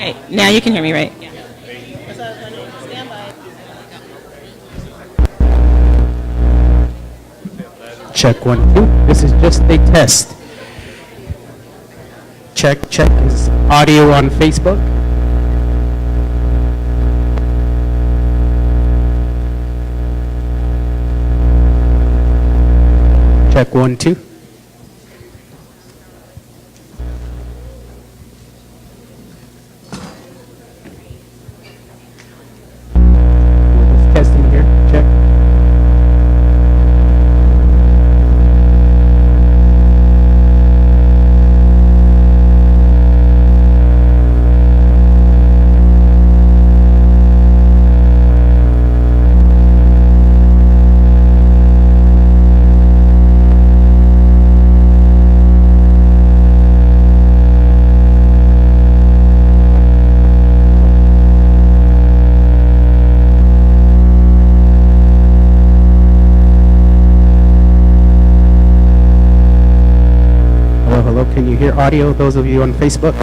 Okay, now you can hear me, right? Check 1, 2. This is just a test. Check, check. Is audio on Facebook? Check 1, 2. We're just testing here. Check. Hello, hello. Can you hear audio, those of you on Facebook?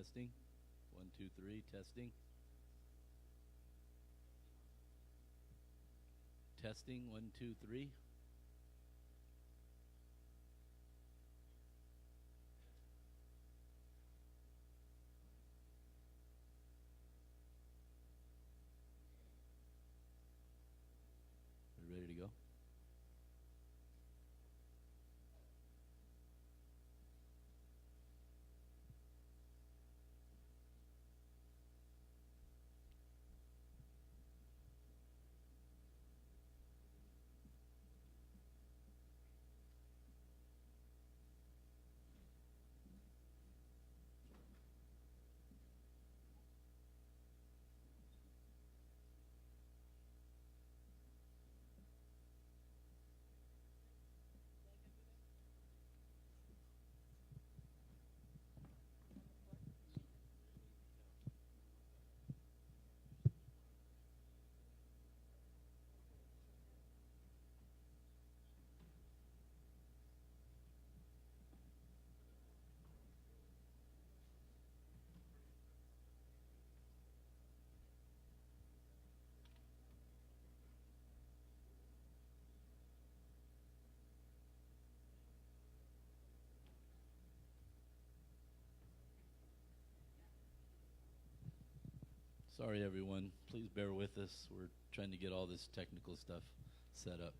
testing. 1, 2, 3, testing. Testing, 1, 2, 3. We ready to go? Sorry, everyone. Please bear with us. We're trying to get all this technical stuff set up.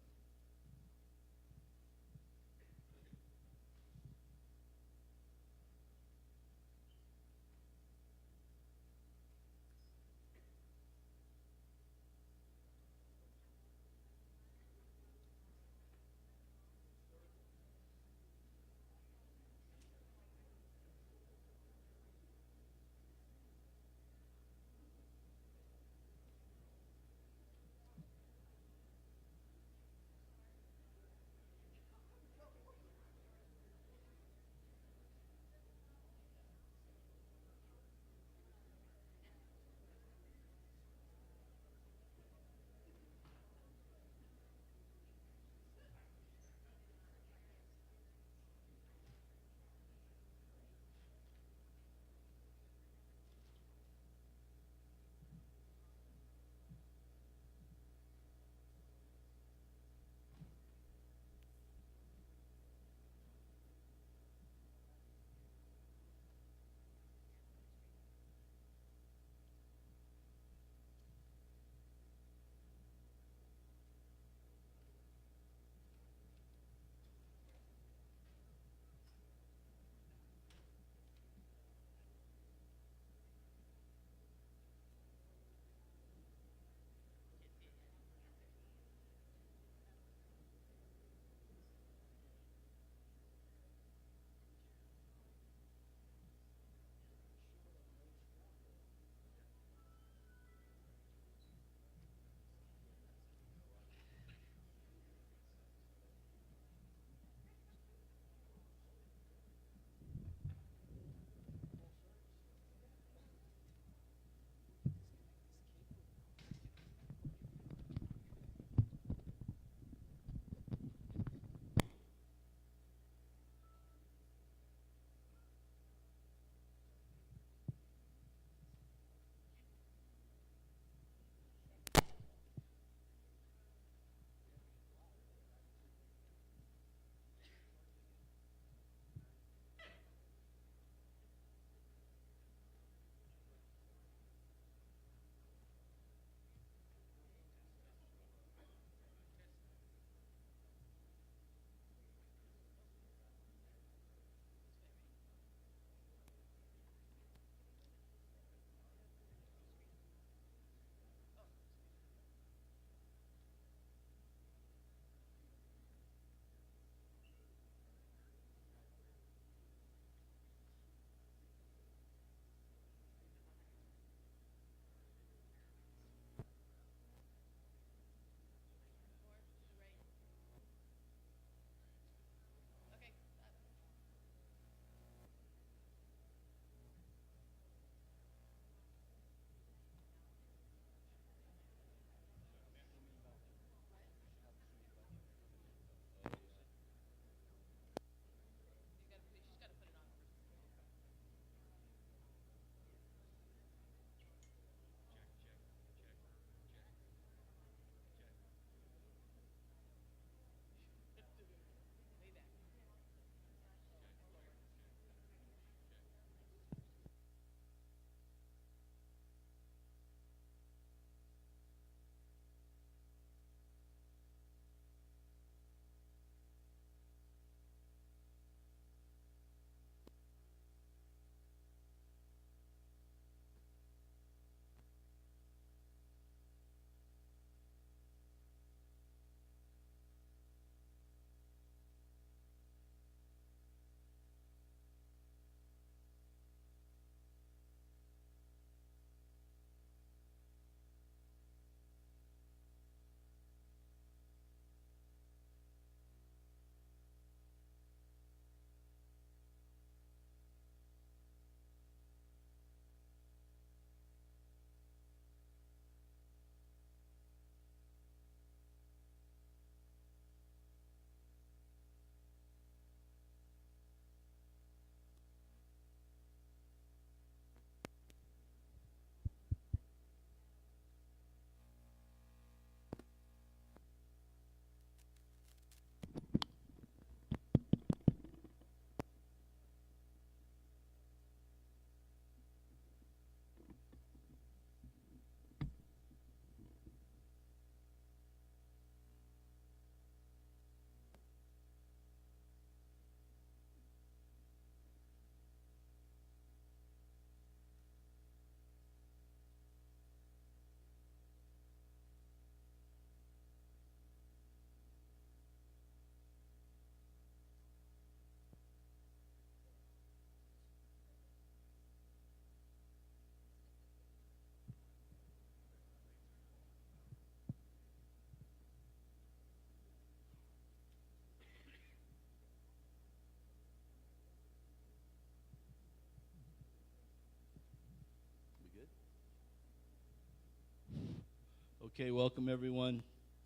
Okay, welcome everyone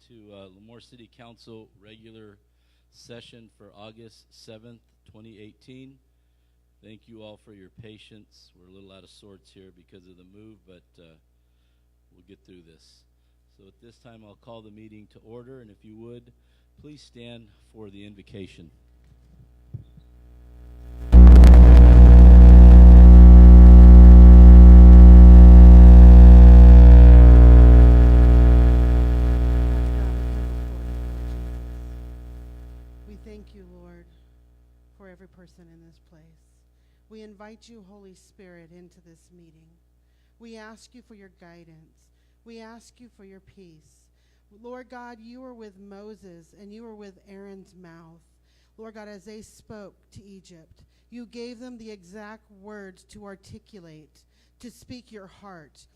to Lemoore City Council regular session for August 7th, 2018. Thank you all for your patience. We're a little out of sorts here because of the move, but we'll get through this. So at this time, I'll call the meeting to order, and if you would, please stand for the invocation. Thank you, Lord, for every person in this place. We invite you, Holy Spirit, into this meeting. We ask you for your guidance. We ask you for your peace. Lord God, you were with Moses and you were with Aaron's mouth. Lord God, as they spoke to Egypt, you gave them the exact words to articulate, to speak your heart.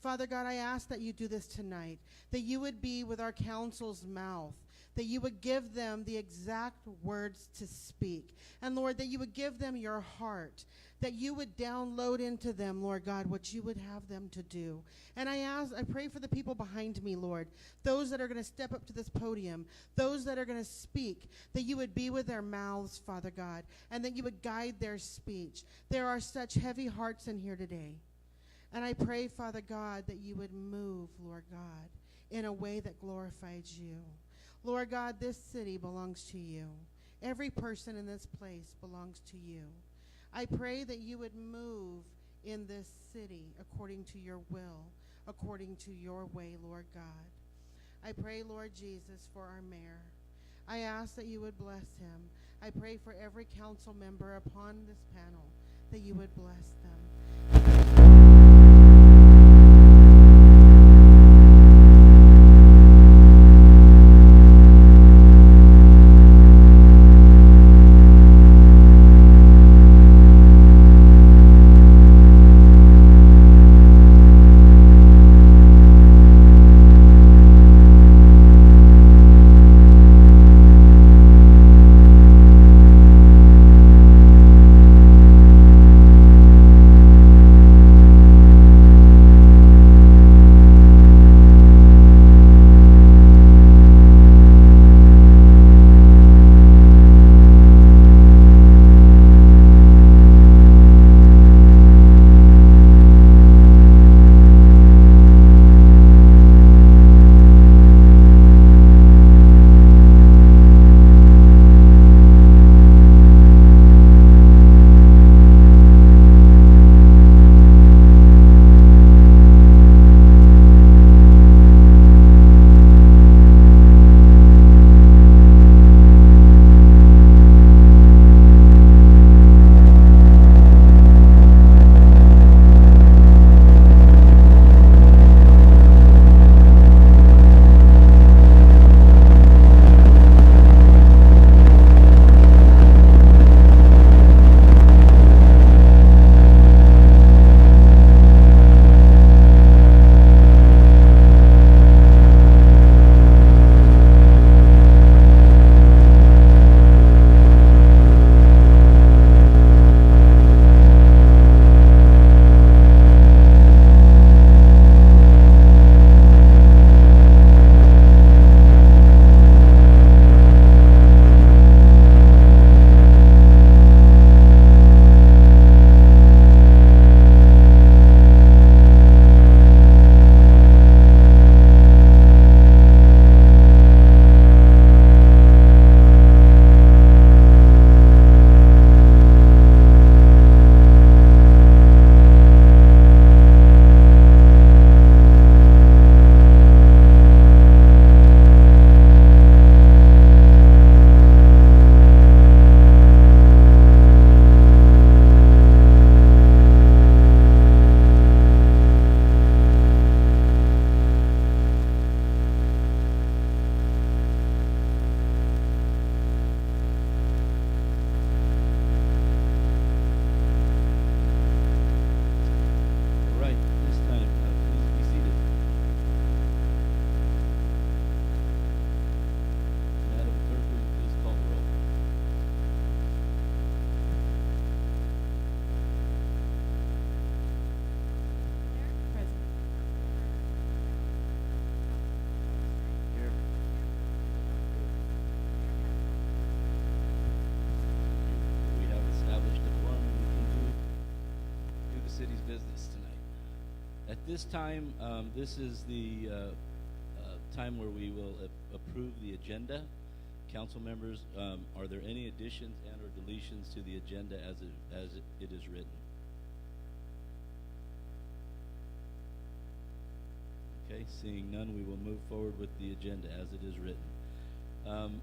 Father God, I ask that you do this tonight, that you would be with our council's mouth, that you would give them the exact words to speak. And Lord, that you would give them your heart, that you would download into them, Lord God, what you would have them to do. And I pray for the people behind me, Lord, those that are going to step up to this podium, those that are going to speak, that you would be with their mouths, Father God, and that you would guide their speech. There are such heavy hearts in here today. And I pray, Father God, that you would move, Lord God, in a way that glorifies you. Lord God, this city belongs to you. Every person in this place belongs to you. I pray that you would move in this city according to your will, according to your way, Lord God. I pray, Lord Jesus, for our mayor. I ask that you would bless him. I pray for every council member upon this panel, that you would bless them. business tonight. At this time, this is the time where we will approve the agenda. Council members, are there any additions and or deletions to the agenda as it is written? Okay, seeing none, we will move forward with the agenda as it is written.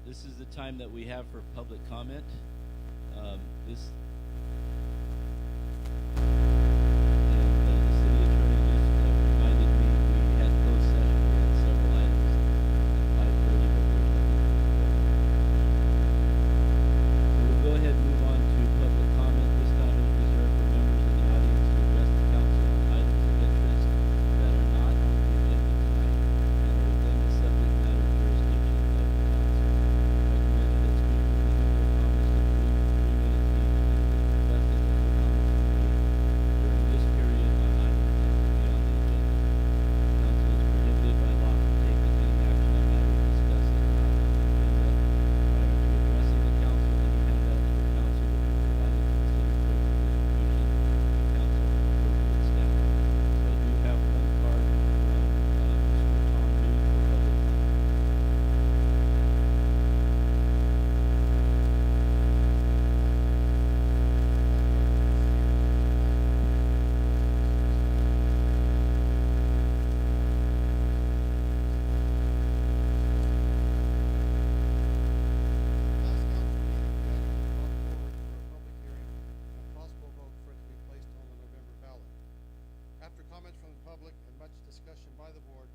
This is the time that we have for public comment. The city attorney just reminded me we had closed session. We had several items at 5:30, but there's nothing. So we'll go ahead and move on to public comment. This time is reserved for members of the audience to address the council on items of interest that are not on the agenda tonight and are within the subject matter jurisdiction of the council. Recommended that speakers limit their comments to 3 minutes each, and it is requested that their comments be made during this period on items that will be on the agenda. Council is prohibited by law from taking any action on matters discussed that are not on the agenda. Prior to addressing the council, any handouts for council will be provided to the city clerk for distribution to council and appropriate staff. So I do have one card from Mr. Tom Reed for public comment. Last council meeting, the item was brought forward for a public hearing and possible vote for it to be placed on the November ballot. After comments from the public and much discussion by the board,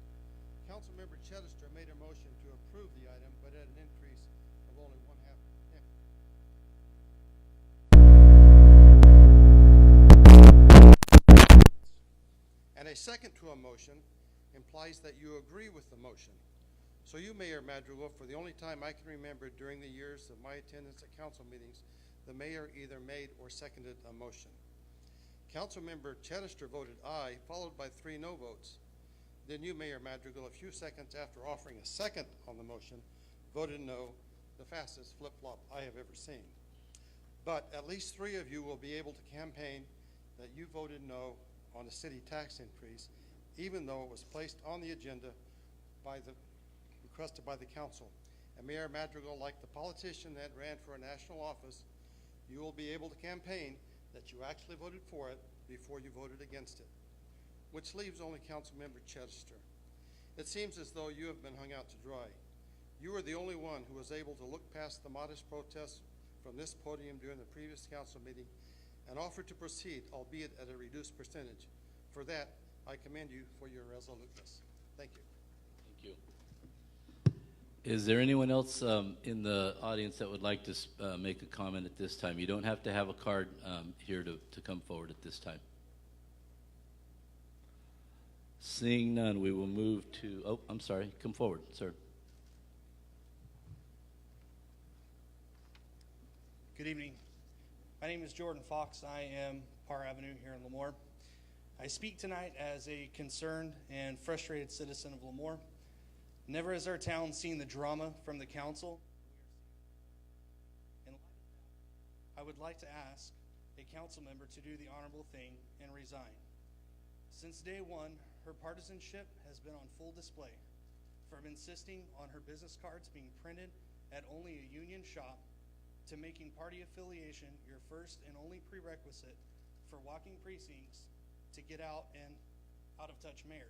Councilmember Chittister made a motion to approve the item, but at an increase of only 1/2. And a second to a motion implies that you agree with the motion. So you, Mayor Madrigal, for the only time I can remember during the years of my attendance at council meetings, the mayor either made or seconded a motion. Councilmember Chittister voted aye, followed by 3 no votes. Then you, Mayor Madrigal, a few seconds after offering a second on the motion, voted no, the fastest flip-flop I have ever seen. But at least 3 of you will be able to campaign that you voted no on a city tax increase, even though it was placed on the agenda requested by the council. And Mayor Madrigal, like the politician that ran for a national office, you will be able to campaign that you actually voted for it before you voted against it, which leaves only Councilmember Chittister. It seems as though you have been hung out to dry. You were the only one who was able to look past the modest protests from this podium during the previous council meeting and offer to proceed, albeit at a reduced percentage. For that, I commend you for your resoluteness. Thank you. Thank you. Is there anyone else in the audience that would like to make a comment at this time? You don't have to have a card here to come forward at this time. Seeing none, we will move to, oh, I'm sorry, come forward, sir. Good evening. My name is Jordan Fox. I am Parr Avenue here in Lemoore. I speak tonight as a concerned and frustrated citizen of Lemoore. Never has our town seen the drama from the council. In light of that, I would like to ask a council member to do the honorable thing and resign. Since day one, her partisanship has been on full display, from insisting on her business cards being printed at only a union shop to making party affiliation your first and only prerequisite for walking precincts to get out and out-of-touch mayor,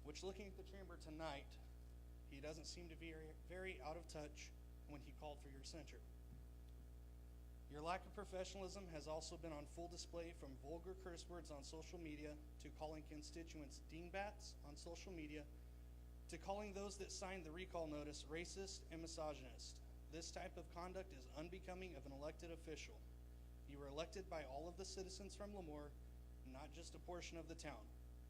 which, looking at the chamber tonight, he doesn't seem to be very out of touch when he called for your censure. Your lack of professionalism has also been on full display, from vulgar curse words on social media to calling constituents dingbats on social media to calling those that signed the recall notice racist and misogynist. This type of conduct is unbecoming of an elected official. You were elected by all of the citizens from Lemoore, not just a portion of the town.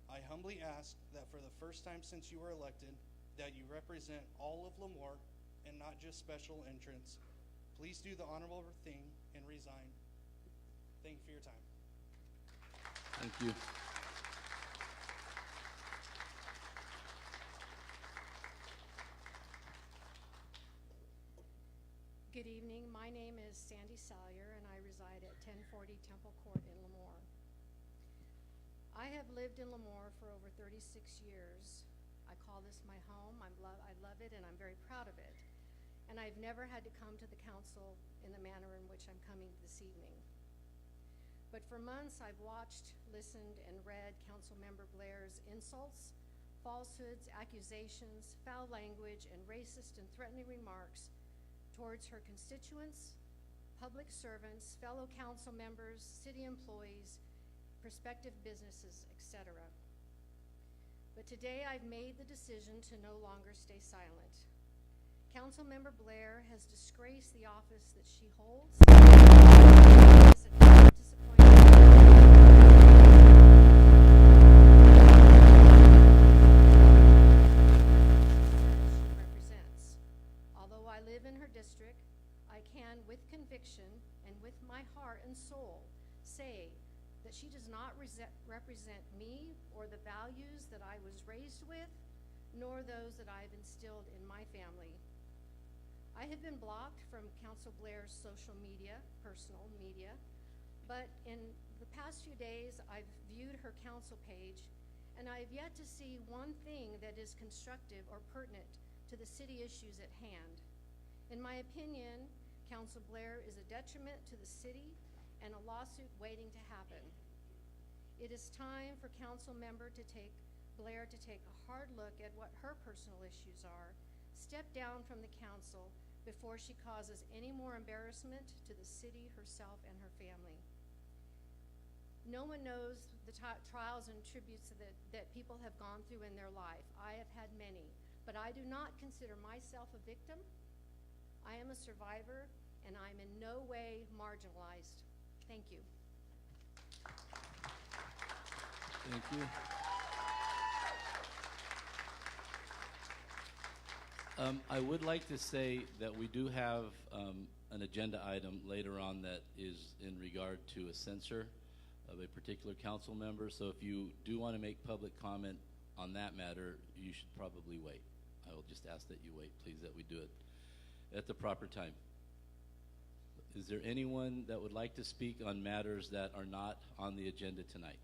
I humbly ask that for the first time since you were elected, that you represent all of Lemoore and not just special entrants. Please do the honorable thing and resign. Thank you for your time. Thank you. Good evening. My name is Sandy Salyer, and I reside at 1040 Temple Court in Lemoore. I have lived in Lemoore for over 36 years. I call this my home. I love it, and I'm very proud of it. And I've never had to come to the council in the manner in which I'm coming this evening. But for months, I've watched, listened, and read Councilmember Blair's insults, falsehoods, accusations, foul language, and racist and threatening remarks towards her constituents, public servants, fellow council members, city employees, prospective businesses, etc. But today I've made the decision to no longer stay silent. Councilmember Blair has disgraced the office that she holds. Is a deep disappointment she represents. Although I live in her district, I can, with conviction and with my heart and soul, say that she does not represent me or the values that I was raised with, nor those that I've instilled in my family. I have been blocked from Council Blair's social media, personal media, but in the past few days I've viewed her council page and I've yet to see one thing that is constructive or pertinent to the city issues at hand. In my opinion, Council Blair is a detriment to the city and a lawsuit waiting to happen. It is time for Councilmember Blair to take a hard look at what her personal issues are, step down from the council before she causes any more embarrassment to the city, herself, and her family. No one knows the trials and tributes that people have gone through in their life. I have had many, but I do not consider myself a victim. I am a survivor, and I'm in no way marginalized. Thank you. Thank you. I would like to say that we do have an agenda item later on that is in regard to a censure of a particular council member. So if you do want to make public comment on that matter, you should probably wait. I will just ask that you wait, please, that we do it at the proper time. Is there anyone that would like to speak on matters that are not on the agenda tonight?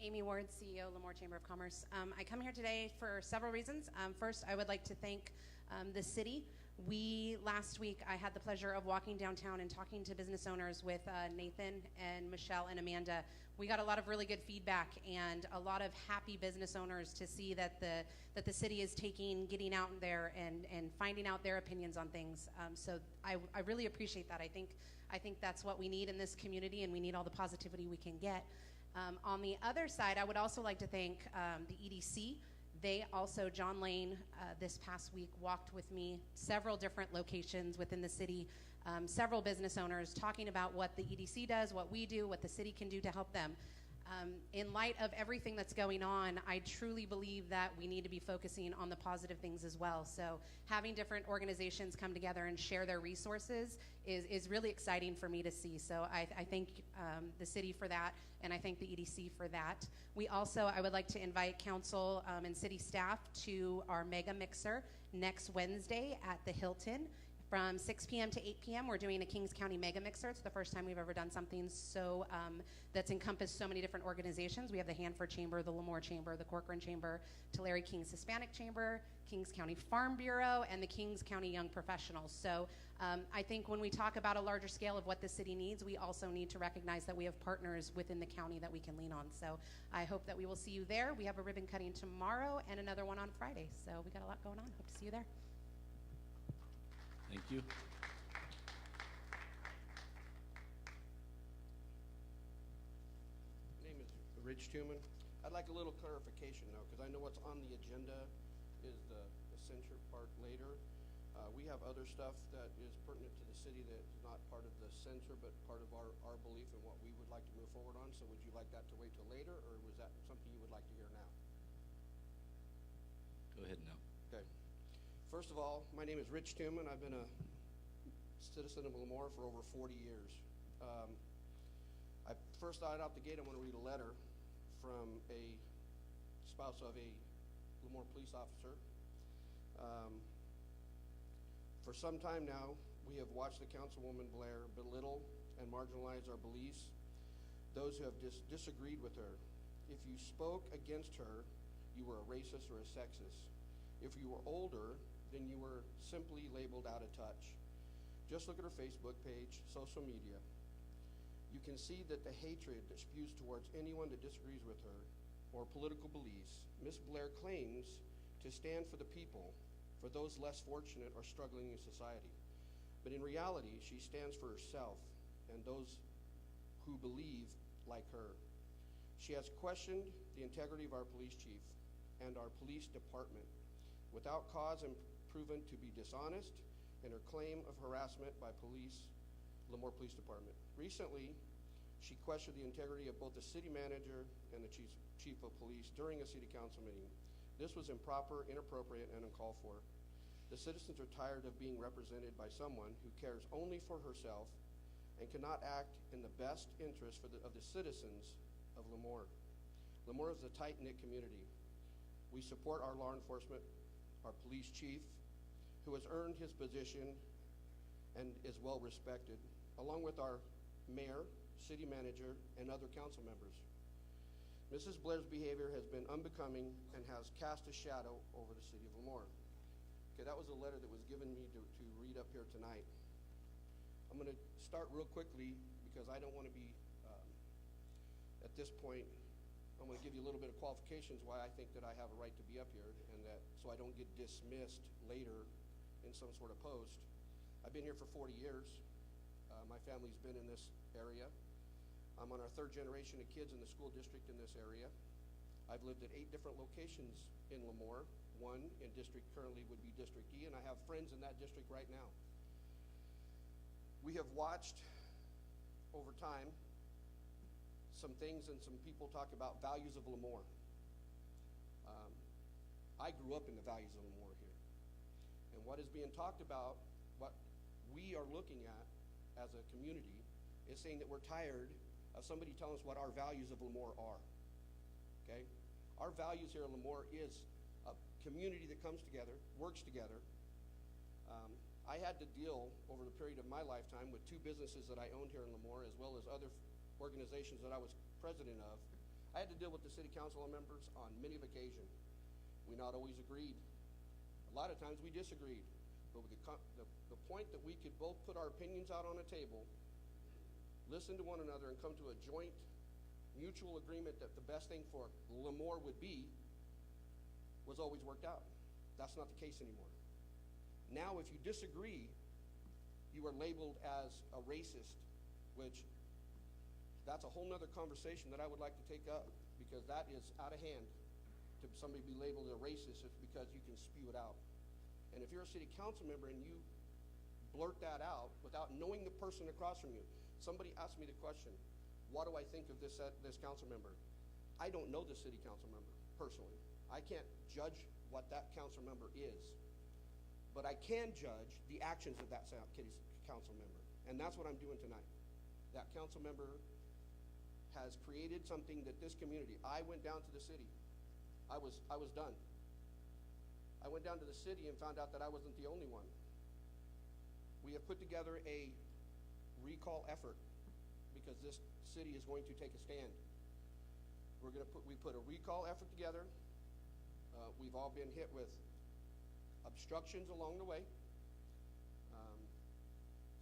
Amy Ward, CEO, Lemoore Chamber of Commerce. I come here today for several reasons. First, I would like to thank the city. Last week, I had the pleasure of walking downtown and talking to business owners with Nathan and Michelle and Amanda. We got a lot of really good feedback and a lot of happy business owners to see that the city is getting out there and finding out their opinions on things. So I really appreciate that. I think that's what we need in this community, and we need all the positivity we can get. On the other side, I would also like to thank the EDC. They also, John Lane, this past week walked with me several different locations within the city, several business owners talking about what the EDC does, what we do, what the city can do to help them. In light of everything that's going on, I truly believe that we need to be focusing on the positive things as well. So having different organizations come together and share their resources is really exciting for me to see. So I thank the city for that, and I thank the EDC for that. I would like to invite council and city staff to our mega mixer next Wednesday at the Hilton. From 6 p.m. to 8 p.m., we're doing a Kings County Mega Mixer. It's the first time we've ever done something so that's encompassed so many different organizations. We have the Hanford Chamber, the Lemoore Chamber, the Corcoran Chamber, Tulare Kings Hispanic Chamber, Kings County Farm Bureau, and the Kings County Young Professionals. So I think when we talk about a larger scale of what the city needs, we also need to recognize that we have partners within the county that we can lean on. So I hope that we will see you there. We have a ribbon cutting tomorrow and another one on Friday. So we got a lot going on. Hope to see you there. Thank you. My name is Rich Tuman. I'd like a little clarification though, because I know what's on the agenda is the censure part later. We have other stuff that is pertinent to the city that is not part of the censure, but part of our belief and what we would like to move forward on. So would you like that to wait till later, or was that something you would like to hear now? Go ahead now. Okay. First of all, my name is Rich Tuman. I've been a citizen of Lemoore for over 40 years. I first started out the gate, I want to read a letter from a spouse of a Lemoore police officer. For some time now, we have watched the Councilwoman Blair belittle and marginalize our beliefs, those who have disagreed with her. If you spoke against her, you were a racist or a sexist. If you were older, then you were simply labeled out of touch. Just look at her Facebook page, social media. You can see that the hatred that spews towards anyone that disagrees with her or political beliefs. Ms. Blair claims to stand for the people, for those less fortunate or struggling in society. But in reality, she stands for herself and those who believe like her. She has questioned the integrity of our police chief and our police department without cause and proven to be dishonest in her claim of harassment by Lemoore Police Department. Recently, she questioned the integrity of both the city manager and the chief of police during a city council meeting. This was improper, inappropriate, and uncalled for. The citizens are tired of being represented by someone who cares only for herself and cannot act in the best interest of the citizens of Lemoore. Lemoore is a tight-knit community. We support our law enforcement, our police chief, who has earned his position and is well respected, along with our mayor, city manager, and other council members. Mrs. Blair's behavior has been unbecoming and has cast a shadow over the city of Lemoore. Okay, that was a letter that was given me to read up here tonight. I'm going to start real quickly because I don't want to be, at this point, I'm going to give you a little bit of qualifications why I think that I have a right to be up here, and that so I don't get dismissed later in some sort of post. I've been here for 40 years. My family's been in this area. I'm on our third generation of kids in the school district in this area. I've lived at 8 different locations in Lemoore. One in district currently would be District E, and I have friends in that district right now. We have watched over time some things and some people talk about values of Lemoore. I grew up in the values of Lemoore here. And what is being talked about, what we are looking at as a community, is saying that we're tired of somebody telling us what our values of Lemoore are, okay? Our values here in Lemoore is a community that comes together, works together. I had to deal over the period of my lifetime with 2 businesses that I owned here in Lemoore, as well as other organizations that I was president of. I had to deal with the city council members on many occasions. We not always agreed. A lot of times we disagreed. But the point that we could both put our opinions out on a table, listen to one another, and come to a joint mutual agreement that the best thing for Lemoore would be was always worked out. That's not the case anymore. Now, if you disagree, you are labeled as a racist, which that's a whole nother conversation that I would like to take up, because that is out of hand to somebody be labeled a racist just because you can spew it out. And if you're a city council member and you blurt that out without knowing the person across from you, somebody asked me the question, what do I think of this council member? I don't know the city council member personally. I can't judge what that council member is, but I can judge the actions of that council member. And that's what I'm doing tonight. That council member has created something that this community, I went down to the city. I was done. I went down to the city and found out that I wasn't the only one. We have put together a recall effort because this city is going to take a stand. We put a recall effort together. We've all been hit with obstructions along the way.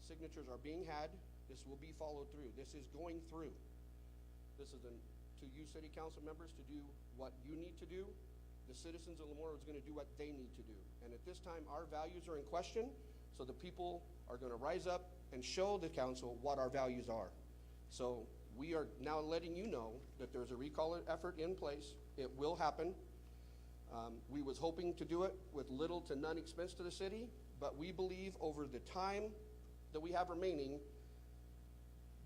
Signatures are being had. This will be followed through. This is going through. This is to you city council members to do what you need to do. The citizens of Lemoore is going to do what they need to do. And at this time, our values are in question, so the people are going to rise up and show the council what our values are. So we are now letting you know that there's a recall effort in place. It will happen. We was hoping to do it with little to none expense to the city, but we believe over the time that we have remaining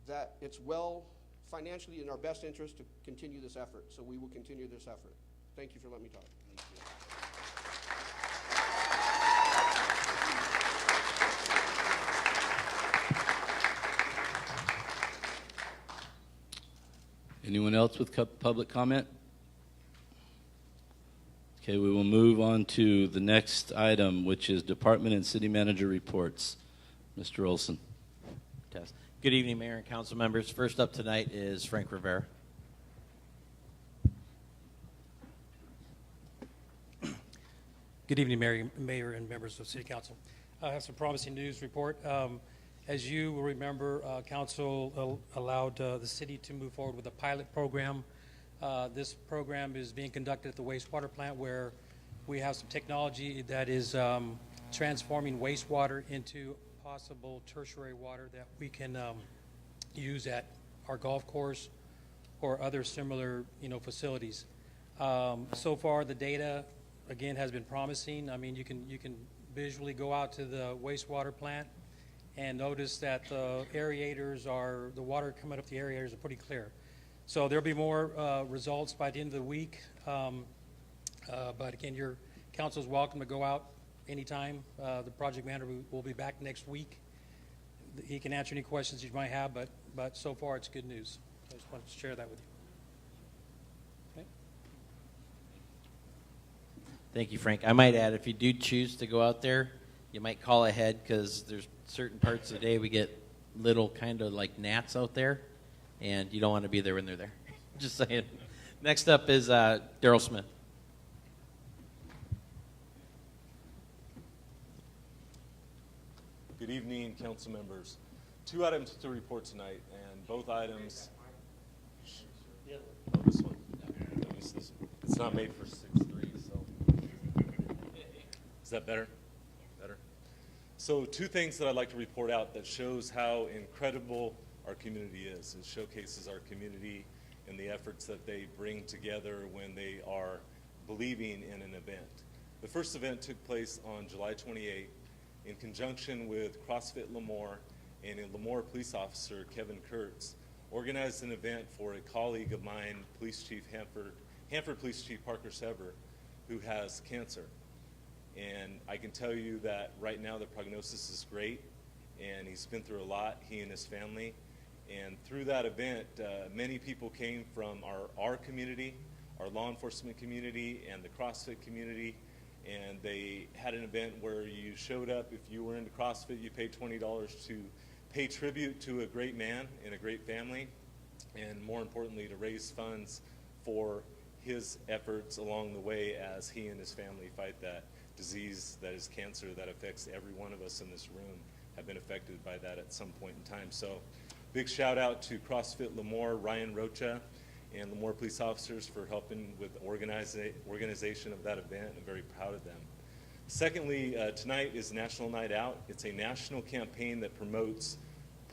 that it's well financially in our best interest to continue this effort. So we will continue this effort. Thank you for letting me talk. Anyone else with public comment? Okay, we will move on to the next item, which is department and city manager reports. Mr. Olson. Test. Good evening, Mayor and council members. First up tonight is Frank Rivera. Good evening, Mayor and members of City Council. I have some promising news report. As you will remember, Council allowed the city to move forward with a pilot program. This program is being conducted at the wastewater plant, where we have some technology that is transforming wastewater into possible tertiary water that we can use at our golf course or other similar, facilities. So far, the data, again, has been promising. I mean, you can visually go out to the wastewater plant and notice that the water coming up the aerators are pretty clear. So there'll be more results by the end of the week. But again, your council is welcome to go out anytime. The project manager will be back next week. He can answer any questions you might have, but so far it's good news. I just wanted to share that with you. Okay. Thank you, Frank. I might add, if you do choose to go out there, you might call ahead, because there's certain parts of the day we get little kind of like gnats out there, and you don't want to be there when they're there. Just saying. Next up is Daryl Smith. Good evening, council members. 2 items to report tonight, and both items. Oh, this one. It's not made for 6:3, so. Is that better? Better. So 2 things that I'd like to report out that shows how incredible our community is. It showcases our community and the efforts that they bring together when they are believing in an event. The first event took place on July 28th in conjunction with CrossFit Lemoore, and a Lemoore police officer, Kevin Kurtz, organized an event for a colleague of mine, Police Chief Hanford Police Chief Parker Sever, who has cancer. And I can tell you that right now the prognosis is great, and he's been through a lot, he and his family. And through that event, many people came from our community, our law enforcement community, and the CrossFit community. And they had an event where you showed up. If you were into CrossFit, you paid $20 to pay tribute to a great man and a great family, and more importantly, to raise funds for his efforts along the way as he and his family fight that disease that is cancer that affects every one of us in this room, have been affected by that at some point in time. So big shout out to CrossFit Lemoore, Ryan Rocha, and Lemoore police officers for helping with organization of that event. I'm very proud of them. Secondly, tonight is National Night Out. It's a national campaign that promotes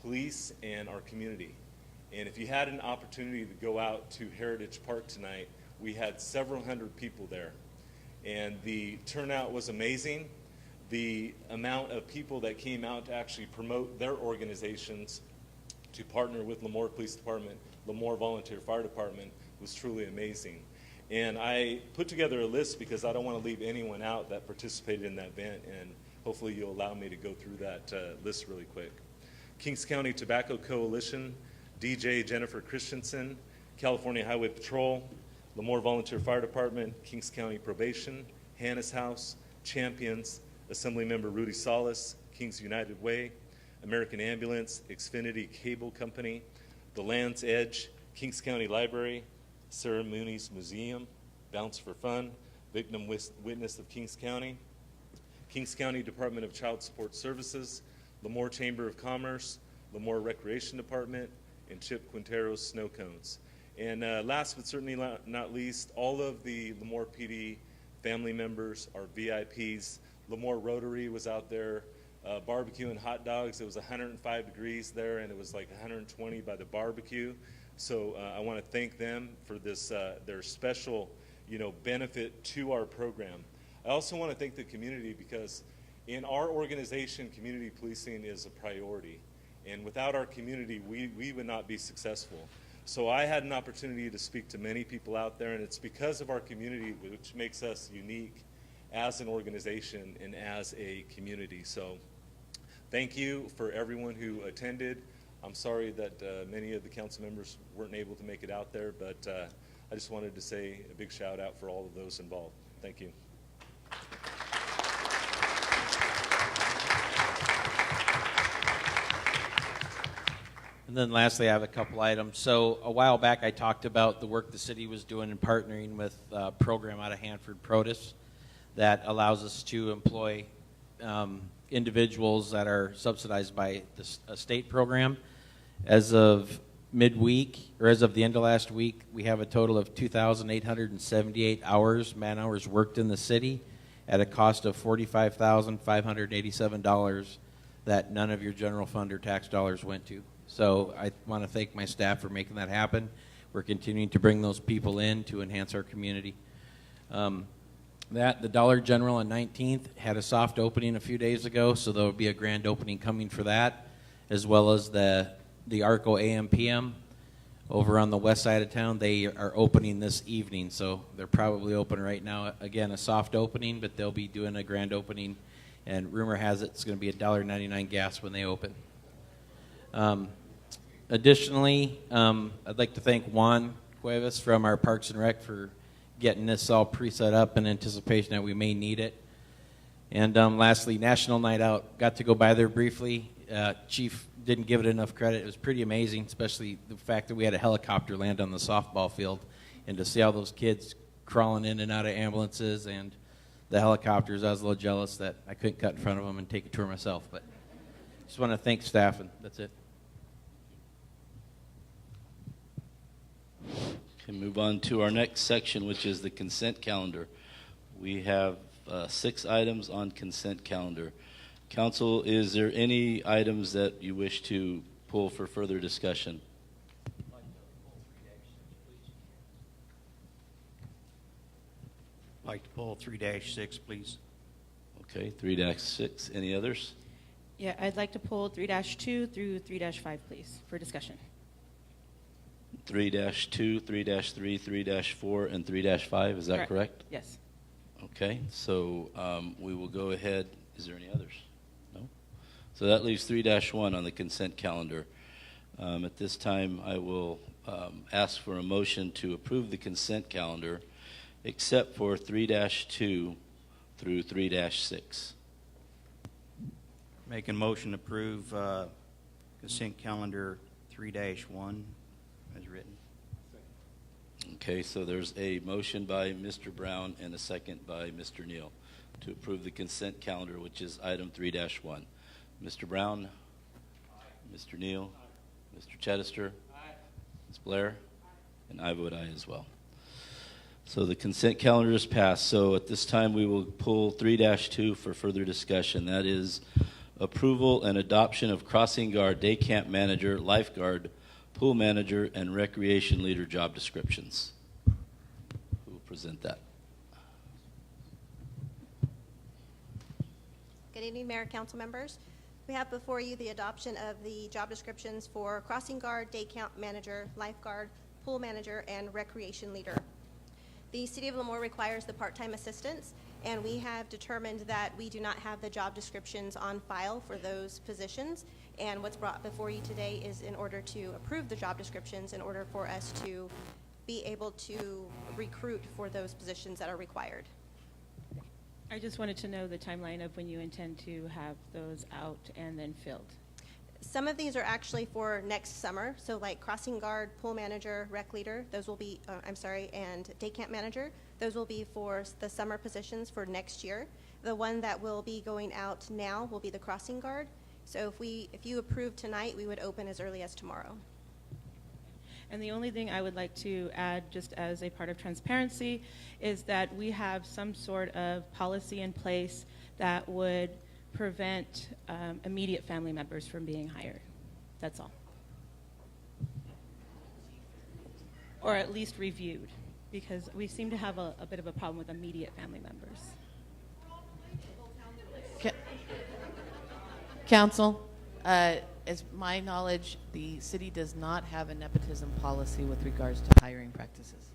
police and our community. And if you had an opportunity to go out to Heritage Park tonight, we had several hundred people there. And the turnout was amazing. The amount of people that came out to actually promote their organizations to partner with Lemoore Police Department, Lemoore Volunteer Fire Department, was truly amazing. And I put together a list because I don't want to leave anyone out that participated in that event, and hopefully you'll allow me to go through that list really quick. Kings County Tobacco Coalition, DJ Jennifer Christensen, California Highway Patrol, Lemoore Volunteer Fire Department, Kings County Probation, Hannah's House, Champions, Assemblymember Rudy Salas, Kings United Way, American Ambulance, Xfinity Cable Company, The Land's Edge, Kings County Library, Sarah Mooney's Museum, Bounce for Fun, Victim Witness of Kings County Department of Child Support Services, Lemoore Chamber of Commerce, Lemoore Recreation Department, and Chip Quintero's Snow Cones. And last but certainly not least, all of the Lemoore PD family members are VIPs. Lemoore Rotary was out there barbecue and hot dogs. It was 105 degrees there, and it was like 120 by the barbecue. So I want to thank them for this, their special, benefit to our program. I also want to thank the community, because in our organization, community policing is a priority. And without our community, we would not be successful. So I had an opportunity to speak to many people out there, and it's because of our community which makes us unique as an organization and as a community. So thank you for everyone who attended. I'm sorry that many of the council members weren't able to make it out there, but I just wanted to say a big shout out for all of those involved. Thank you. And then lastly, I have a couple items. So a while back, I talked about the work the city was doing in partnering with a program out of Hanford Produce that allows us to employ individuals that are subsidized by a state program. As of midweek, or as of the end of last week, we have a total of 2,878 hours, man-hours worked in the city at a cost of $45,587 that none of your general fund or tax dollars went to. So I want to thank my staff for making that happen. We're continuing to bring those people in to enhance our community. The Dollar General on 19th had a soft opening a few days ago, so there will be a grand opening coming for that, as well as the Arco AM/PM over on the west side of town. They are opening this evening, so they're probably open right now. Again, a soft opening, but they'll be doing a grand opening, and rumor has it it's going to be $1.99 gas when they open. Additionally, I'd like to thank Juan Cuevas from our Parks and Rec for getting this all pre-set up in anticipation that we may need it. And lastly, National Night Out. Got to go by there briefly. Chief didn't give it enough credit. It was pretty amazing, especially the fact that we had a helicopter land on the softball field, and to see all those kids crawling in and out of ambulances and the helicopters. I was a little jealous that I couldn't cut in front of them and take a tour myself, but just want to thank staff, and that's it. Okay, move on to our next section, which is the consent calendar. We have 6 items on consent calendar. Council, is there any items that you wish to pull for further discussion? I'd like to pull 3-6, please. Okay, 3-6. Any others? Yeah, I'd like to pull 3-2 through 3-5, please, for discussion. 3-2, 3-3, 3-4, and 3-5, is that correct? Yes. Okay, so we will go ahead. Is there any others? No? So that leaves 3-1 on the consent calendar. At this time, I will ask for a motion to approve the consent calendar except for 3-2 through 3-6. Make a motion to approve consent calendar 3-1 as written. Okay, so there's a motion by Mr. Brown and a second by Mr. Neal to approve the consent calendar, which is item 3-1. Mr. Brown? Aye. Mr. Neal? Aye. Mr. Chedister? Aye. Ms. Blair? Aye. And I vote aye as well. So the consent calendar is passed. So at this time, we will pull 3-2 for further discussion. That is approval and adoption of crossing guard, day camp manager, lifeguard, pool manager, and recreation leader job descriptions. Who will present that? Good evening, Mayor, Council members. We have before you the adoption of the job descriptions for crossing guard, day camp manager, lifeguard, pool manager, and recreation leader. The City of Lemoore requires the part-time assistants, and we have determined that we do not have the job descriptions on file for those positions. And what's brought before you today is in order to approve the job descriptions in order for us to be able to recruit for those positions that are required. I just wanted to know the timeline of when you intend to have those out and then filled. Some of these are actually for next summer, so like crossing guard, pool manager, rec leader, those will be, and day camp manager, those will be for the summer positions for next year. The one that will be going out now will be the crossing guard. So if you approve tonight, we would open as early as tomorrow. And the only thing I would like to add, just as a part of transparency, is that we have some sort of policy in place that would prevent immediate family members from being hired. That's all. Or at least reviewed, because we seem to have a bit of a problem with immediate family members. Council, as my knowledge, the city does not have a nepotism policy with regards to hiring practices.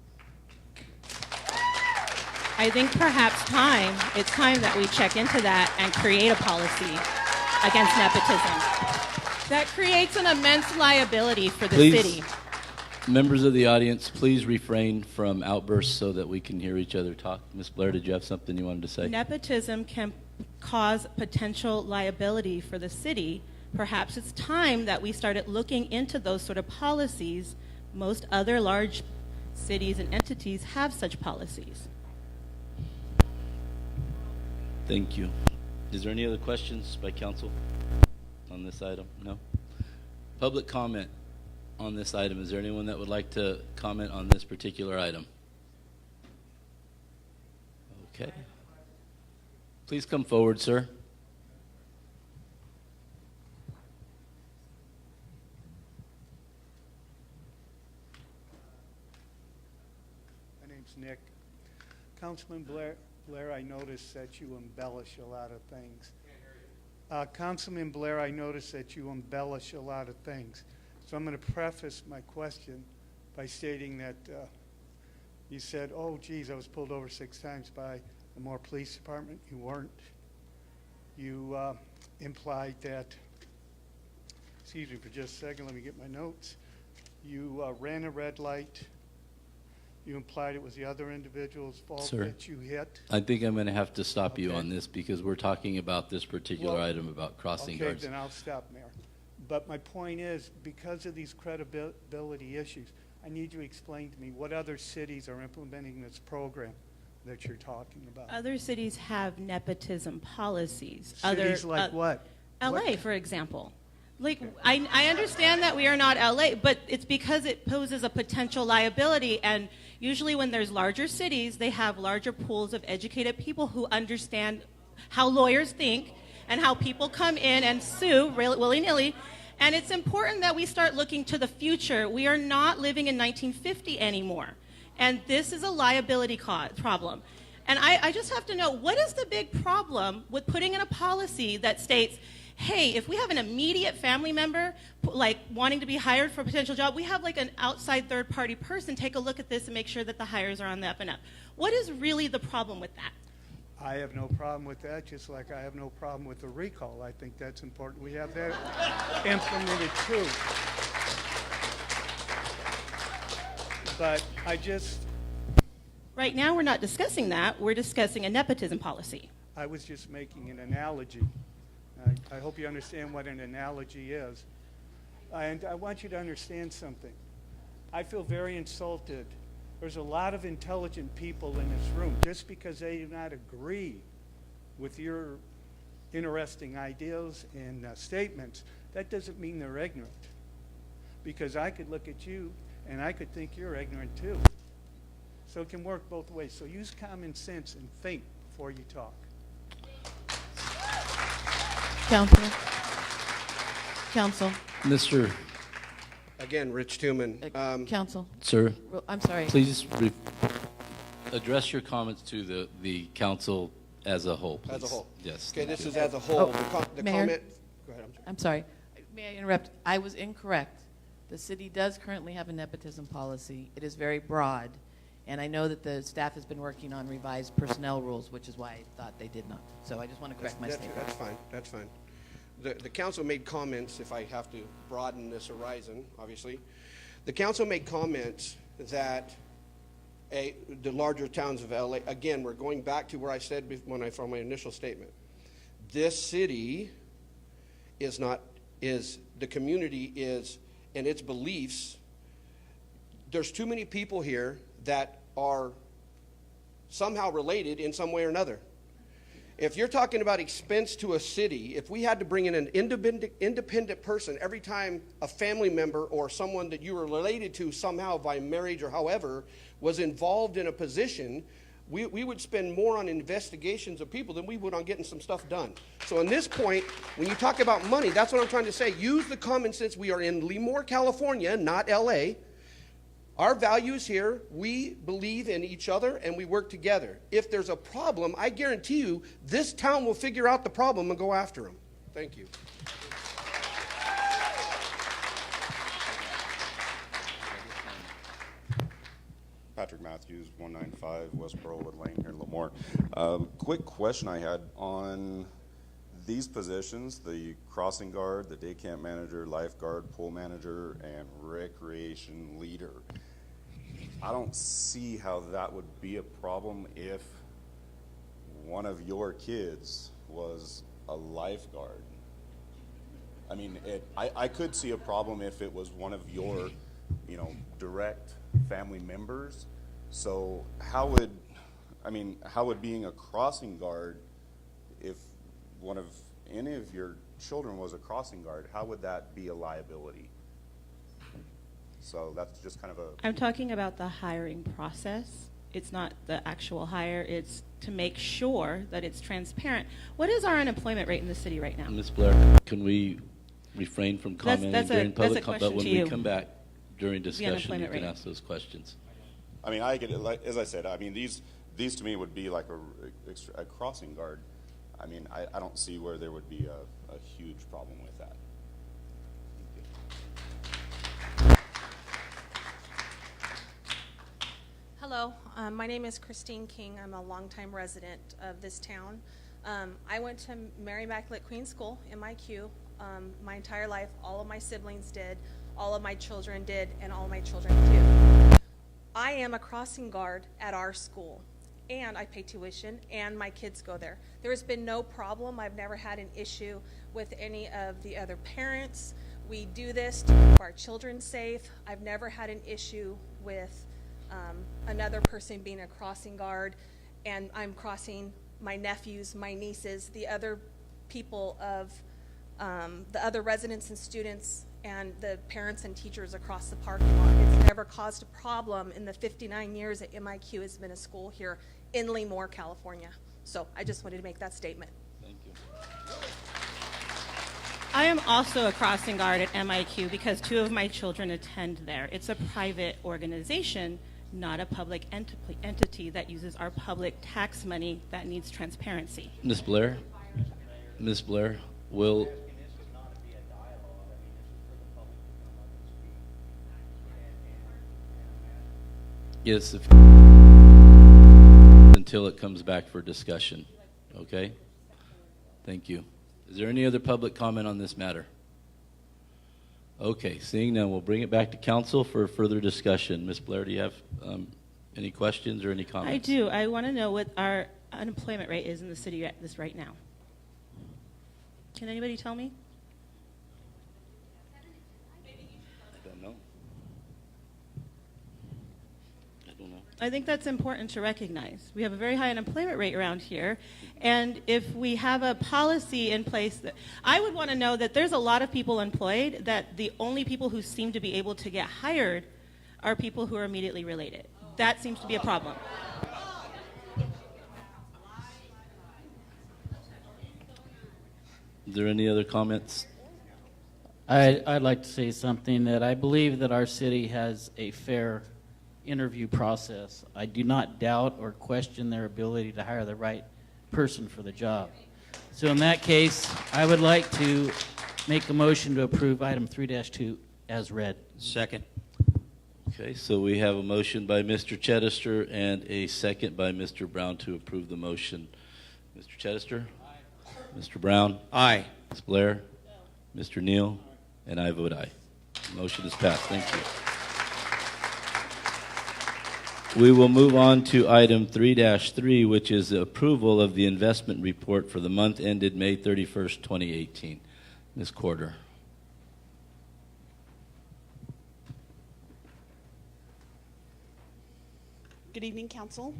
I think perhaps it's time that we check into that and create a policy against nepotism. That creates an immense liability for the city. Members of the audience, please refrain from outbursts so that we can hear each other talk. Ms. Blair, did you have something you wanted to say? Nepotism can cause potential liability for the city Perhaps it's time that we started looking into those sort of policies. Most other large cities and entities have such policies. Thank you. Is there any other questions by council on this item? No? Public comment on this item. Is there anyone that would like to comment on this particular item? Okay. Please come forward, sir. My name's Nick. Councilman Blair, I noticed that you embellish a lot of things. Councilman Blair, I noticed that you embellish a lot of things. So I'm going to preface my question by stating that you said, oh, geez, I was pulled over 6 times by the Lemoore Police Department. You weren't. You implied that, excuse me for just a second, let me get my notes. You ran a red light. You implied it was the other individual's fault Sir, that you hit. I think I'm going to have to stop you Okay. on this because we're talking about this particular item about crossing guards. Okay, then I'll stop, Mayor. But my point is, because of these credibility issues, I need you to explain to me what other cities are implementing this program that you're talking about. Other cities have nepotism policies. Cities like what? LA, What? for example. Like, I understand that we are not LA, but it's because it poses a potential liability. And usually when there's larger cities, they have larger pools of educated people who understand how lawyers think and how people come in and sue willy-nilly. And it's important that we start looking to the future. We are not living in 1950 anymore. And this is a liability problem. And I just have to know, what is the big problem with putting in a policy that states, hey, if we have an immediate family member like wanting to be hired for a potential job, we have like an outside third party person take a look at this and make sure that the hires are on the up and up. What is really the problem with that? I have no problem with that, just like I have no problem with the recall. I think that's important. We have that implemented too. But I just... Right now we're not discussing that. We're discussing a nepotism policy. I was just making an analogy. I hope you understand what an analogy is. And I want you to understand something. I feel very insulted. There's a lot of intelligent people in this room. Just because they do not agree with your interesting ideas and statements, that doesn't mean they're ignorant. Because I could look at you and I could think you're ignorant too. So it can work both ways. So use common sense and think before you talk. Council. Mr. Again, Rich Tuman. Council. Sir. I'm sorry. Please address your comments to the council as a whole, please. As a whole. Yes. Okay, this is as a whole. The Mayor? comment. Go ahead, I'm sorry. May I interrupt? I was incorrect. The city does currently have a nepotism policy. It is very broad. And I know that the staff has been working on revised personnel rules, which is why I thought they did not. So I just want to correct my statement. That's fine. That's fine. The council made comments, if I have to broaden this horizon, obviously. The council made comments that the larger towns of LA, again, we're going back to where I said from my initial statement. This city is the community is, and its beliefs, there's too many people here that are somehow related in some way or another. If you're talking about expense to a city, if we had to bring in an independent person every time a family member or someone that you were related to somehow by marriage or however was involved in a position, we would spend more on investigations of people than we would on getting some stuff done. So on this point, when you talk about money, that's what I'm trying to say. Use the common sense. We are in Lemoore, California, not LA. Our values here, we believe in each other and we work together. If there's a problem, I guarantee you this town will figure out the problem and go after them. Thank you. Patrick Matthews, 195 West Burlwood Lane here in Lemoore. Quick question I had on these positions, the crossing guard, the day camp manager, lifeguard, pool manager, and recreation leader. I don't see how that would be a problem if one of your kids was a lifeguard. I mean, I could see a problem if it was one of your, direct family members. So how would being a crossing guard, if one of any of your children was a crossing guard, how would that be a liability? So that's just kind of a... I'm talking about the hiring process. It's not the actual hire. It's to make sure that it's transparent. What is our unemployment rate in the city right now? Ms. Blair, can we refrain from commenting during public comment? But when we come back during discussion, you can ask those questions. I mean, I get it. Like, as I said, I mean, these to me would be like a crossing guard. I mean, I don't see where there would be a huge problem with that. Hello, my name is Christine King. I'm a longtime resident of this town. I went to Mary Immaculate Queen School, MIQ, my entire life. All of my siblings did, all of my children did, and all of my children do. I am a crossing guard at our school, and I pay tuition, and my kids go there. There has been no problem. I've never had an issue with any of the other parents. We do this to keep our children safe. I've never had an issue with another person being a crossing guard, and I'm crossing my nephews, my nieces, the other people of the other residents and students and the parents and teachers across the parking lot. It's never caused a problem in the 59 years that MIQ has been a school here in Lemoore, California. So I just wanted to make that statement. Thank you. I am also a crossing guard at MIQ because 2 of my children attend there. It's a private organization, not a public entity that uses our public tax money that needs transparency. Ms. Blair, will... Yes, until it comes back for discussion. Okay? Thank you. Is there any other public comment on this matter? Okay, seeing none, we'll bring it back to council for further discussion. Ms. Blair, do you have any questions or any comments? I do. I want to know what our unemployment rate is in the city right now. Can anybody tell me? I think that's important to recognize. We have a very high unemployment rate around here, and if we have a policy in place that, I would want to know that there's a lot of people employed, that the only people who seem to be able to get hired are people who are immediately related. That seems to be a problem. Is there any other comments? I'd like to say something, that I believe that our city has a fair interview process. I do not doubt or question their ability to hire the right person for the job. So in that case, I would like to make a motion to approve item 3-2 as read. Second. Okay, so we have a motion by Mr. Chedister and a second by Mr. Brown to approve the motion. Mr. Chedister? Aye. Mr. Brown? Aye. Ms. Blair? No. Mr. Neal? And I vote aye. Motion is passed. Thank you. We will move on to item 3-3, which is the approval of the investment report for the month ended May 31st, 2018. Ms. Corder. Good evening, Council.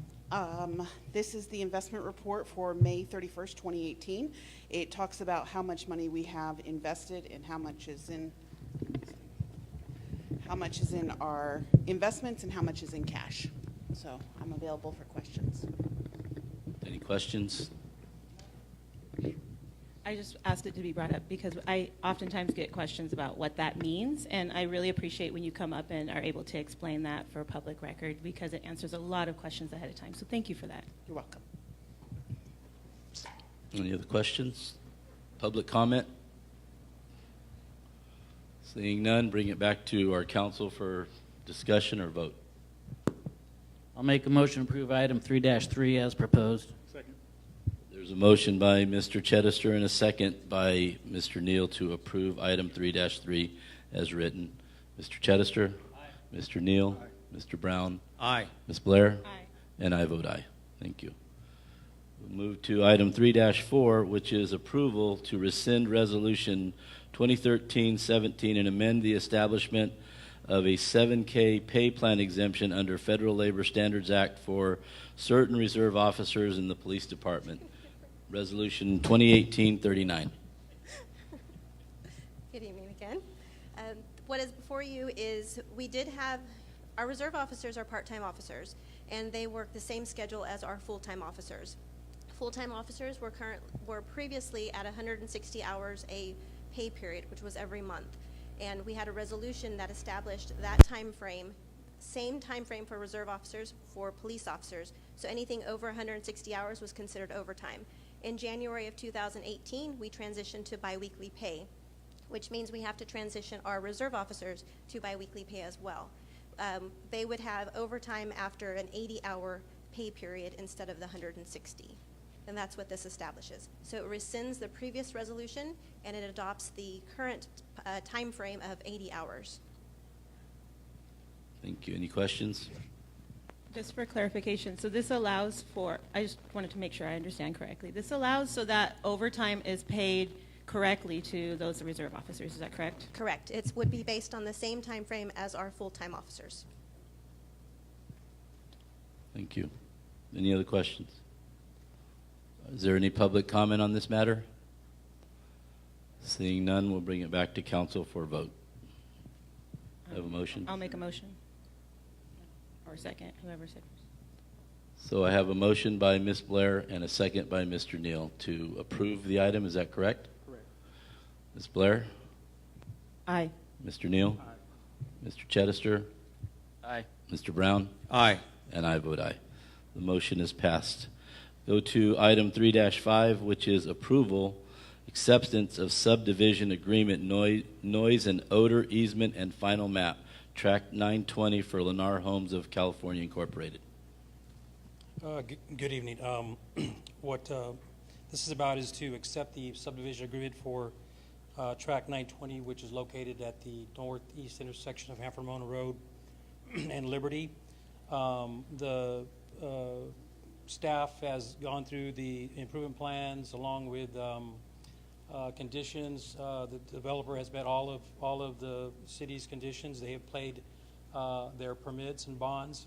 This is the investment report for May 31st, 2018. It talks about how much money we have invested and how much is in our investments and how much is in cash. So I'm available for questions. Any questions? I just asked it to be brought up because I oftentimes get questions about what that means, and I really appreciate when you come up and are able to explain that for public record, because it answers a lot of questions ahead of time. So thank you for that. You're welcome. Any other questions? Public comment? Seeing none, bring it back to our council for discussion or vote. I'll make a motion to approve item 3-3 as proposed. Second. There's a motion by Mr. Chedister and a second by Mr. Neal to approve item 3-3 as written. Mr. Chedister? Aye. Mr. Neal? Aye. Mr. Brown? Aye. Ms. Blair? Aye. And I vote aye. Thank you. We'll move to item 3-4, which is approval to rescind resolution 2013-17 and amend the establishment of a 7K pay plan exemption under Federal Labor Standards Act for certain reserve officers in the police department. Resolution 2018-39. Good evening again. What is before you is we did have, our reserve officers are part-time officers, and they work the same schedule as our full-time officers. Full-time officers were previously at 160 hours a pay period, which was every month. And we had a resolution that established that time frame, same time frame for reserve officers for police officers. So anything over 160 hours was considered overtime. In January of 2018, we transitioned to biweekly pay, which means we have to transition our reserve officers to biweekly pay as well. They would have overtime after an 80-hour pay period instead of the 160. And that's what this establishes. So it rescinds the previous resolution, and it adopts the current time frame of 80 hours. Thank you. Any questions? Just for clarification, so this allows for, I just wanted to make sure I understand correctly. This allows so that overtime is paid correctly to those reserve officers, is that correct? Correct. It would be based on the same time frame as our full-time officers. Thank you. Any other questions? Is there any public comment on this matter? Seeing none, we'll bring it back to council for a vote. Have a motion? I'll make a motion. Or second, whoever said. So I have a motion by Ms. Blair and a second by Mr. Neal to approve the item. Is that correct? Correct. Ms. Blair? Aye. Mr. Neal? Aye. Mr. Chedister? Aye. Mr. Brown? Aye. And I vote aye. The motion is passed. Go to item 3-5, which is approval, acceptance of subdivision agreement, noise and odor easement and final map, tract 920 for Lennar Homes of California Incorporated. Good evening. What this is about is to accept the subdivision agreement for tract 920, which is located at the northeast intersection of Hanford Mona Road and Liberty. The staff has gone through the improvement plans along with conditions. The developer has met all of the city's conditions. They have paid their permits and bonds,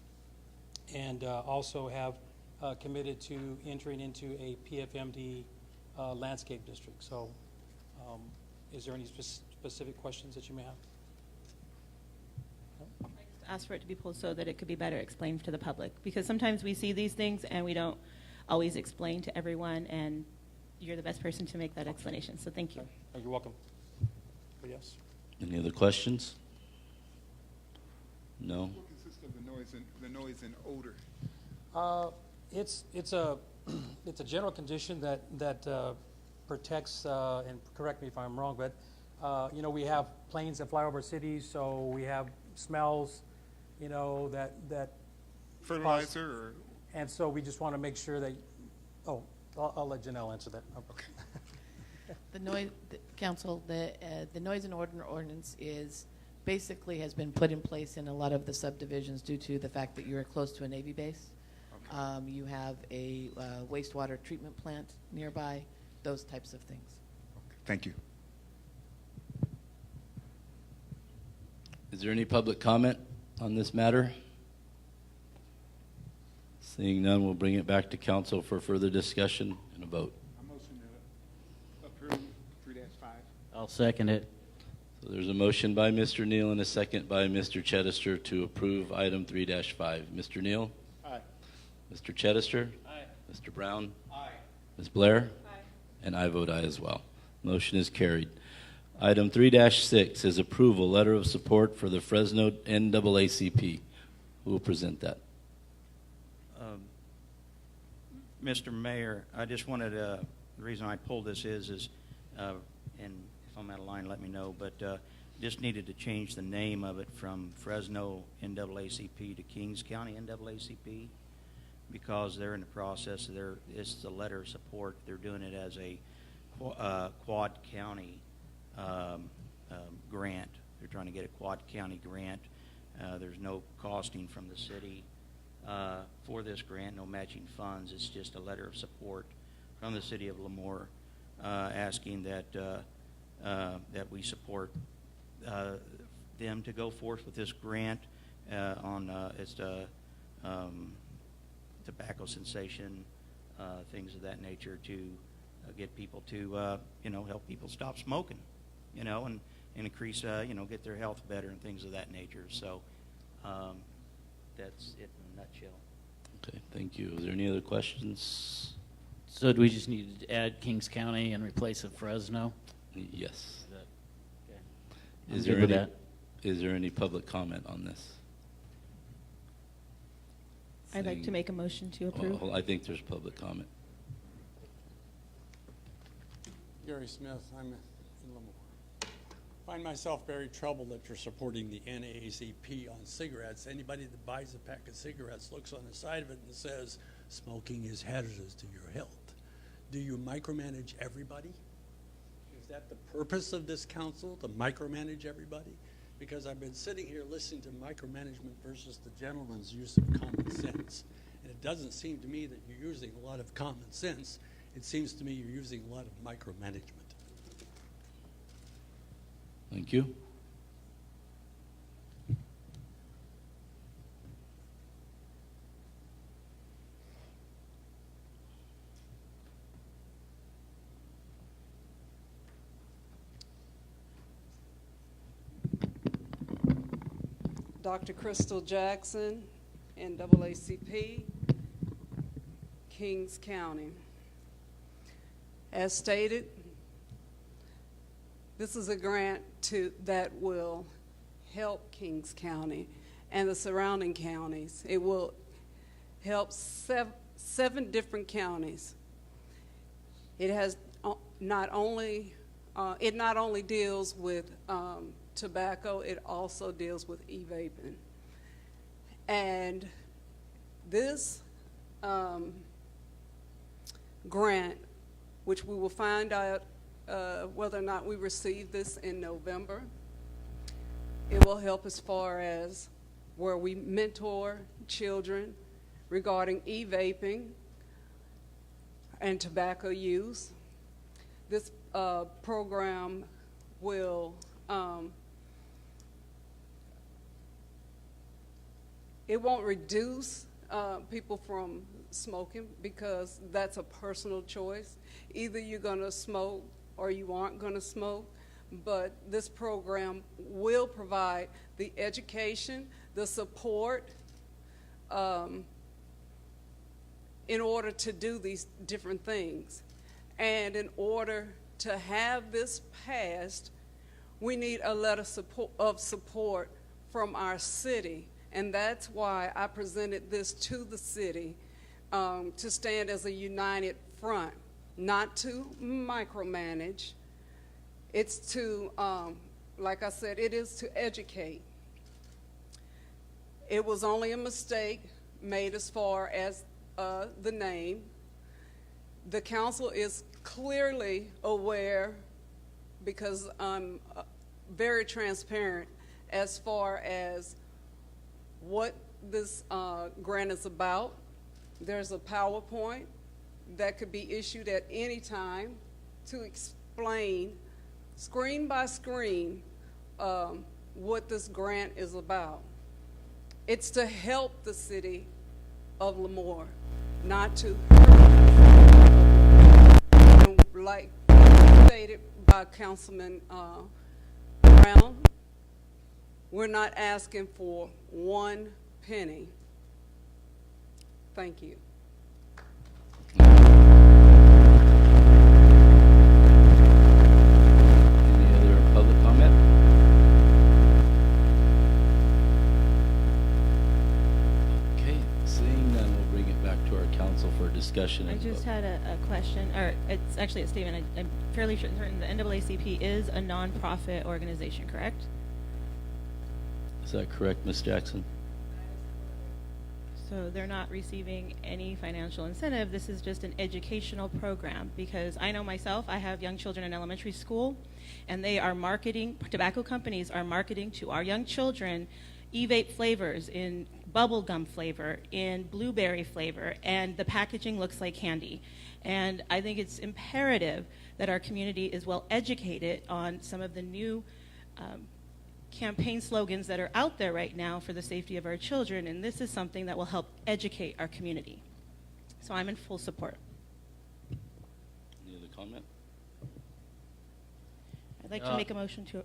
and also have committed to entering into a PFMD landscape district. So, is there any specific questions that you may have? Ask for it to be pulled so that it could be better explained to the public, because sometimes we see these things and we don't always explain to everyone, and you're the best person to make that explanation, so thank you. You're welcome. Yes. Any other questions? No? What consists of the noise and odor? It's a general condition that protects, and correct me if I'm wrong, but you know, we have planes that fly over cities, so we have smells, you know, that fertilizer or, and so we just want to make sure that. Oh, I'll let Janelle answer that. okay. The noise, council, the noise and odor ordinance is basically has been put in place in a lot of the subdivisions due to the fact that you're close to a Navy base. Okay. You have a wastewater treatment plant nearby, those types of things. Okay. Thank you. Is there any public comment on this matter? Seeing none, we'll bring it back to council for further discussion and a vote. I motion to approve 3-5. I'll second it. So there's a motion by Mr. Neal and a second by Mr. Chedister to approve item 3-5. Mr. Neal? Aye. Mr. Chedister? Aye. Mr. Brown? Aye. Ms. Blair? Aye. And I vote aye as well. Motion is carried. Item 3-6 is approval, letter of support for the Fresno NAACP. Who will present that? Mr. Mayor, I just wanted, the reason I pulled this is and if I'm out of line, let me know, but just needed to change the name of it from Fresno NAACP to Kings County NAACP, because they're in the process of it's the letter of support. They're doing it as a quad county grant. They're trying to get a quad county grant. There's no costing from the city for for this grant, no matching funds. It's just a letter of support from the city of Lemoore asking that that we support them to go forth with this grant on it's tobacco cessation, things of that nature to get people to help people stop smoking, and increase get their health better and things of that nature. So that's it in a nutshell. Okay, thank you. Is there any other questions? So do we just need to add Kings County and replace it Fresno? Yes. Is that, okay. Is I'm there good with any, that. is there any public comment on this? I'd like to make a motion to approve. I think there's public comment. Gary Smith, I'm in Lemoore. Find myself very troubled that you're supporting the NAACP on cigarettes. Anybody that buys a pack of cigarettes looks on the side of it and says, smoking is hazardous to your health. Do you micromanage everybody? Is that the purpose of this council, to micromanage everybody? Because I've been sitting here listening to micromanagement versus the gentleman's use of common sense. And it doesn't seem to me that you're using a lot of common sense. It seems to me you're using a lot of micromanagement. Thank you. Dr. Crystal Jackson, NAACP, Kings County. As stated, this is a grant that will help Kings County and the surrounding counties. It will help seven different counties. It has not only deals with tobacco, it also deals with e-vaping. And this grant, which we will find out whether or not we receive this in November, it will help as far as where we mentor children regarding e-vaping and tobacco use. This program will it won't reduce people from smoking, because that's a personal choice. Either you're going to smoke or you aren't going to smoke, but this program will provide the education, the support in order to do these different things. And in order to have this passed, we need a letter of support from our city. And that's why I presented this to the city, to stand as a united front, not to micromanage. It's to, like I said, it is to educate. It was only a mistake made as far as the name. The council is clearly aware, because I'm very transparent as far as what this grant is about. There's a PowerPoint that could be issued at any time to explain, screen by screen, what this grant is about. It's to help the city of Lemoore, not to hurt. And like stated by Councilman Brown, we're not asking for 1 penny. Thank you. Any other public comment? Okay, seeing none, we'll bring it back to our council for discussion. I and just vote. had a question, or it's actually a statement. I'm fairly certain the NAACP is a nonprofit organization, correct? Is that correct, Ms. Jackson? So they're not receiving any financial incentive. This is just an educational program, because I know myself, I have young children in elementary school, and they are marketing, tobacco companies are marketing to our young children e-vape flavors, in bubblegum flavor, in blueberry flavor, and the packaging looks like candy. And I think it's imperative that our community is well educated on some of the new campaign slogans that are out there right now for the safety of our children, and this is something that will help educate our community. So I'm in full support. Any other comment? I'd like to make a motion to,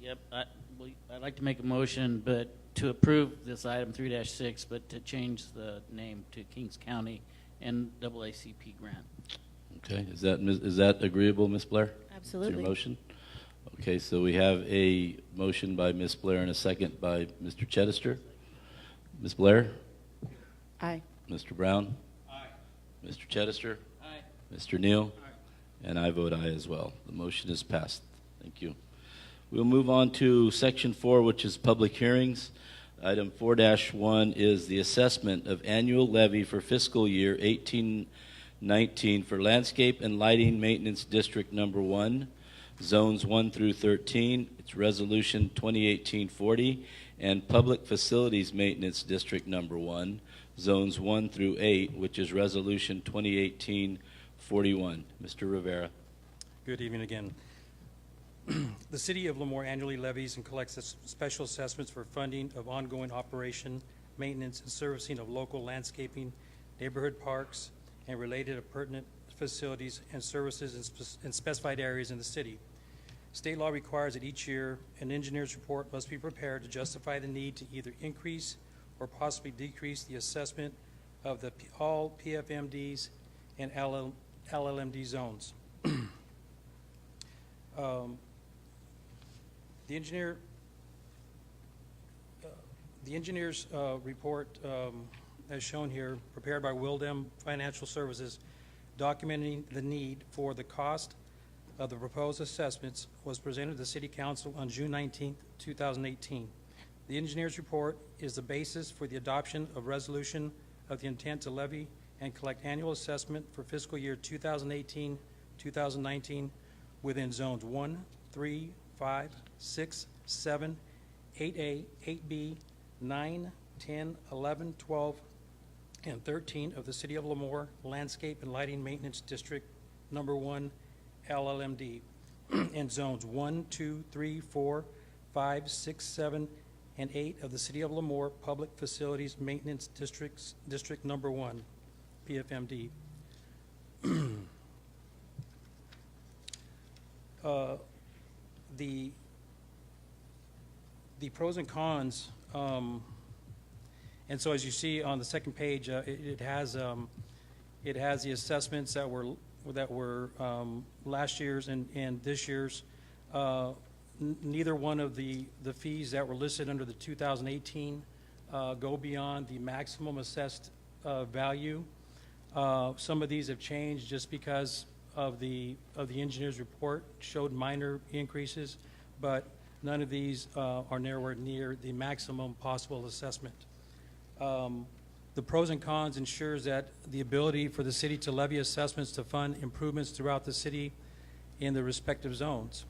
Yep, I'd like to make a motion, but to approve this item 3-6, but to change the name to Kings County NAACP grant. Okay, is that agreeable, Ms. Blair? Absolutely. To your motion? Okay, so we have a motion by Ms. Blair and a second by Mr. Chedister. Ms. Blair? Aye. Mr. Brown? Aye. Mr. Chedister? Aye. Mr. Neal? Aye. And I vote aye as well. The motion is passed. Thank you. We'll move on to Section 4, which is public hearings. Item 4-1 is the assessment of annual levy for fiscal year 18-19 for Landscape and Lighting Maintenance District Number 1, Zones 1 through 13. It's Resolution 2018-40, and Public Facilities Maintenance District Number 1, Zones 1 through 8, which is Resolution 2018-41. Mr. Rivera. Good evening again. The City of Lemoore annually levies and collects special assessments for funding of ongoing operation, maintenance, and servicing of local landscaping, neighborhood parks, and related pertinent facilities and services in specified areas in the city. State law requires that each year an engineer's report must be prepared to justify the need to either increase or possibly decrease the assessment of all PFMDs and LLMD zones. The engineer's report, as shown here, prepared by Wildem Financial Services, documenting the need for the cost of the proposed assessments, was presented to the City Council on June 19, 2018. The engineer's report is the basis for the adoption of resolution of the intent to levy and collect annual assessment for fiscal year 2018-2019 within zones 1, 3, 5, 6, 7, 8A, 8B, 9, 10, 11, 12, and 13 of the City of Lemoore Landscape and Lighting Maintenance District Number 1, LLMD, and zones 1, 2, 3, 4, 5, 6, 7, and 8 of the City of Lemoore Public Facilities Maintenance District Number 1, PFMD. The pros and cons, and so as you see on the second page, it has the assessments that were last year's and this year's. Neither one of the fees that were listed under the 2018 go beyond the maximum assessed value. Some of these have changed just because of the engineer's report showed minor increases, but none of these are nowhere near the maximum possible assessment. The pros and cons ensures that the ability for the city to levy assessments to fund improvements throughout the city in the respective zones.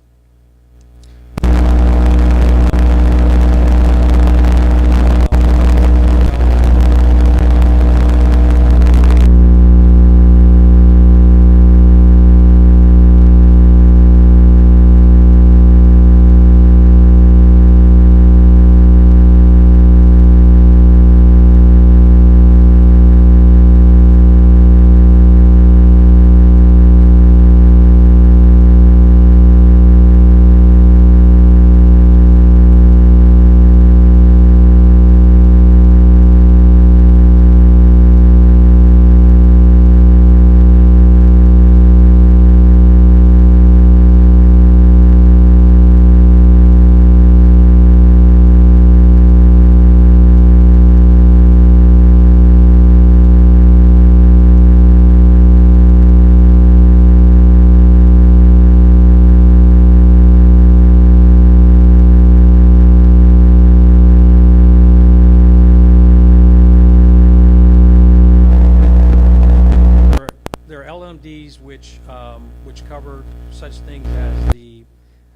Which cover such things as the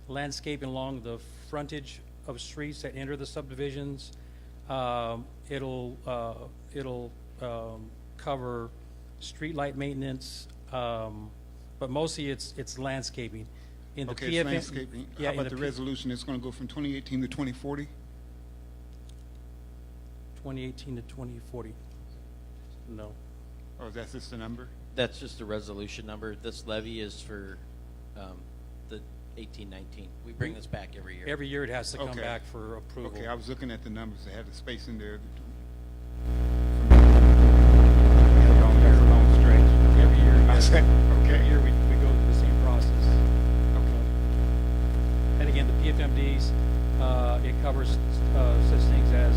landscaping along the frontage of streets that enter the subdivisions. It'll cover street light maintenance, but mostly it's landscaping. In the Okay, it's landscaping. Yeah, How in about the resolution? It's going to go from 2018 to 2040? 2018 to 2040. No. Oh, that's just the number? That's just a resolution number. This levy is for the 18-19. We bring this back every year. Every year it has to come Okay. back for approval. Okay, I was looking at the numbers. They had the space in there. That's a long stretch. Every year, yes. Okay. Every year we go through the same process. Okay. And again, the PFMDs, it covers such things as,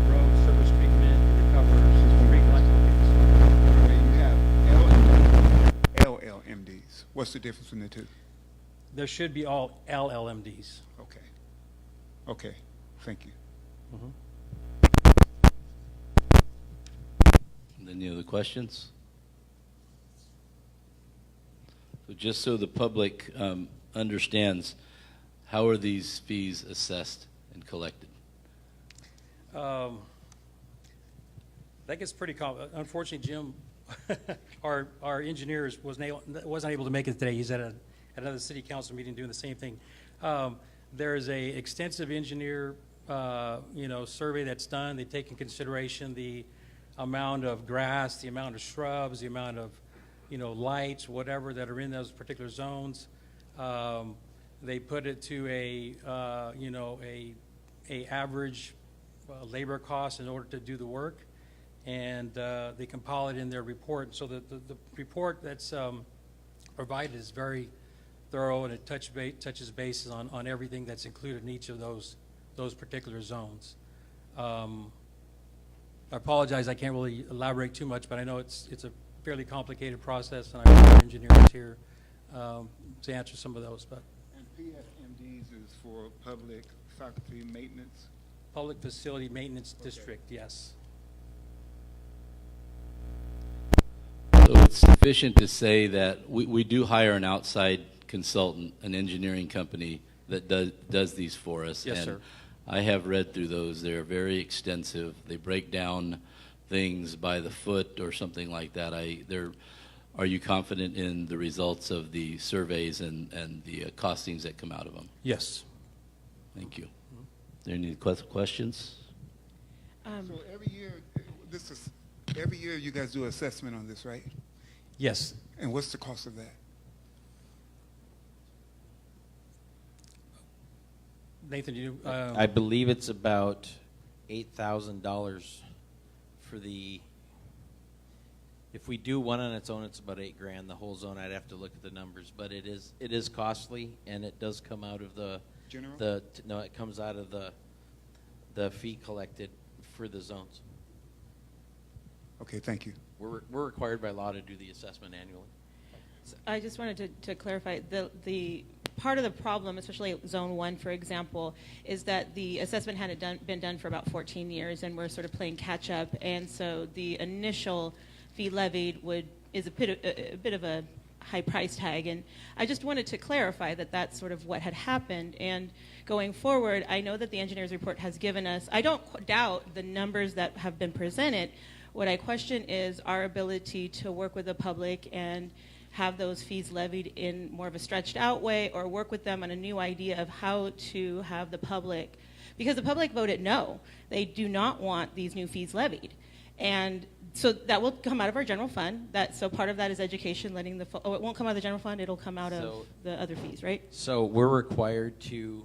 road surface treatment, it covers street lights. Okay, you have LLMDs. What's the difference in the two? There should be all LLMDs. Okay. Okay, thank you. Mhm. Any other questions? So just so the public understands, how are these fees assessed and collected? That gets pretty unfortunately, Jim, our engineer wasn't able to make it today. He's at another city council meeting doing the same thing. There is a extensive engineer, survey that's done. They take in consideration the amount of grass, the amount of shrubs, the amount of, lights, whatever that are in those particular zones. They put it to a average labor cost in order to do the work, and they compile it in their report. So the report that's provided is very thorough, and it touches bases on everything that's included in each of those particular zones. I apologize, I can't really elaborate too much, but I know it's a fairly complicated process, and I have our engineers here to answer some of those. But And PFMDs is for public faculty maintenance? Public Facility Maintenance District, yes. So it's sufficient to say that we do hire an outside consultant, an engineering company that does these for us. Yes, and sir. I have read through those. They're very extensive. They break down things by the foot or something like that. Are you confident in the results of the surveys and the costings that come out of them? Yes. Thank you. Are there any questions? So every year you guys do an assessment on this, right? Yes. And what's the cost of that? Nathan, you? I believe it's about $8,000 for the. If we do one on its own, it's about $8,000. The whole zone, I'd have to look at the numbers, but it is costly, and it does come out of the general. No, it comes out of the fee collected for the zones. Okay, thank you. We're required by law to do the assessment annually. I just wanted to clarify the part of the problem, especially Zone 1, for example, is that the assessment hadn't been done for about 14 years, and we're sort of playing catch up, and so the initial fee levied is a bit of a high price tag, and I just wanted to clarify that that's sort of what had happened. And going forward, I know that the engineer's report has given us, I don't doubt the numbers that have been presented. What I question is our ability to work with the public and have those fees levied in more of a stretched out way, or work with them on a new idea of how to have the public, because the public voted no. They do not want these new fees levied. And so that will come out of our general fund. So part of that is education, letting it won't come out of the general fund, it'll come out of the other fees, right? So we're required to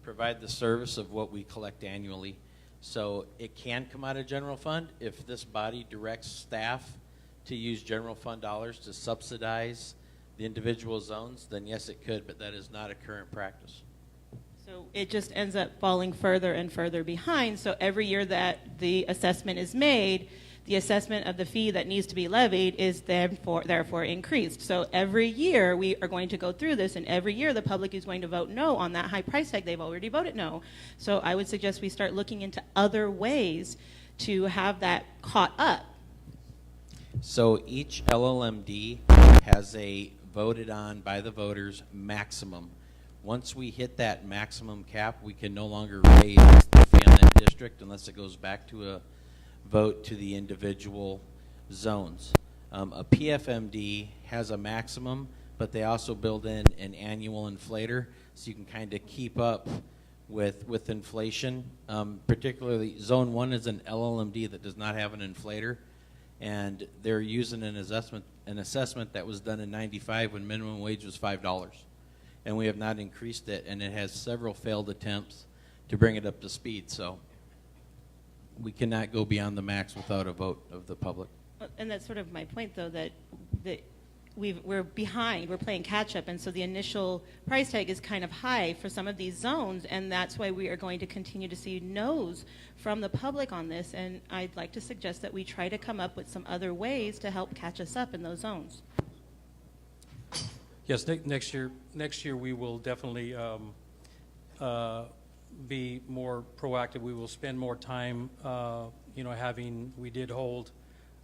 provide the service of what we collect annually. So it can come out of general fund if this body directs staff to use general fund dollars to subsidize the individual zones, then yes, it could, but that is not a current practice. So it just ends up falling further and further behind. So every year that the assessment is made, the assessment of the fee that needs to be levied is therefore increased. So every year we are going to go through this, and every year the public is going to vote no on that high price tag. They've already voted no. So I would suggest we start looking into other ways to have that caught up. So each LLMD has a voted on by the voters maximum Once we hit that maximum cap, we can no longer raise the fee on that district unless it goes back to a vote to the individual zones. A PFMD has a maximum, but they also build in an annual inflator, so you can kind of keep up with inflation. Particularly, Zone 1 is an LLMD that does not have an inflator, and they're using an assessment that was done in '95 when minimum wage was $5. And we have not increased it, and it has several failed attempts to bring it up to speed. So we cannot go beyond the max without a vote of the public. And that's sort of my point, though, that we're behind, we're playing catch up, and so the initial price tag is kind of high for some of these zones, and that's why we are going to continue to see no's from the public on this, and I'd like to suggest that we try to come up with some other ways to help catch us up in those zones. Yes, next year we will definitely be more proactive. We will spend more time, we did hold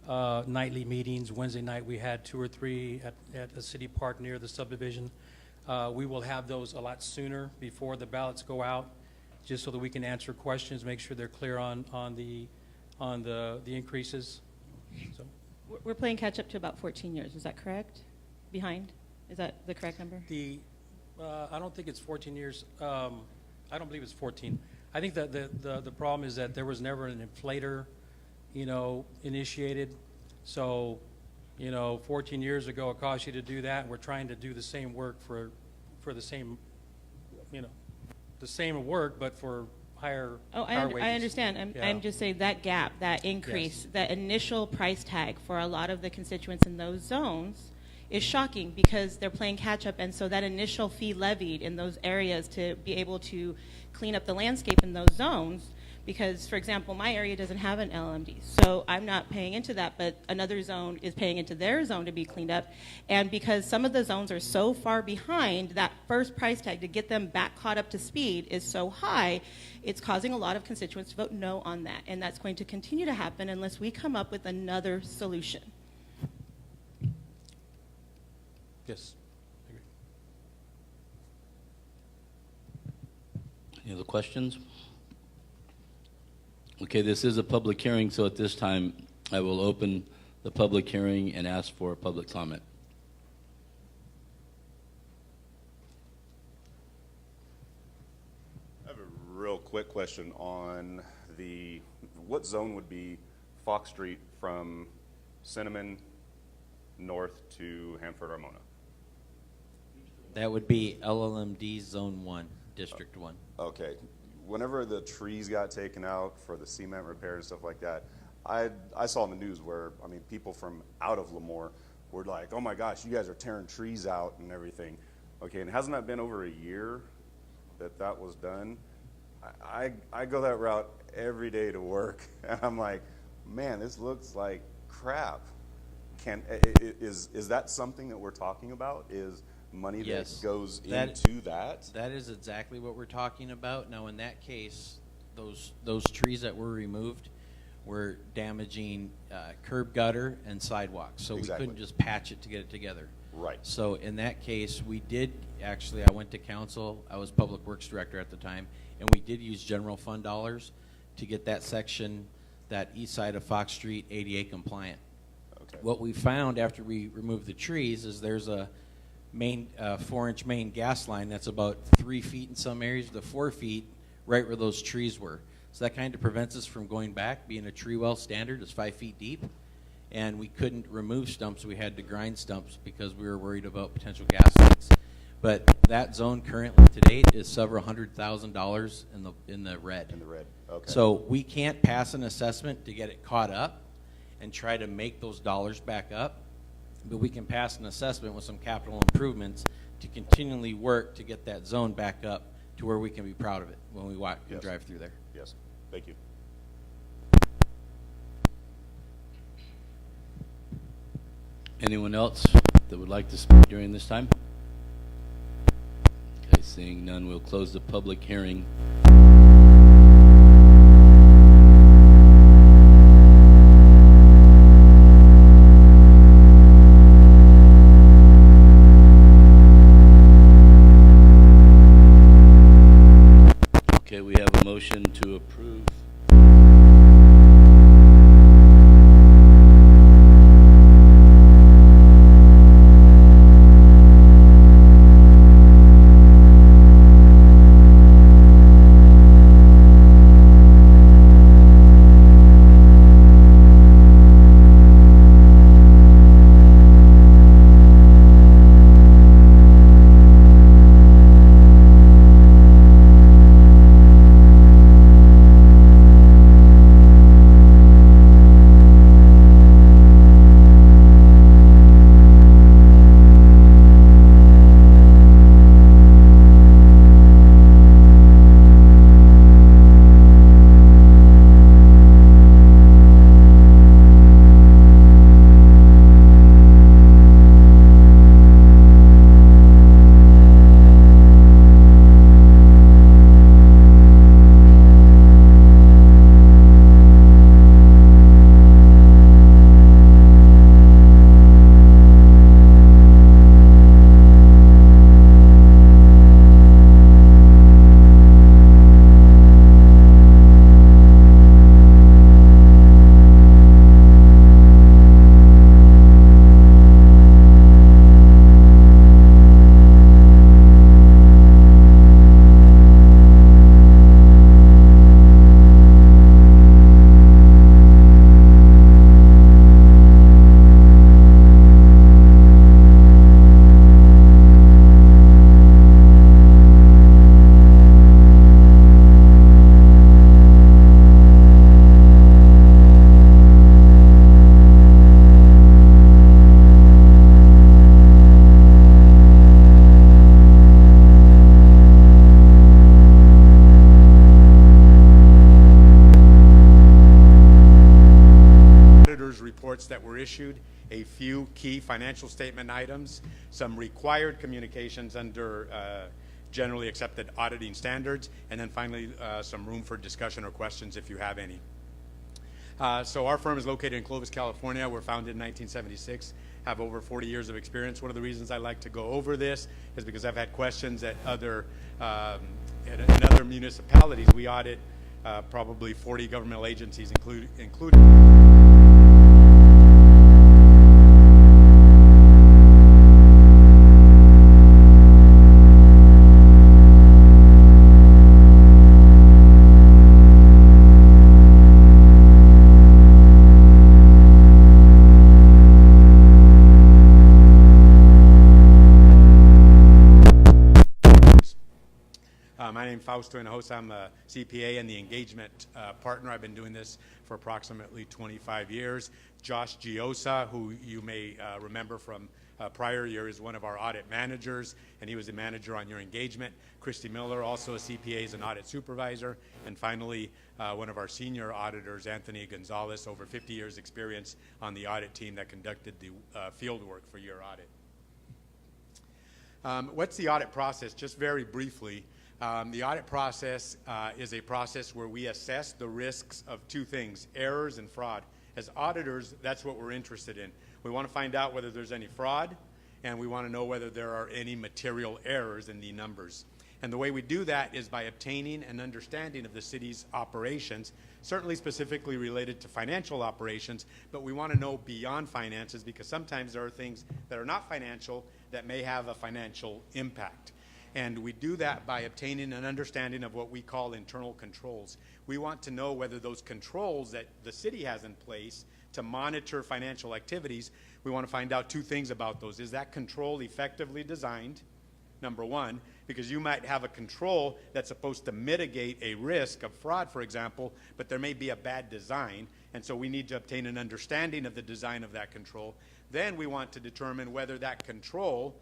nightly meetings. Wednesday night we had 2 or 3 at a city park near the subdivision. We will have those a lot sooner before the ballots go out, just so that we can answer questions, make sure they're clear on the increases. So. We're playing catch up to about 14 years, is that correct? Behind? Is that the correct number? I don't think it's 14 years. I don't believe it's 14. I think that the problem is that there was never an inflator, initiated. So, 14 years ago it cost you to do that, and we're trying to do the same work for the same, the same work, but for higher wages. I understand. I'm just saying that gap, that increase, yes, that initial price tag for a lot of the constituents in those zones is shocking because they're playing catch up, and so that initial fee levied in those areas to be able to clean up the landscape in those zones, because, for example, my area doesn't have an LMD, so I'm not paying into that, but another zone is paying into their zone to be cleaned up, and because some of the zones are so far behind, that first price tag to get them back caught up to speed is so high, it's causing a lot of constituents to vote no on that, and that's going to continue to happen unless we come up with another solution. Yes. Any other questions? Okay, this is a public hearing, so at this time I will open the public hearing and ask for public comment. I have a real quick question on what zone would be Fox Street from Cinnamon north to Hanford Armona? That would be LLMD Zone 1, District 1. Okay. Whenever the trees got taken out for the cement repair and stuff like that, I saw in the news where, people from out of Lemoore were like, oh my gosh, you guys are tearing trees out and everything. Okay, and hasn't that been over a year that was done? I go that route every day to work, and I'm like, man, this looks like crap. Is that something that we're talking about? Is money yes, that goes into that? That is exactly what we're talking about. Now, in that case, those trees that were removed were damaging curb gutter and sidewalks, so exactly. We couldn't just patch it to get it together. Right. So in that case, we did actually, I went to council, I was Public Works Director at the time, and we did use general fund dollars to get that section, that east side of Fox Street, ADA compliant. Okay. What we found after we removed the trees is there's a main 4-inch main gas line that's about 3 feet in some areas to 4 feet right where those trees were. So that kind of prevents us from going back. Being a tree well standard is 5 feet deep, and we couldn't remove stumps. We had to grind stumps because we were worried about potential gas leaks. But that zone currently to date is several $100,000 in the red. In the red. Okay. So we can't pass an assessment to get it caught up and try to make those dollars back up, but we can pass an assessment with some capital improvements to continually work to get that zone back up to where we can be proud of it when we walk and drive through there. Yes. Thank you. Anyone else that would like to speak during this time? Okay, seeing none, we'll close the public hearing. reports that were issued, a few key financial statement items, some required communications under generally accepted auditing standards, and then finally some room for discussion or questions if you have any. So our firm is located in Clovis, California. We're founded in 1976, have over 40 years of experience. One of the reasons I like to go over this is because I've had questions at other in other municipalities. We audit probably 40 governmental agencies, including my name is Fausto Hinojosa. I'm a CPA and the engagement partner. I've been doing this for approximately 25 years. Josh Giosa, who you may remember from prior year, is one of our audit managers, and he was a manager on your engagement. Christy Miller, also a CPA, is an audit supervisor. And finally, one of our senior auditors, Anthony Gonzalez, over 50 years experience on the audit team that conducted the field work for your audit. What's the audit process? Just very briefly. The audit process is a process where we assess the risks of two things, errors and fraud. As auditors, that's what we're interested in. We want to find out whether there's any fraud, and we want to know whether there are any material errors in the numbers. And the way we do that is by obtaining an understanding of the city's operations, certainly specifically related to financial operations, but we want to know beyond finances because sometimes there are things that are not financial that may have a financial impact. And we do that by obtaining an understanding of what we call internal controls. We want to know whether those controls that the city has in place to monitor financial activities, we want to find out two things about those. Is that control effectively designed? Number one, because you might have a control that's supposed to mitigate a risk of fraud, for example, but there may be a bad design, and so we need to obtain an understanding of the design of that control. Then we want to determine whether that control,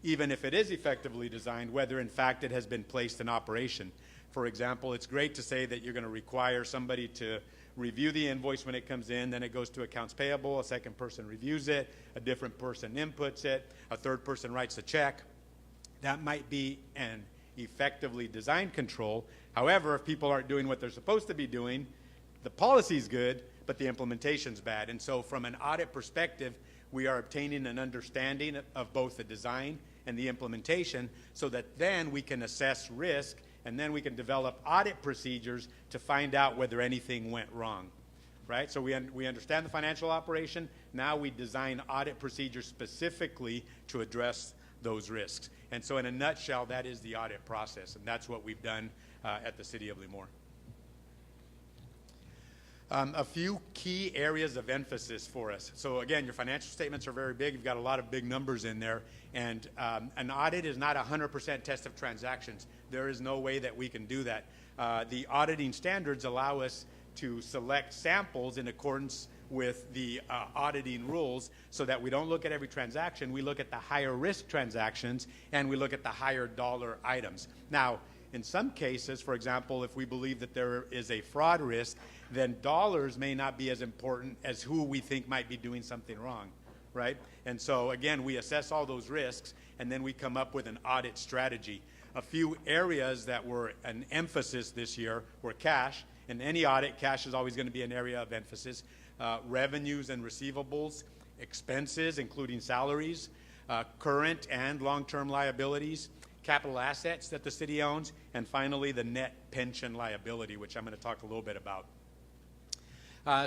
even if it is effectively designed, whether in fact it has been placed in operation. For example, it's great to say that you're going to require somebody to review the invoice when it comes in, then it goes to accounts payable, a second person reviews it, a different person inputs it, a third person writes a check. That might be an effectively designed control. However, if people aren't doing what they're supposed to be doing, the policy's good, but the implementation's bad. And so from an audit perspective, we are obtaining an understanding of both the design and the implementation so that then we can assess risk and then we can develop audit procedures to find out whether anything went wrong, right? So we understand the financial operation. Now we design audit procedures specifically to address those risks. And so in a nutshell, that is the audit process, and that's what we've done at the City of Lemoore. A few key areas of emphasis for us. So again, your financial statements are very big. You've got a lot of big numbers in there. And an audit is not a 100% test of transactions. There is no way that we can do that. The auditing standards allow us to select samples in accordance with the auditing rules so that we don't look at every transaction. We look at the higher risk transactions and we look at the higher dollar items. Now, in some cases, for example, if we believe that there is a fraud risk, then dollars may not be as important as who we think might be doing something wrong, right? And so, again, we assess all those risks, and then we come up with an audit strategy. A few areas that were an emphasis this year were cash. In any audit, cash is always going to be an area of emphasis. Revenues and receivables, expenses, including salaries, current and long-term liabilities, capital assets that the city owns, and finally the net pension liability, which I'm going to talk a little bit about.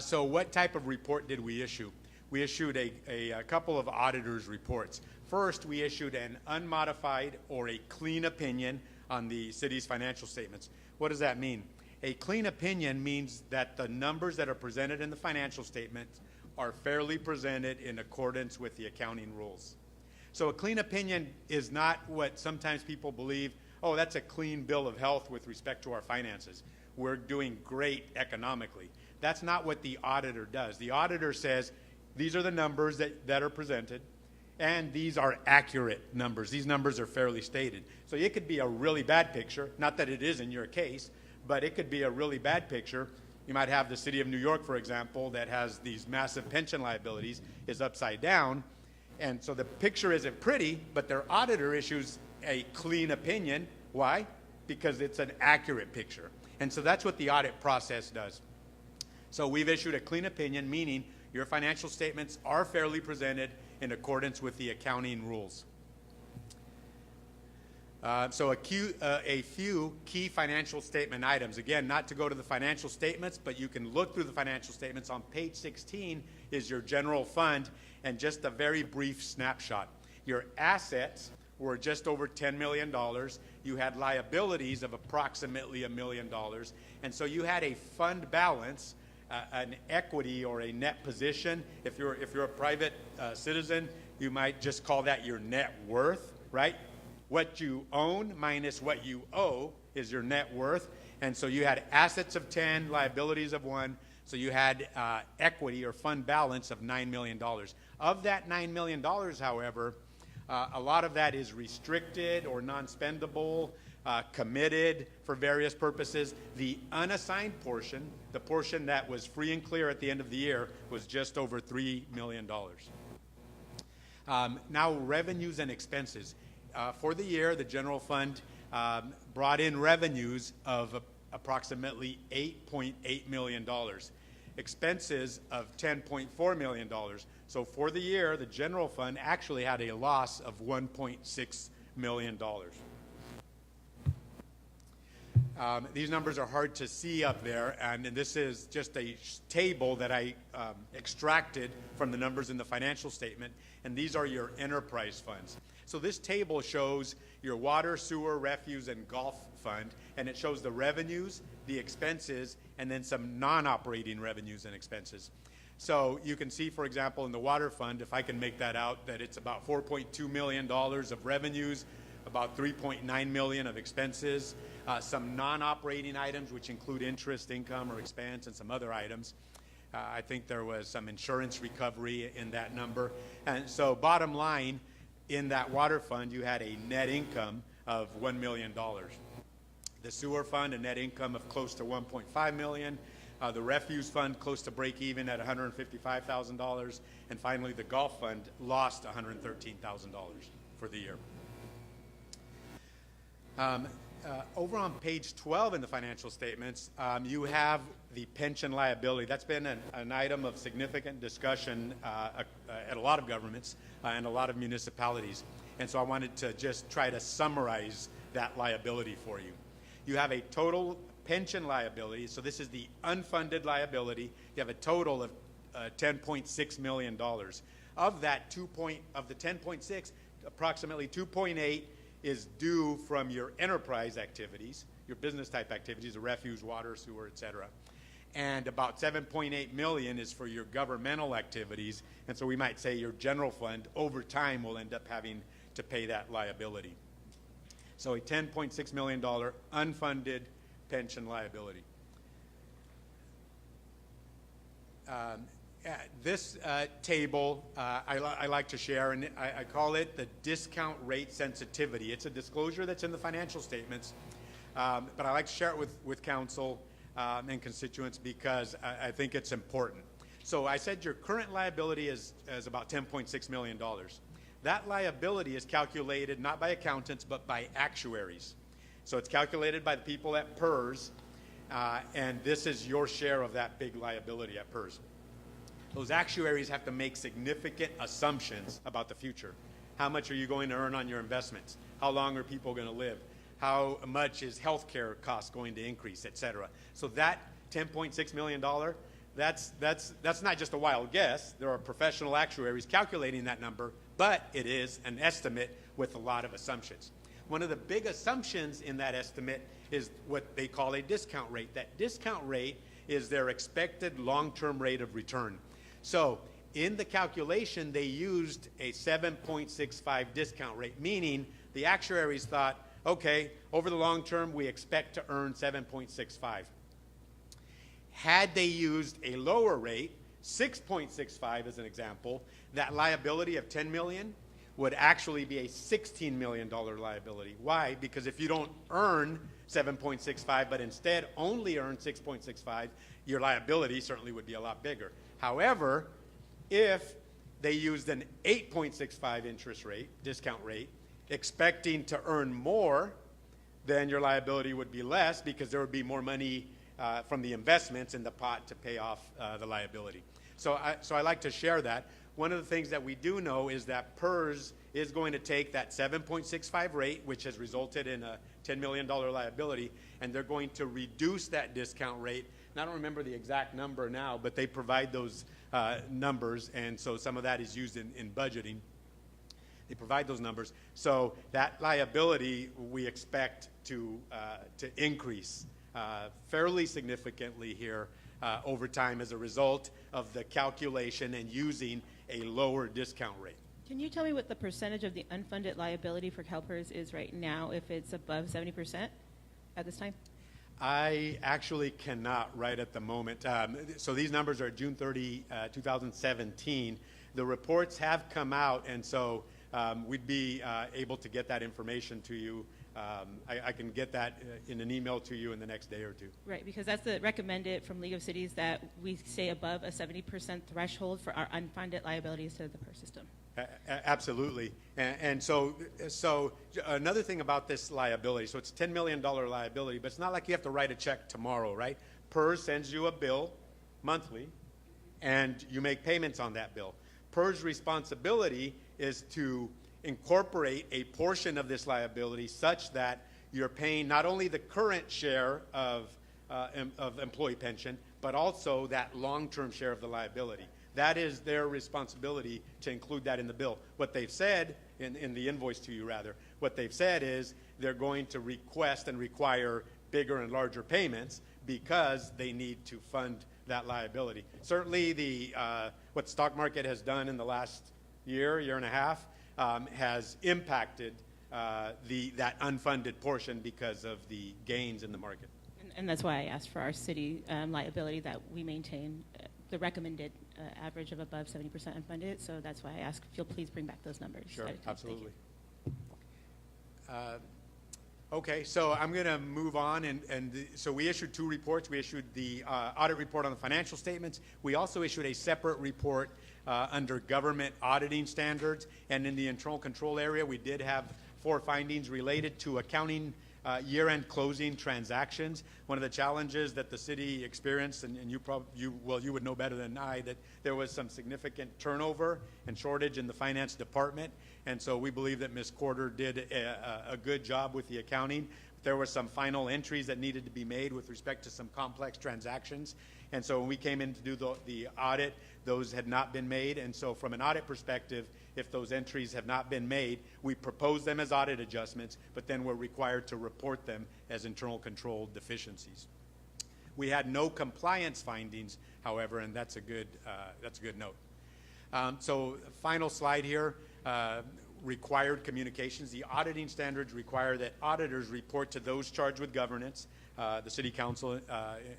So what type of report did we issue? We issued a couple of auditors' reports. First, we issued an unmodified or a clean opinion on the city's financial statements. What does that mean? A clean opinion means that the numbers that are presented in the financial statements are fairly presented in accordance with the accounting rules. So a clean opinion is not what sometimes people believe, oh, that's a clean bill of health with respect to our finances. We're doing great economically. That's not what the auditor does. The auditor says, these are the numbers that are presented, and these are accurate numbers. These numbers are fairly stated. So it could be a really bad picture, not that it is in your case, but it could be a really bad picture, You might have the city of New York, for example, that has these massive pension liabilities, is upside down. And so the picture isn't pretty, but their auditor issues a clean opinion. Why? Because it's an accurate picture. And so that's what the audit process does. So we've issued a clean opinion, meaning your financial statements are fairly presented in accordance with the accounting rules. So a few key financial statement items. Again, not to go to the financial statements, but you can look through the financial statements. On page 16 is your general fund, and just a very brief snapshot. Your assets were just over $10 million. You had liabilities of approximately $1 million. And so you had a fund balance, an equity or a net position. If you're a private citizen, you might just call that your net worth, right? What you own minus what you owe is your net worth. And so you had assets of 10, liabilities of 1. So you had equity or fund balance of $9 million. Of that $9 million, however, a lot of that is restricted or non-spendable, committed for various purposes. The unassigned portion, the portion that was free and clear at the end of the year, was just over $3 million. Now, revenues and expenses. For the year, the general fund brought in revenues of approximately $8.8 million, expenses of $10.4 million. So for the year, the general fund actually had a loss of $1.6 million. These numbers are hard to see up there, and this is just a table that I extracted from the numbers in the financial statement, and these are your enterprise funds. So this table shows your water, sewer, refuse, and golf fund, and it shows the revenues, the expenses, and then some non-operating revenues and expenses. So you can see, for example, in the water fund, if I can make that out, that it's about $4.2 million of revenues, about $3.9 million of expenses, some non-operating items, which include interest, income, or expense, and some other items. I think there was some insurance recovery in that number. And so bottom line, in that water fund, you had a net income of $1 million. The sewer fund, a net income of close to $1.5 million. The refuse fund, close to break even at $155,000. And finally, the golf fund lost $113,000 for the year. Over on page 12 in the financial statements, you have the pension liability. That's been an item of significant discussion at a lot of governments and a lot of municipalities. And so I wanted to just try to summarize that liability for you. You have a total pension liability, so this is the unfunded liability. You have a total of $10.6 million. Of that, of the 10.6, approximately 2.8 is due from your enterprise activities, your business type activities, the refuse, water, sewer, et cetera. And about 7.8 million is for your governmental activities. And so we might say your general fund over time will end up having to pay that liability. So a $10.6 million unfunded pension liability. This table I like to share, and I call it the discount rate sensitivity. It's a disclosure that's in the financial statements, but I like to share it with council and constituents because I think it's important. So I said your current liability is about $10.6 million. That liability is calculated not by accountants but by actuaries. So it's calculated by the people at PERS, and this is your share of that big liability at PERS. Those actuaries have to make significant assumptions about the future. How much are you going to earn on your investments? How long are people going to live? How much is healthcare costs going to increase, et cetera? So that $10.6 million, that's not just a wild guess. There are professional actuaries calculating that number, but it is an estimate with a lot of assumptions. One of the big assumptions in that estimate is what they call a discount rate. That discount rate is their expected long-term rate of return. So in the calculation, they used a 7.65 discount rate, meaning the actuaries thought, okay, over the long term, we expect to earn 7.65. Had they used a lower rate, 6.65 as an example, that liability of $10 million would actually be a $16 million liability. Why? Because if you don't earn 7.65, but instead only earn 6.65, your liability certainly would be a lot bigger. However, if they used an 8.65 interest rate, discount rate, expecting to earn more, then your liability would be less because there would be more money from the investments in the pot to pay off the liability. So I like to share that. One of the things that we do know is that PERS is going to take that 7.65 rate, which has resulted in a $10 million liability, and they're going to reduce that discount rate. And I don't remember the exact number now, but they provide those numbers, and so some of that is used in budgeting. They provide those numbers. So that liability we expect to increase fairly significantly here over time as a result of the calculation and using a lower discount rate. Can you tell me what the percentage of the unfunded liability for CalPERS is right now if it's above 70% at this time? I actually cannot right at the moment. So these numbers are June 30, 2017. The reports have come out, and so we'd be able to get that information to you. I can get that in an email to you in the next day or two. Right, because that's the recommended from League of Cities that we stay above a 70% threshold for our unfunded liabilities to the PERS system. Absolutely. And so another thing about this liability, so it's a $10 million liability, but it's not like you have to write a check tomorrow, right? PERS sends you a bill monthly, and you make payments on that bill. PERS' responsibility is to incorporate a portion of this liability such that you're paying not only the current share of employee pension, but also that long-term share of the liability. That is their responsibility to include that in the bill. What they've said, in the invoice to you rather, what they've said is they're going to request and require bigger and larger payments because they need to fund that liability. Certainly what the stock market has done in the last year and a half has impacted that unfunded portion because of the gains in the market. And that's why I asked for our city liability that we maintain the recommended average of above 70% unfunded. So that's why I asked if you'll please bring back those numbers. Sure, absolutely. Okay, so I'm going to move on. So we issued two reports. We issued the audit report on the financial statements. We also issued a separate report under government auditing standards. And in the internal control area, we did have 4 findings related to accounting year-end closing transactions. One of the challenges that the city experienced, and you would know better than I, that there was some significant turnover and shortage in the finance department. And so we believe that Ms. Corder did a good job with the accounting. There were some final entries that needed to be made with respect to some complex transactions. And so when we came in to do the audit, those had not been made. And so from an audit perspective, if those entries have not been made, we propose them as audit adjustments, but then we're required to report them as internal control deficiencies. We had no compliance findings, however, and that's a good note. So final slide here, required communications. The auditing standards require that auditors report to those charged with governance, the city council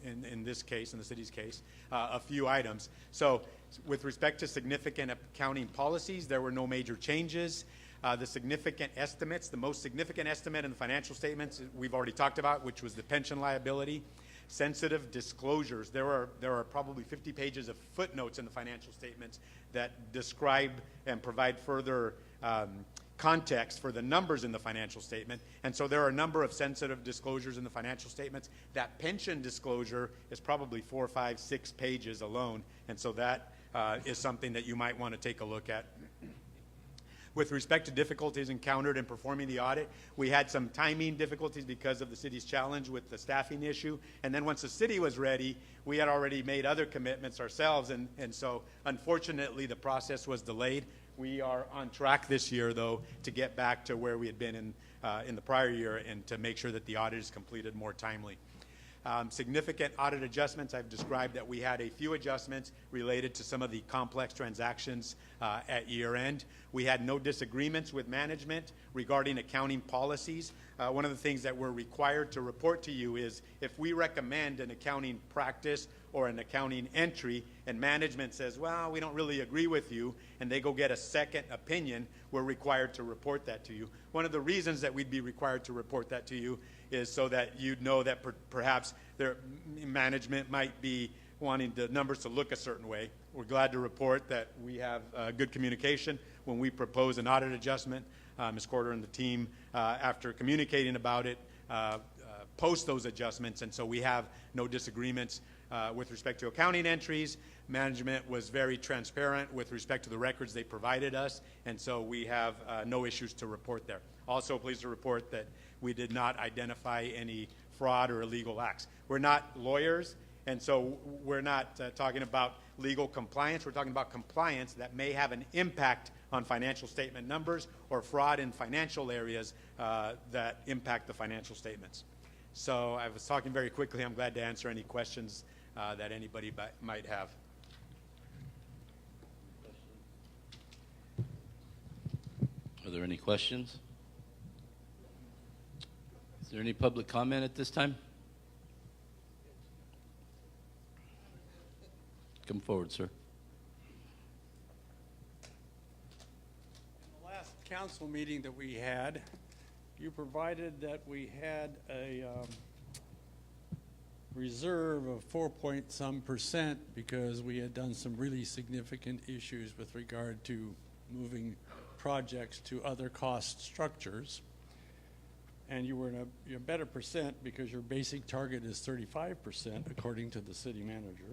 in this case, in the city's case, a few items. So with respect to significant accounting policies, there were no major changes. The significant estimates, the most significant estimate in the financial statements we've already talked about, which was the pension liability. Sensitive disclosures. There are probably 50 pages of footnotes in the financial statements that describe and provide further context for the numbers in the financial statement. And so there are a number of sensitive disclosures in the financial statements. That pension disclosure is probably 4, 5, 6 pages alone. And so that is something that you might want to take a look at. With respect to difficulties encountered in performing the audit, we had some timing difficulties because of the city's challenge with the staffing issue. And then once the city was ready, we had already made other commitments ourselves. And so unfortunately, the process was delayed. We are on track this year, though, to get back to where we had been in the prior year and to make sure that the audit is completed more timely. Significant audit adjustments. I've described that we had a few adjustments related to some of the complex transactions at year end. We had no disagreements with management regarding accounting policies. One of the things that we're required to report to you is if we recommend an accounting practice or an accounting entry, and management says, well, we don't really agree with you, and they go get a second opinion, we're required to report that to you. One of the reasons that we'd be required to report that to you is so that you'd know that perhaps their management might be wanting the numbers to look a certain way. We're glad to report that we have good communication when we propose an audit adjustment. Ms. Corder and the team, after communicating about it, post those adjustments, and so we have no disagreements with respect to accounting entries. Management was very transparent with respect to the records they provided us, and so we have no issues to report there. Also pleased to report that we did not identify any fraud or illegal acts. We're not lawyers, and so we're not talking about legal compliance. We're talking about compliance that may have an impact on financial statement numbers or fraud in financial areas that impact the financial statements. So I was talking very quickly. I'm glad to answer any questions that anybody might have. Are there any questions? Is there any public comment at this time? Come forward, sir. In the last council meeting that we had, you provided that we had a reserve of 4-point-some% because we had done some really significant issues with regard to moving projects to other cost structures. And you were in a better percent because your basic target is 35% according to the city manager.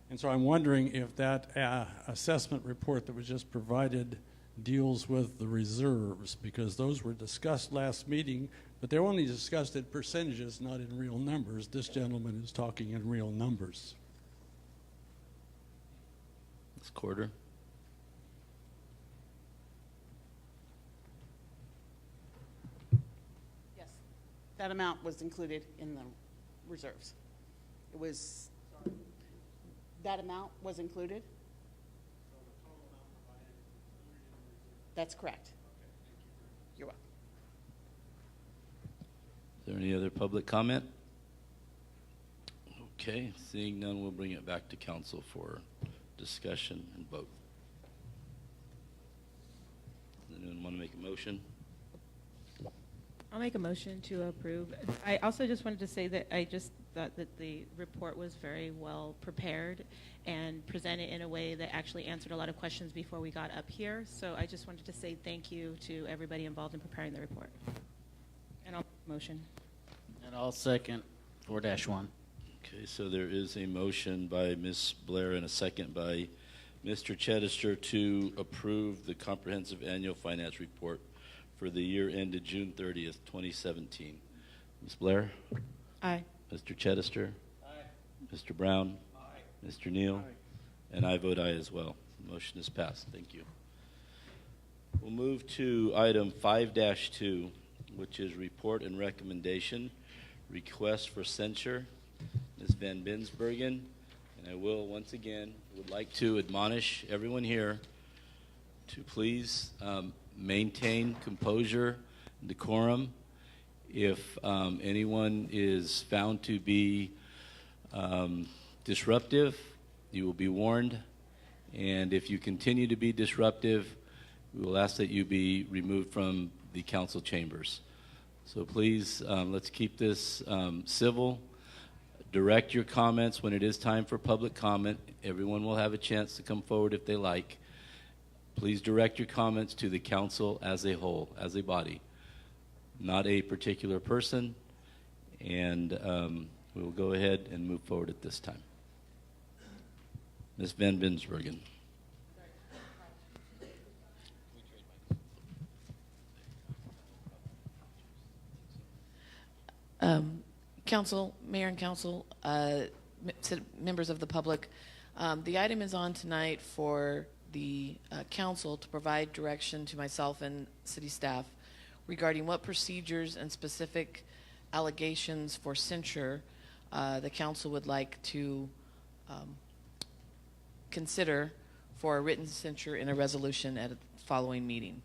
And so I'm wondering if that assessment report that was just provided deals with the reserves, because those were discussed last meeting, but they were only discussed in percentages, not in real numbers. This gentleman is talking in real numbers. Ms. Corder. Yes, that amount was included in the reserves. It was, that amount was included? That's correct. You're welcome. Is there any other public comment? Okay, seeing none, we'll bring it back to council for discussion and vote. Does anyone want to make a motion? I'll make a motion to approve. I also just wanted to say that I just thought that the report was very well prepared and presented in a way that actually answered a lot of questions before we got up here. So I just wanted to say thank you to everybody involved in preparing the report. And I'll motion. And I'll second 4-1. Okay, so there is a motion by Ms. Blair and a second by Mr. Chedister to approve the comprehensive annual finance report for the year ended June 30th, 2017. Ms. Blair? Aye. Mr. Chedister? Aye. Mr. Brown? Aye. Mr. Neal? Aye. And I vote aye as well. The motion is passed. Thank you. We'll move to item 5-2, which is report and recommendation, request for censure. Ms. Van Binsbergen, and I will once again would like to admonish everyone here to please maintain composure and decorum. If anyone is found to be disruptive, you will be warned. And if you continue to be disruptive, we will ask that you be removed from the council chambers. So please, let's keep this civil. Direct your comments when it is time for public comment. Everyone will have a chance to come forward if they like. Please direct your comments to the council as a whole, as a body, not a particular person. And we will go ahead and move forward at this time. Ms. Van Binsbergen. Council, Mayor and Council, members of the public, the item is on tonight for the council to provide direction to myself and city staff regarding what procedures and specific allegations for censure the council would like to consider for a written censure in a resolution at a following meeting.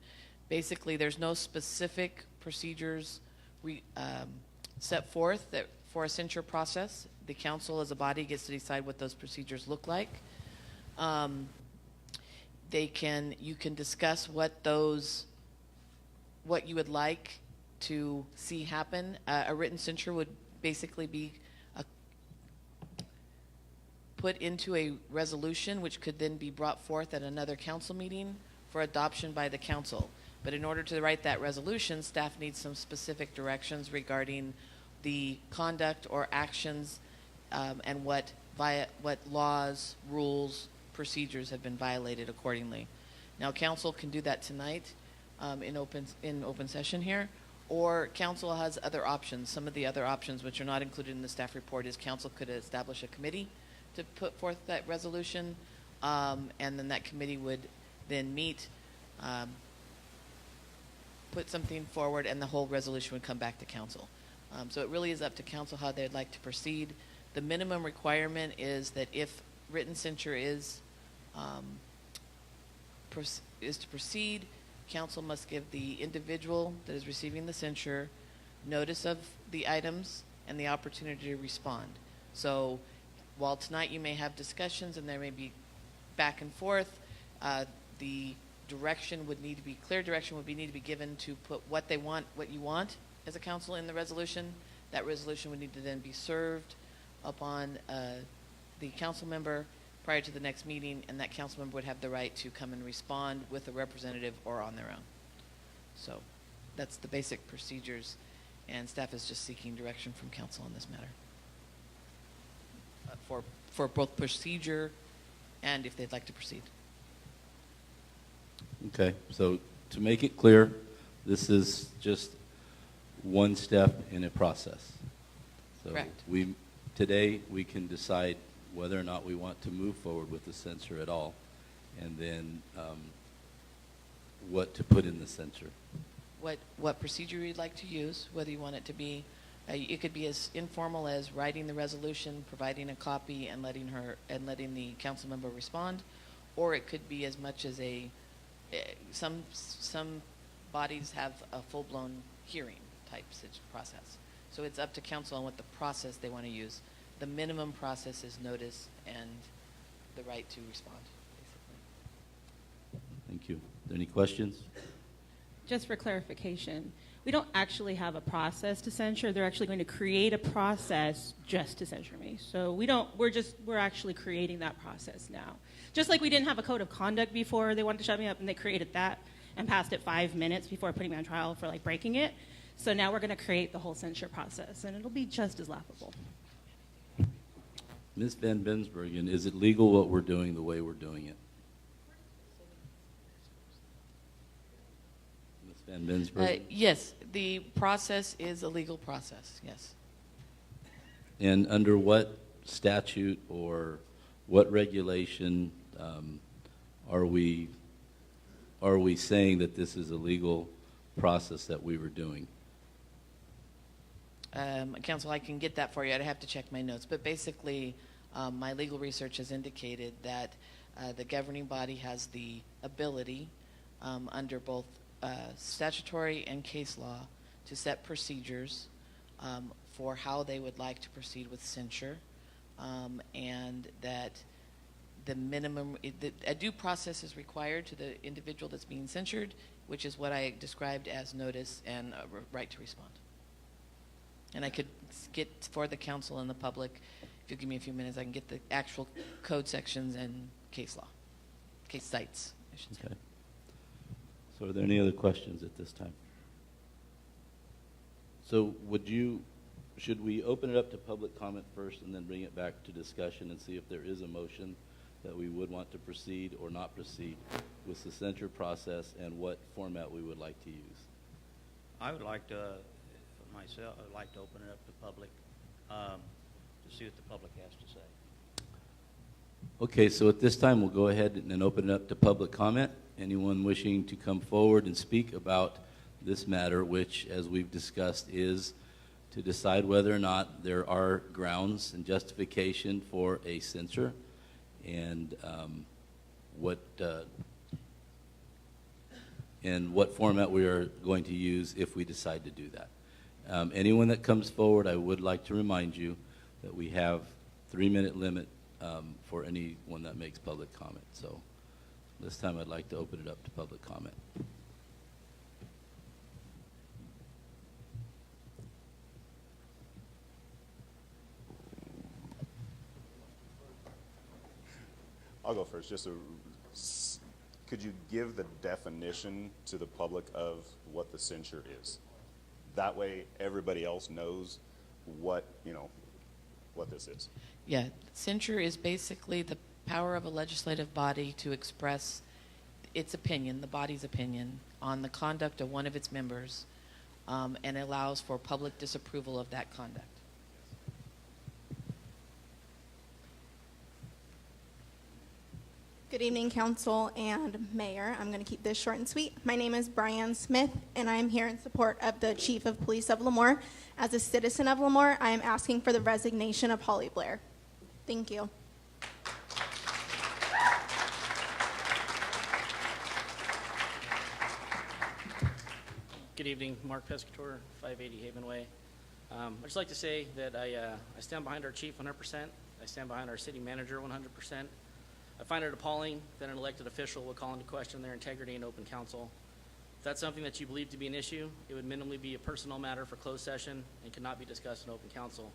Basically, there's no specific procedures set forth for a censure process. The council as a body gets to decide what those procedures look like. You can discuss what you would like to see happen. A written censure would basically be put into a resolution, which could then be brought forth at another council meeting for adoption by the council. But in order to write that resolution, staff needs some specific directions regarding the conduct or actions and what laws, rules, procedures have been violated accordingly. Now, council can do that tonight in open session here, or council has other options. Some of the other options, which are not included in the staff report, is council could establish a committee to put forth that resolution, and then that committee would then meet, put something forward, and the whole resolution would come back to council. So it really is up to council how they'd like to proceed. The minimum requirement is that if written censure is to proceed, council must give the individual that is receiving the censure notice of the items and the opportunity to respond. So while tonight you may have discussions and there may be back and forth, the direction would need to be, clear direction would need to be given to put what you want as a council in the resolution. That resolution would need to then be served upon the council member prior to the next meeting, and that council member would have the right to come and respond with a representative or on their own. So that's the basic procedures, and staff is just seeking direction from council on this matter. For both procedure and if they'd like to proceed. Okay, so to make it clear, this is just one step in a process. So Correct. Today we can decide whether or not we want to move forward with the censure at all, and then what to put in the censure. What procedure you'd like to use, whether you want it to be, it could be as informal as writing the resolution, providing a copy, and letting the council member respond, or it could be as much as some bodies have a full-blown hearing type process. So it's up to council on what the process they want to use. The minimum process is notice and the right to respond, basically. Thank you. Are there any questions? Just for clarification, we don't actually have a process to censure. They're actually going to create a process just to censure me. So we're actually creating that process now. Just like we didn't have a code of conduct before they wanted to shut me up, and they created that and passed it 5 minutes before putting me on trial for breaking it. So now we're going to create the whole censure process, and it'll be just as laughable. Ms. Van Bensbergen, is it legal what we're doing the way we're doing it? Ms. Van Bensbergen? Yes, the process is a legal process, yes. And under what statute or what regulation are we saying that this is a legal process that we were doing? Council, I can get that for you. I'd have to check my notes. But basically, my legal research has indicated that the governing body has the ability under both statutory and case law to set procedures for how they would like to proceed with censure, and that the minimum, a due process is required to the individual that's being censured, which is what I described as notice and a right to respond. And I could get for the council and the public, if you give me a few minutes, I can get the actual code sections and case law, case sites, I should say. Okay. So are there any other questions at this time? So should we open it up to public comment first and then bring it back to discussion and see if there is a motion that we would want to proceed or not proceed with the censure process and what format we would like to use? I would like to, myself, I'd like to open it up to public to see what the public has to say. Okay, so at this time, we'll go ahead and open it up to public comment. Anyone wishing to come forward and speak about this matter, which, as we've discussed, is to decide whether or not there are grounds and justification for a censure, and what format we are going to use if we decide to do that. Anyone that comes forward, I would like to remind you that we have 3-minute limit for anyone that makes public comment. So this time I'd like to open it up to public comment. I'll go first. Could you give the definition to the public of what the censure is? That way, everybody else knows what this is. Yeah, censure is basically the power of a legislative body to express its opinion, the body's opinion, on the conduct of one of its members, and allows for public disapproval of that conduct. Good evening, Council and Mayor. I'm going to keep this short and sweet. My name is Brian Smith, and I am here in support of the Chief of Police of Lemoore. As a citizen of Lemoore, I am asking for the resignation of Holly Blair. Thank you. Good evening, Mark Pescator, 580 Haven Way. I'd just like to say that I stand behind our chief 100%. I stand behind our city manager 100%. I find it appalling that an elected official will call into question their integrity in open council. If that's something that you believe to be an issue, it would minimally be a personal matter for closed session and could not be discussed in open council.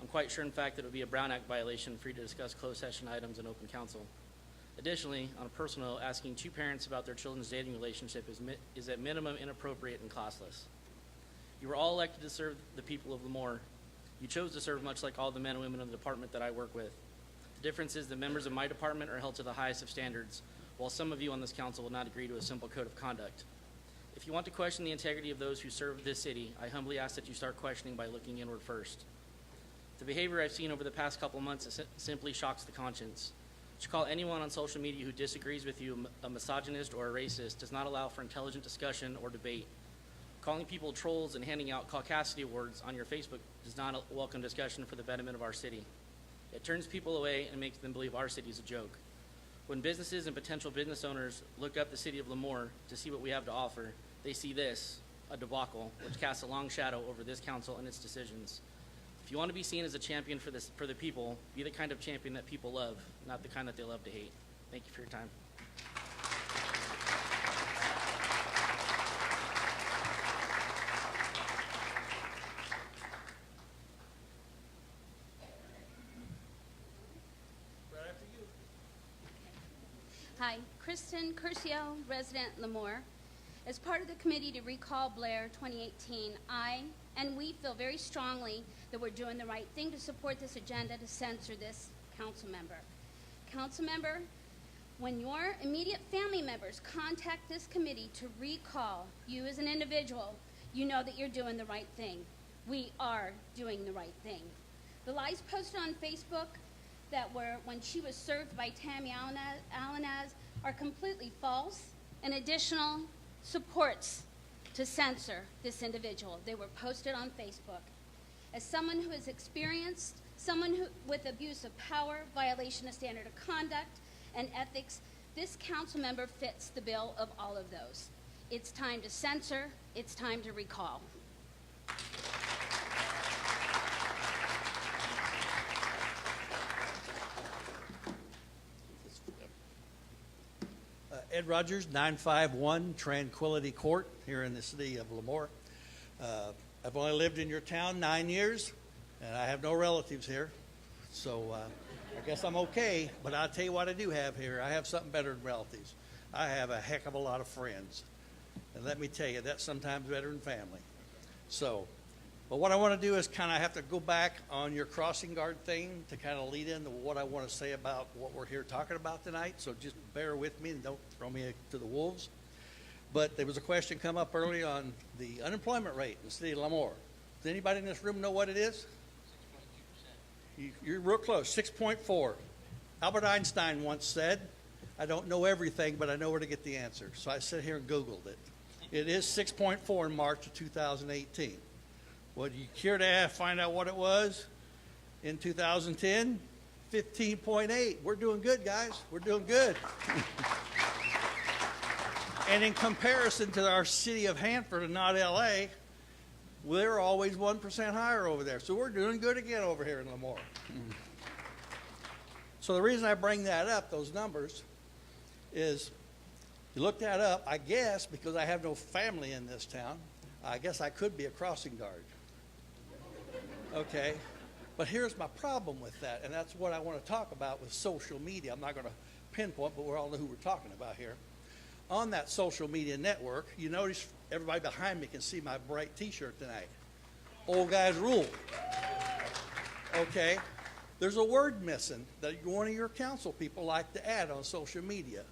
I'm quite sure, in fact, that it would be a Brown Act violation for you to discuss closed session items in open council. Additionally, on a personal note, asking two parents about their children's dating relationship is at minimum inappropriate and costless. You were all elected to serve the people of Lemoore. You chose to serve much like all the men and women in the department that I work with. The difference is the members of my department are held to the highest of standards, while some of you on this council will not agree to a simple code of conduct. If you want to question the integrity of those who serve this city, I humbly ask that you start questioning by looking inward first. The behavior I've seen over the past couple months simply shocks the conscience. To call anyone on social media who disagrees with you a misogynist or a racist does not allow for intelligent discussion or debate. Calling people trolls and handing out caucasity awards on your Facebook does not welcome discussion for the betterment of our city. It turns people away and makes them believe our city is a joke. When businesses and potential business owners look up the city of Lemoore to see what we have to offer, they see this, a debacle, which casts a long shadow over this council and its decisions. If you want to be seen as a champion for the people, be the kind of champion that people love, not the kind that they love to hate. Thank you for your time. Hi, Kristen Curcio, resident Lemoore. As part of the committee to recall Blair 2018, I and we feel very strongly that we're doing the right thing to support this agenda to censor this council member. Council member, when your immediate family members contact this committee to recall you as an individual, you know that you're doing the right thing. We are doing the right thing. The lies posted on Facebook that were when she was served by Tammy Alanaz are completely false and additional supports to censor this individual. They were posted on Facebook. As someone who has experienced with abuse of power, violation of standard of conduct, and ethics, this council member fits the bill of all of those. It's time to censor. It's time to recall. Ed Rogers, 951 Tranquility Court here in the city of Lemoore. I've only lived in your town 9 years, and I have no relatives here, so I guess I'm okay. But I'll tell you what I do have here. I have something better than relatives. I have a heck of a lot of friends, and let me tell you, that's sometimes better than family. So, but what I want to do is kind of have to go back on your crossing guard thing to kind of lead into what I want to say about what we're here talking about tonight. So just bear with me and don't throw me to the wolves. But there was a question come up early on the unemployment rate in the city of Lemoore. Does anybody in this room know what it is? 6.2%. You're real close, 6.4. Albert Einstein once said, I don't know everything, but I know where to get the answer. So I sat here and Googled it. It is 6.4 in March of 2018. Would you care to find out what it was in 2010? 15.8. We're doing good, guys. We're doing good. And in comparison to our city of Hanford and not LA, We're always 1% higher over there. So we're doing good again over here in Lemoore. So the reason I bring that up, those numbers, is you look that up, I guess, because I have no family in this town, I guess I could be a crossing guard. Okay? But here's my problem with that, and that's what I want to talk about with social media. I'm not going to pinpoint, but we all know who we're talking about here. On that social media network, you notice everybody behind me can see my bright t-shirt tonight. Old guys rule. Okay? There's a word missing that one of your council people like to add on social media.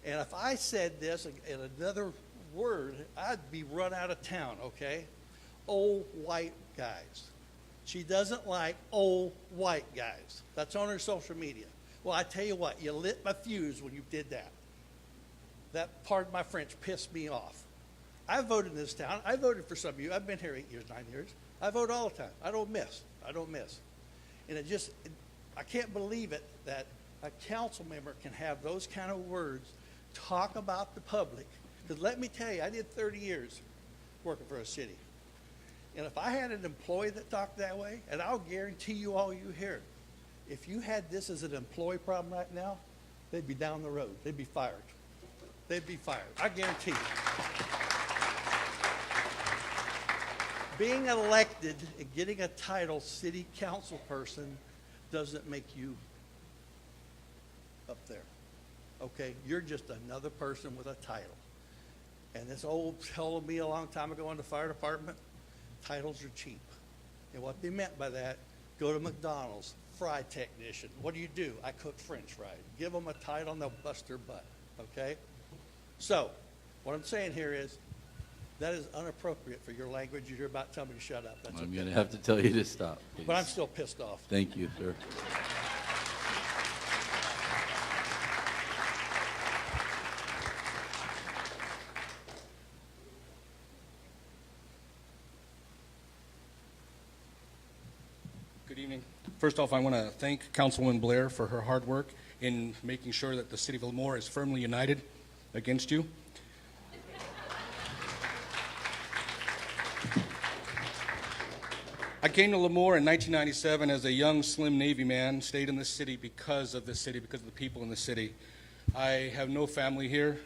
And if I said this in another word, I'd be run out of town, okay? Old white guys. She doesn't like old white guys. That's on her social media. Well, I tell you what, you lit my fuse when you did that. That, pardon my French, pissed me off. I voted in this town. I voted for some of you. I've been here 8 years, 9 years. I vote all the time. I don't miss. And I can't believe it that a council member can have those kind of words, talk about the public. Because let me tell you, I did 30 years working for a city. And if I had an employee that talked that way, and I'll guarantee you all you here, if you had this as an employee problem right now, they'd be down the road. They'd be fired. They'd be fired. I guarantee you. Being elected and getting a title city council person doesn't make you up there. Okay? You're just another person with a title. And this old told me a long time ago in the fire department, titles are cheap. And what they meant by that, go to McDonald's, fry technician. What do? I cook French fries. Give them a title and they'll bust their butt. Okay? So, what I'm saying here is, that is inappropriate for your language. You're about to tell me to shut up. That's I'm okay. going to have to tell you to stop, please. But I'm still pissed off. Thank you, sir. Good evening. First off, I want to thank Councilwoman Blair for her hard work in making sure that the city of Lemoore is firmly united against you. I came to Lemoore in 1997 as a young, slim Navy man, stayed in this city because of the city, because of the people in the city. I have no family here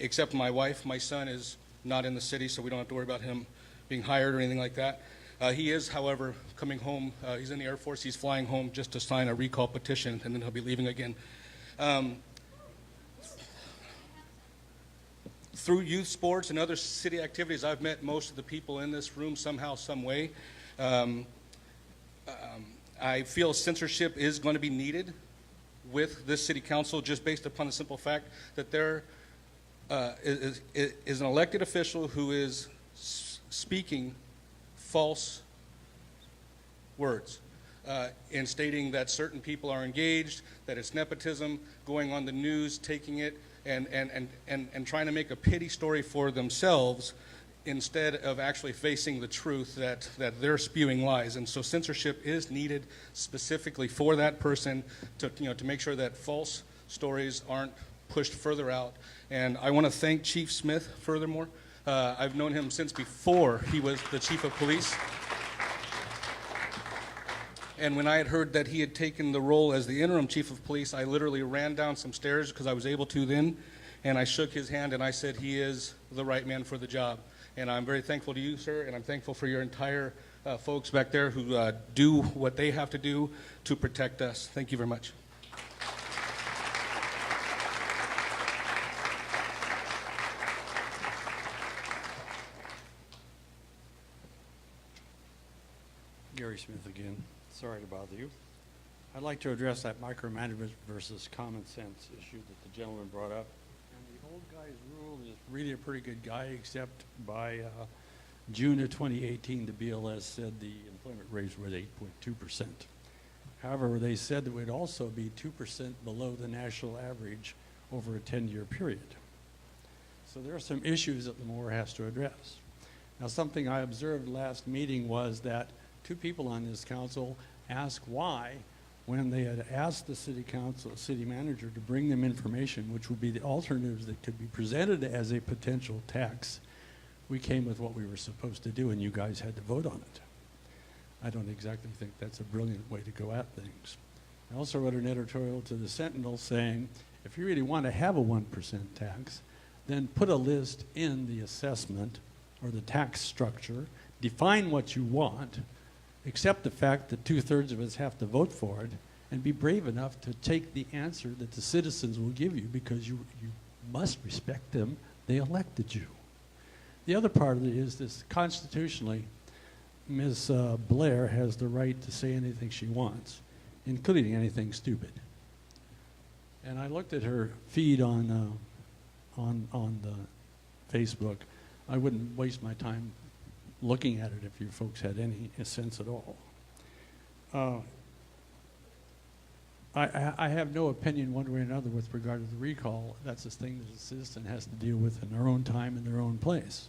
except my wife. My son is not in the city, so we don't have to worry about him being hired or anything like that. He is, however, coming home. He's in the Air Force. He's flying home just to sign a recall petition, and then he'll be leaving again. Through youth sports and other city activities, I've met most of the people in this room somehow, some way. I feel censorship is going to be needed with this city council just based upon the simple fact that there is an elected official who is speaking false words in stating that certain people are engaged, that it's nepotism, going on the news, taking it, and trying to make a pity story for themselves instead of actually facing the truth that they're spewing lies. And so censorship is needed specifically for that person to make sure that false stories aren't pushed further out. And I want to thank Chief Smith furthermore. I've known him since before he was the chief of police. And when I had heard that he had taken the role as the interim chief of police, I literally ran down some stairs because I was able to then, and I shook his hand and I said, he is the right man for the job. And I'm very thankful to you, sir, and I'm thankful for your entire folks back there who do what they have to do to protect us. Thank you very much. Gary Smith again. Sorry to bother you. I'd like to address that micromanagement versus common sense issue that the gentleman brought up. And the old guy's rule is really a pretty good guy, except by June of 2018, the BLS said the employment rate was 8.2%. However, they said it would also be 2% below the national average over a 10-year period. So there are some issues that Lemoore has to address. Now, something I observed last meeting was that two people on this council asked why, when they had asked the city council, city manager, to bring them information, which would be the alternatives that could be presented as a potential tax We came with what we were supposed to do, and you guys had to vote on it. I don't exactly think that's a brilliant way to go at things. I also wrote an editorial to the Sentinel saying, if you really want to have a 1% tax, then put a list in the assessment or the tax structure, define what you want, accept the fact that 2/3 of us have to vote for it, and be brave enough to take the answer that the citizens will give you, because you must respect them. They elected you. The other part of it is this: constitutionally, Ms. Blair has the right to say anything she wants, including anything stupid. And I looked at her feed on the Facebook. I wouldn't waste my time looking at it if you folks had any sense at all. I have no opinion one way or another with regard to the recall. That's a thing that a citizen has to deal with in their own time and their own place.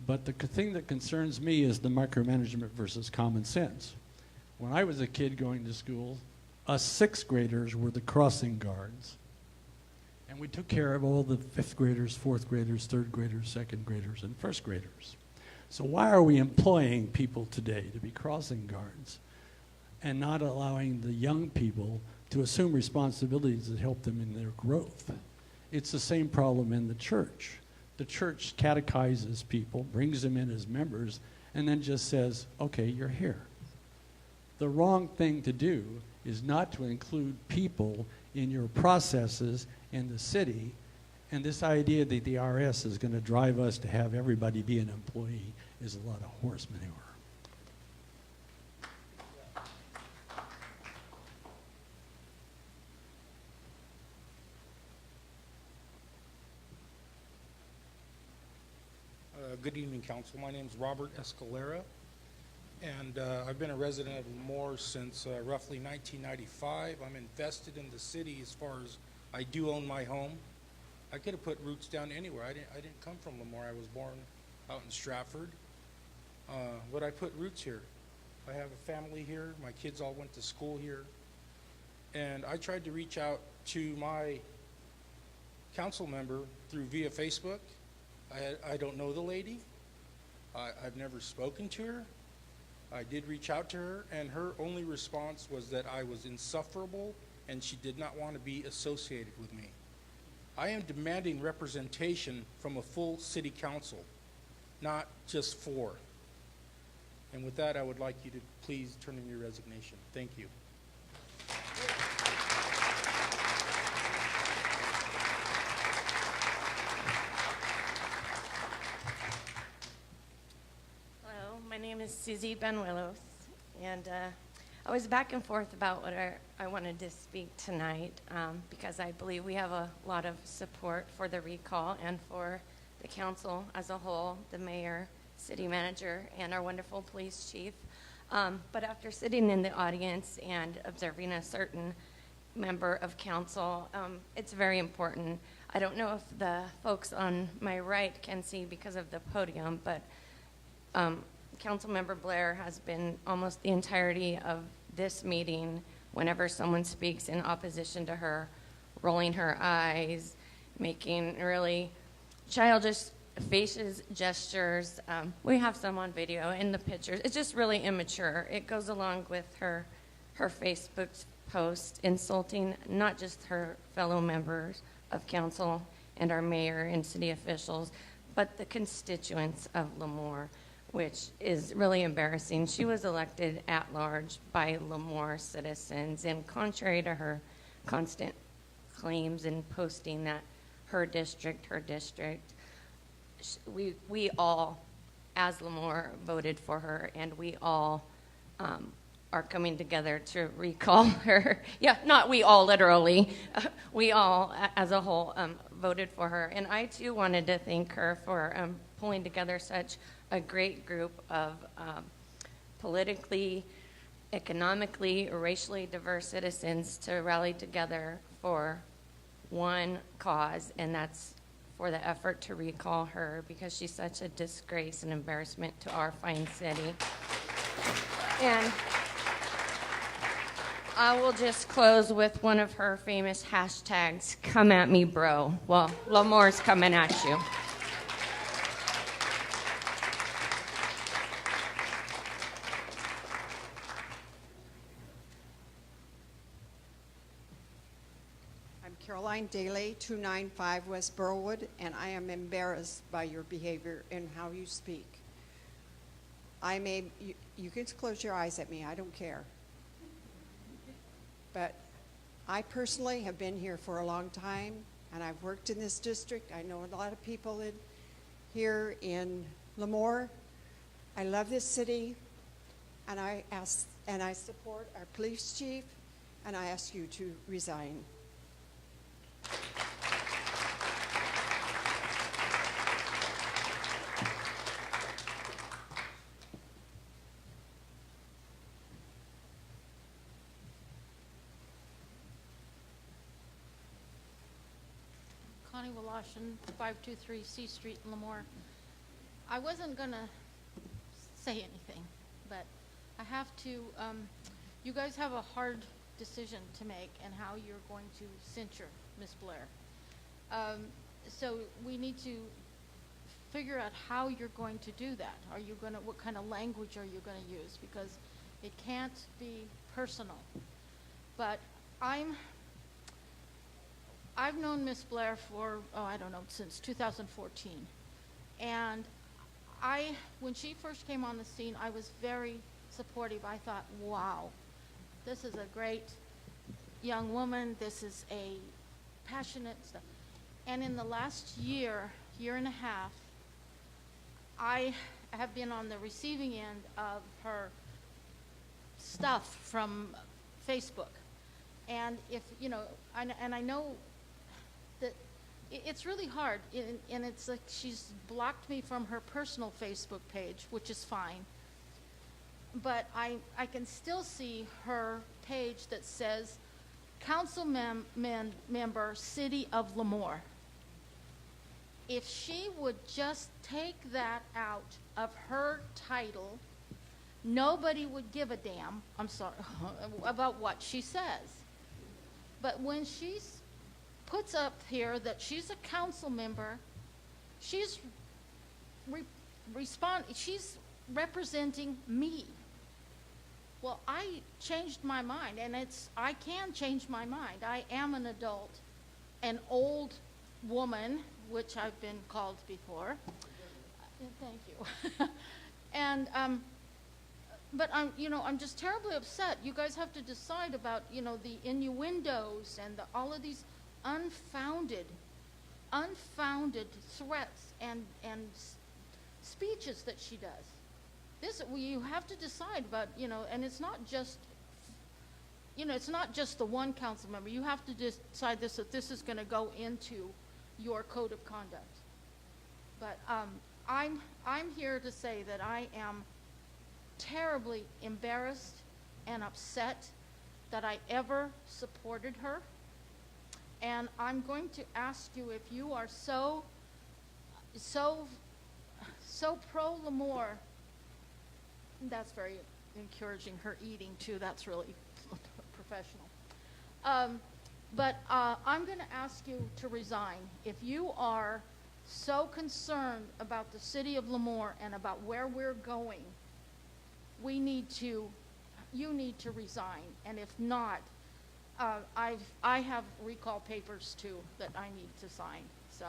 But the thing that concerns me is the micromanagement versus common sense. When I was a kid going to school, us 6th graders were the crossing guards. And we took care of all the 5th graders, 4th graders, 3rd graders, 2nd graders, and 1st graders. So why are we employing people today to be crossing guards and not allowing the young people to assume responsibilities that help them in their growth? It's the same problem in the church. The church catechizes people, brings them in as members, and then just says, okay, you're here. The wrong thing to do is not to include people in your processes in the city, and this idea that the IRS is going to drive us to have everybody be an employee is a lot of horse manure. Good evening, Council. My name is Robert Escalera, and I've been a resident of Lemoore since roughly 1995. I'm invested in the city as far as I do own my home. I could have put roots down anywhere. I didn't come from Lemoore. I was born out in Stratford. But I put roots here. I have a family here. My kids all went to school here. And I tried to reach out to my council member via Facebook. I don't know the lady. I've never spoken to her. I did reach out to her, and her only response was that I was insufferable and she did not want to be associated with me. I am demanding representation from a full city council, not just 4. And with that, I would like you to please turn in your resignation. Thank you. My name is Susie Benuelos, and I was back and forth about what I wanted to speak tonight because I believe we have a lot of support for the recall and for the council as a whole, the mayor, city manager, and our wonderful police chief. But after sitting in the audience and observing a certain member of council, it's very important. I don't know if the folks on my right can see because of the podium, but Councilmember Blair has been almost the entirety of this meeting, whenever someone speaks in opposition to her, rolling her eyes, making really childish faces, gestures. We have some on video in the pictures. It's just really immature. It goes along with her Facebook post insulting not just her fellow members of council and our mayor and city officials, but the constituents of Lemoore, which is really embarrassing. She was elected at large by Lemoore citizens, and contrary to her constant claims and posting that her district, we all, as Lemoore, voted for her, and we all are coming together to recall her. Yeah, not we all literally. We all, as a whole, voted for her. And I, too, wanted to thank her for pulling together such a great group of politically, economically, racially diverse citizens to rally together for one cause, and that's for the effort to recall her, because she's such a disgrace and embarrassment to our fine city. And I will just close with one of her famous hashtags, "Come at me, bro." Well, Lemoore's coming at you. Caroline Daly, 295 West Burlwood, and I am embarrassed by your behavior and how you speak. You can close your eyes at me, I don't care. But I personally have been here for a long time, and I've worked in this district. I know a lot of people here in Lemoore. I love this city, and I support our police chief, and I ask you to resign. Connie Walashin, 523 C Street, Lemoore. I wasn't going to say anything, but I have to. You guys have a hard decision to make and how you're going to censure Ms. Blair. So we need to figure out how you're going to do that. Are you going to, what kind of language are you going to use? Because it can't be personal. But I've known Ms. Blair for, I don't know, since 2014. And when she first came on the scene, I was very supportive. I thought, wow, this is a great young woman. This is a passionate stuff. And in the last year and a half, I have been on the receiving end of her stuff from Facebook. And if, and I know that it's really hard, and it's like she's blocked me from her personal Facebook page, which is fine. But I can still see her page that says, Council member, City of Lemoore. If she would just take that out of her title, nobody would give a damn, I'm sorry, about what she says. But when she puts up here that she's a council member, she's she's representing me. Well, I changed my mind, and I can change my mind. I am an adult, an old woman, which I've been called before. Thank you. And but I'm just terribly upset. You guys have to decide about the innuendos and all of these unfounded threats and speeches that she does. You have to decide about, and it's not just, it's not just the one council member. You have to decide that this is going to go into your code of conduct. But I'm here to say that I am terribly embarrassed and upset that I ever supported her. And I'm going to ask you, if you are so pro Lemoore. That's very encouraging, her eating too. That's really professional. But I'm going to ask you to resign. If you are so concerned about the city of Lemoore and about where we're going, you need to resign. And if not, I have recall papers too that I need to sign. So.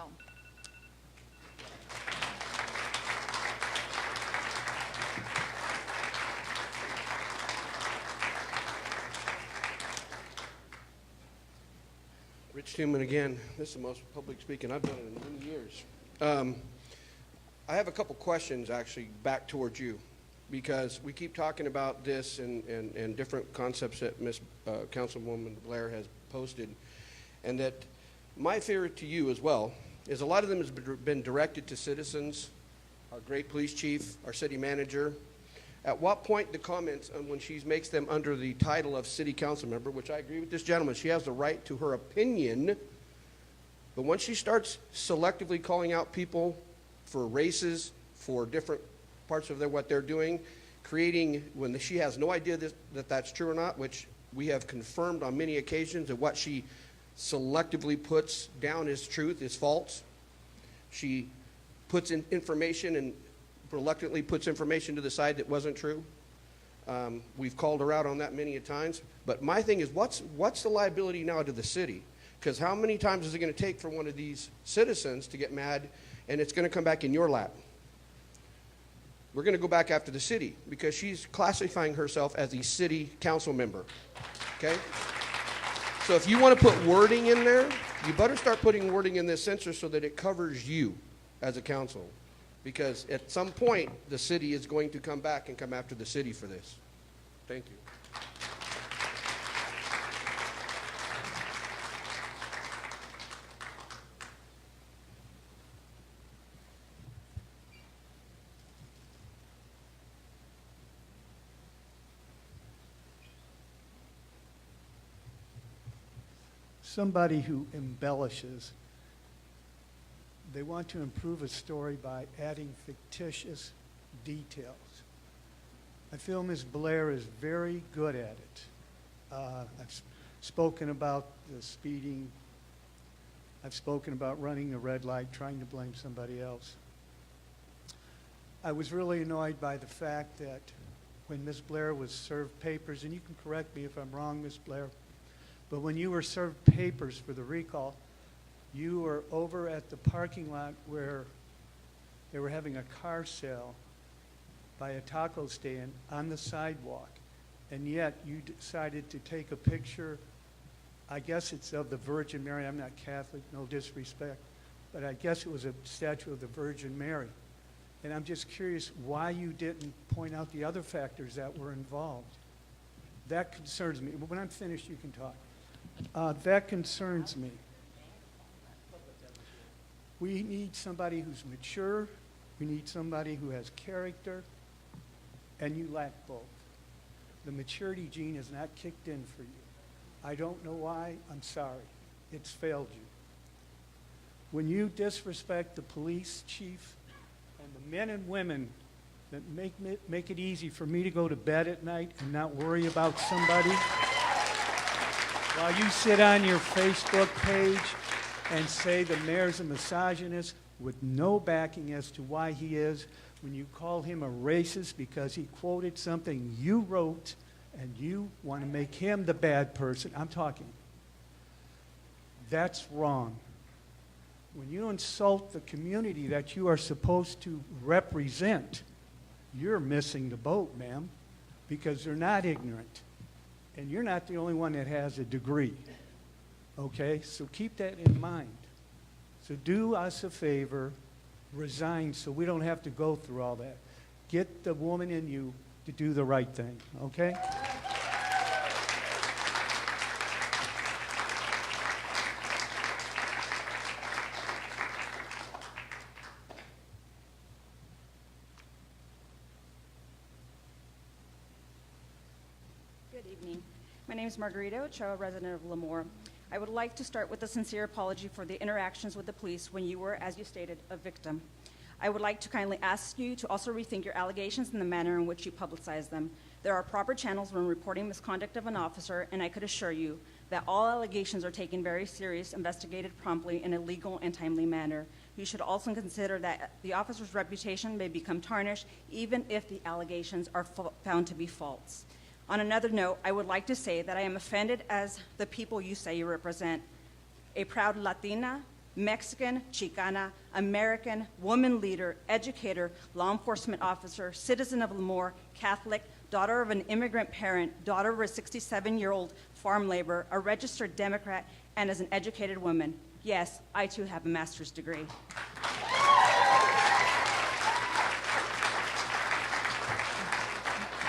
Rich Tillman again. This is the most public speaking I've done in many years. I have a couple questions actually back towards you, because we keep talking about this and different concepts that Councilwoman Blair has posted, and that my fear to you as well is a lot of them has been directed to citizens, our great police chief, our city manager. At what point the comments, when she makes them under the title of city council member, which I agree with this gentleman, she has the right to her opinion, but once she starts selectively calling out people for races, for different parts of what they're doing, creating, when she has no idea that that's true or not, which we have confirmed on many occasions that what she selectively puts down as truth is false. She puts in information and reluctantly puts information to the side that wasn't true. We've called her out on that many a times. But my thing is, what's the liability now to the city? Because how many times is it going to take for one of these citizens to get mad and it's going to come back in your lap? We're going to go back after the city because she's classifying herself as a city council member. Okay? So if you want to put wording in there, you better start putting wording in this censor so that it covers you as a council. Because at some point, the city is going to come back and come after the city for this. Thank you. Somebody who embellishes. They want to improve a story by adding fictitious details. I feel Ms. Blair is very good at it. I've spoken about the speeding. I've spoken about running the red light, trying to blame somebody else. I was really annoyed by the fact that when Ms. Blair was served papers, and you can correct me if I'm wrong, Ms. Blair, but when you were served papers for the recall, you were over at the parking lot where they were having a car sale by a taco stand on the sidewalk, and yet you decided to take a picture, I guess it's of the Virgin Mary. I'm not Catholic, no disrespect, but I guess it was a statue of the Virgin Mary. And I'm just curious why you didn't point out the other factors that were involved. That concerns me. When I'm finished, you can talk. That concerns me. We need somebody who's mature. We need somebody who has character. And you lack both. The maturity gene has not kicked in for you. I don't know why. I'm sorry. It's failed you. When you disrespect the police chief and the men and women that make it easy for me to go to bed at night and not worry about somebody, while you sit on your Facebook page and say the mayor's a misogynist with no backing as to why he is, when you call him a racist because he quoted something you wrote and you want to make him the bad person, I'm talking. That's wrong. When you insult the community that you are supposed to represent, you're missing the boat, ma'am, because they're not ignorant. And you're not the only one that has a degree. Okay? So keep that in mind. So do us a favor, resign so we don't have to go through all that. Get the woman in you to do the right thing. Okay? Good evening. My name is Margarita Ochoa, resident of Lemoore. I would like to start with a sincere apology for the interactions with the police when you were, as you stated, a victim. I would like to kindly ask you to also rethink your allegations and the manner in which you publicize them. There are proper channels when reporting misconduct of an officer, and I could assure you that all allegations are taken very serious, investigated promptly in a legal and timely manner. You should also consider that the officer's reputation may become tarnished even if the allegations are found to be false. On another note, I would like to say that I am offended as the people you say you represent. A proud Latina, Mexican, Chicana, American, woman leader, educator, law enforcement officer, citizen of Lemoore, Catholic, daughter of an immigrant parent, daughter of a 67-year-old farm laborer, a registered Democrat, and as an educated woman. Yes, I too have a master's degree.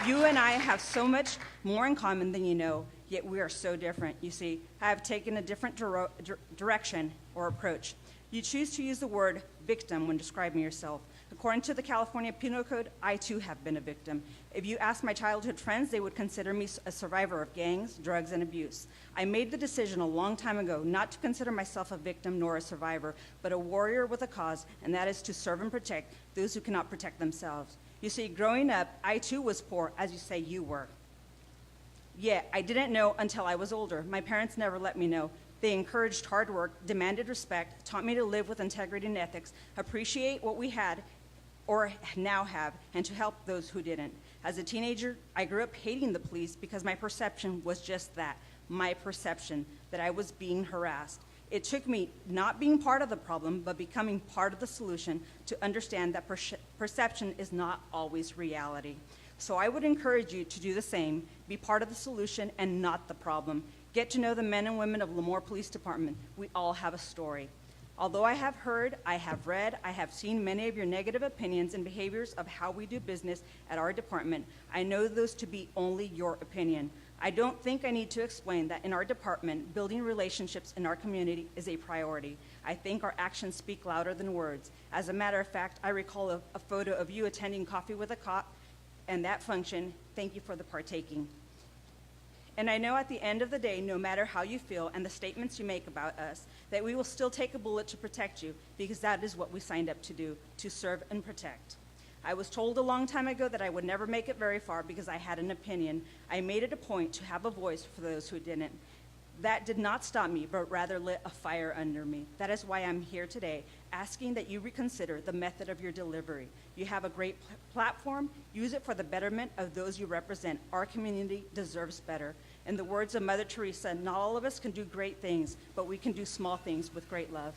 You and I have so much more in common than you know, yet we are so different. You see, I have taken a different direction or approach. You choose to use the word victim when describing yourself. According to the California Penal Code, I too have been a victim. If you ask my childhood friends, they would consider me a survivor of gangs, drugs, and abuse. I made the decision a long time ago not to consider myself a victim nor a survivor, but a warrior with a cause, and that is to serve and protect those who cannot protect themselves. You see, growing up, I too was poor, as you say you were. Yet, I didn't know until I was older. My parents never let me know. They encouraged hard work, demanded respect, taught me to live with integrity and ethics, appreciate what we had or now have, and to help those who didn't. As a teenager, I grew up hating the police because my perception was just that, my perception that I was being harassed. It took me not being part of the problem, but becoming part of the solution to understand that perception is not always reality. So I would encourage you to do the same, be part of the solution and not the problem. Get to know the men and women of Lemoore Police Department. We all have a story. Although I have heard, I have read, I have seen many of your negative opinions and behaviors of how we do business at our department, I know those to be only your opinion. I don't think I need to explain that in our department, building relationships in our community is a priority. I think our actions speak louder than words. As a matter of fact, I recall a photo of you attending Coffee with a Cop and that function. Thank you for the partaking. And I know at the end of the day, no matter how you feel and the statements you make about us, that we will still take a bullet to protect you, because that is what we signed up to do, to serve and protect. I was told a long time ago that I would never make it very far because I had an opinion. I made it a point to have a voice for those who didn't. That did not stop me, but rather lit a fire under me. That is why I'm here today, asking that you reconsider the method of your delivery. You have a great platform. Use it for the betterment of those you represent. Our community deserves better. In the words of Mother Teresa, not all of us can do great things, but we can do small things with great love.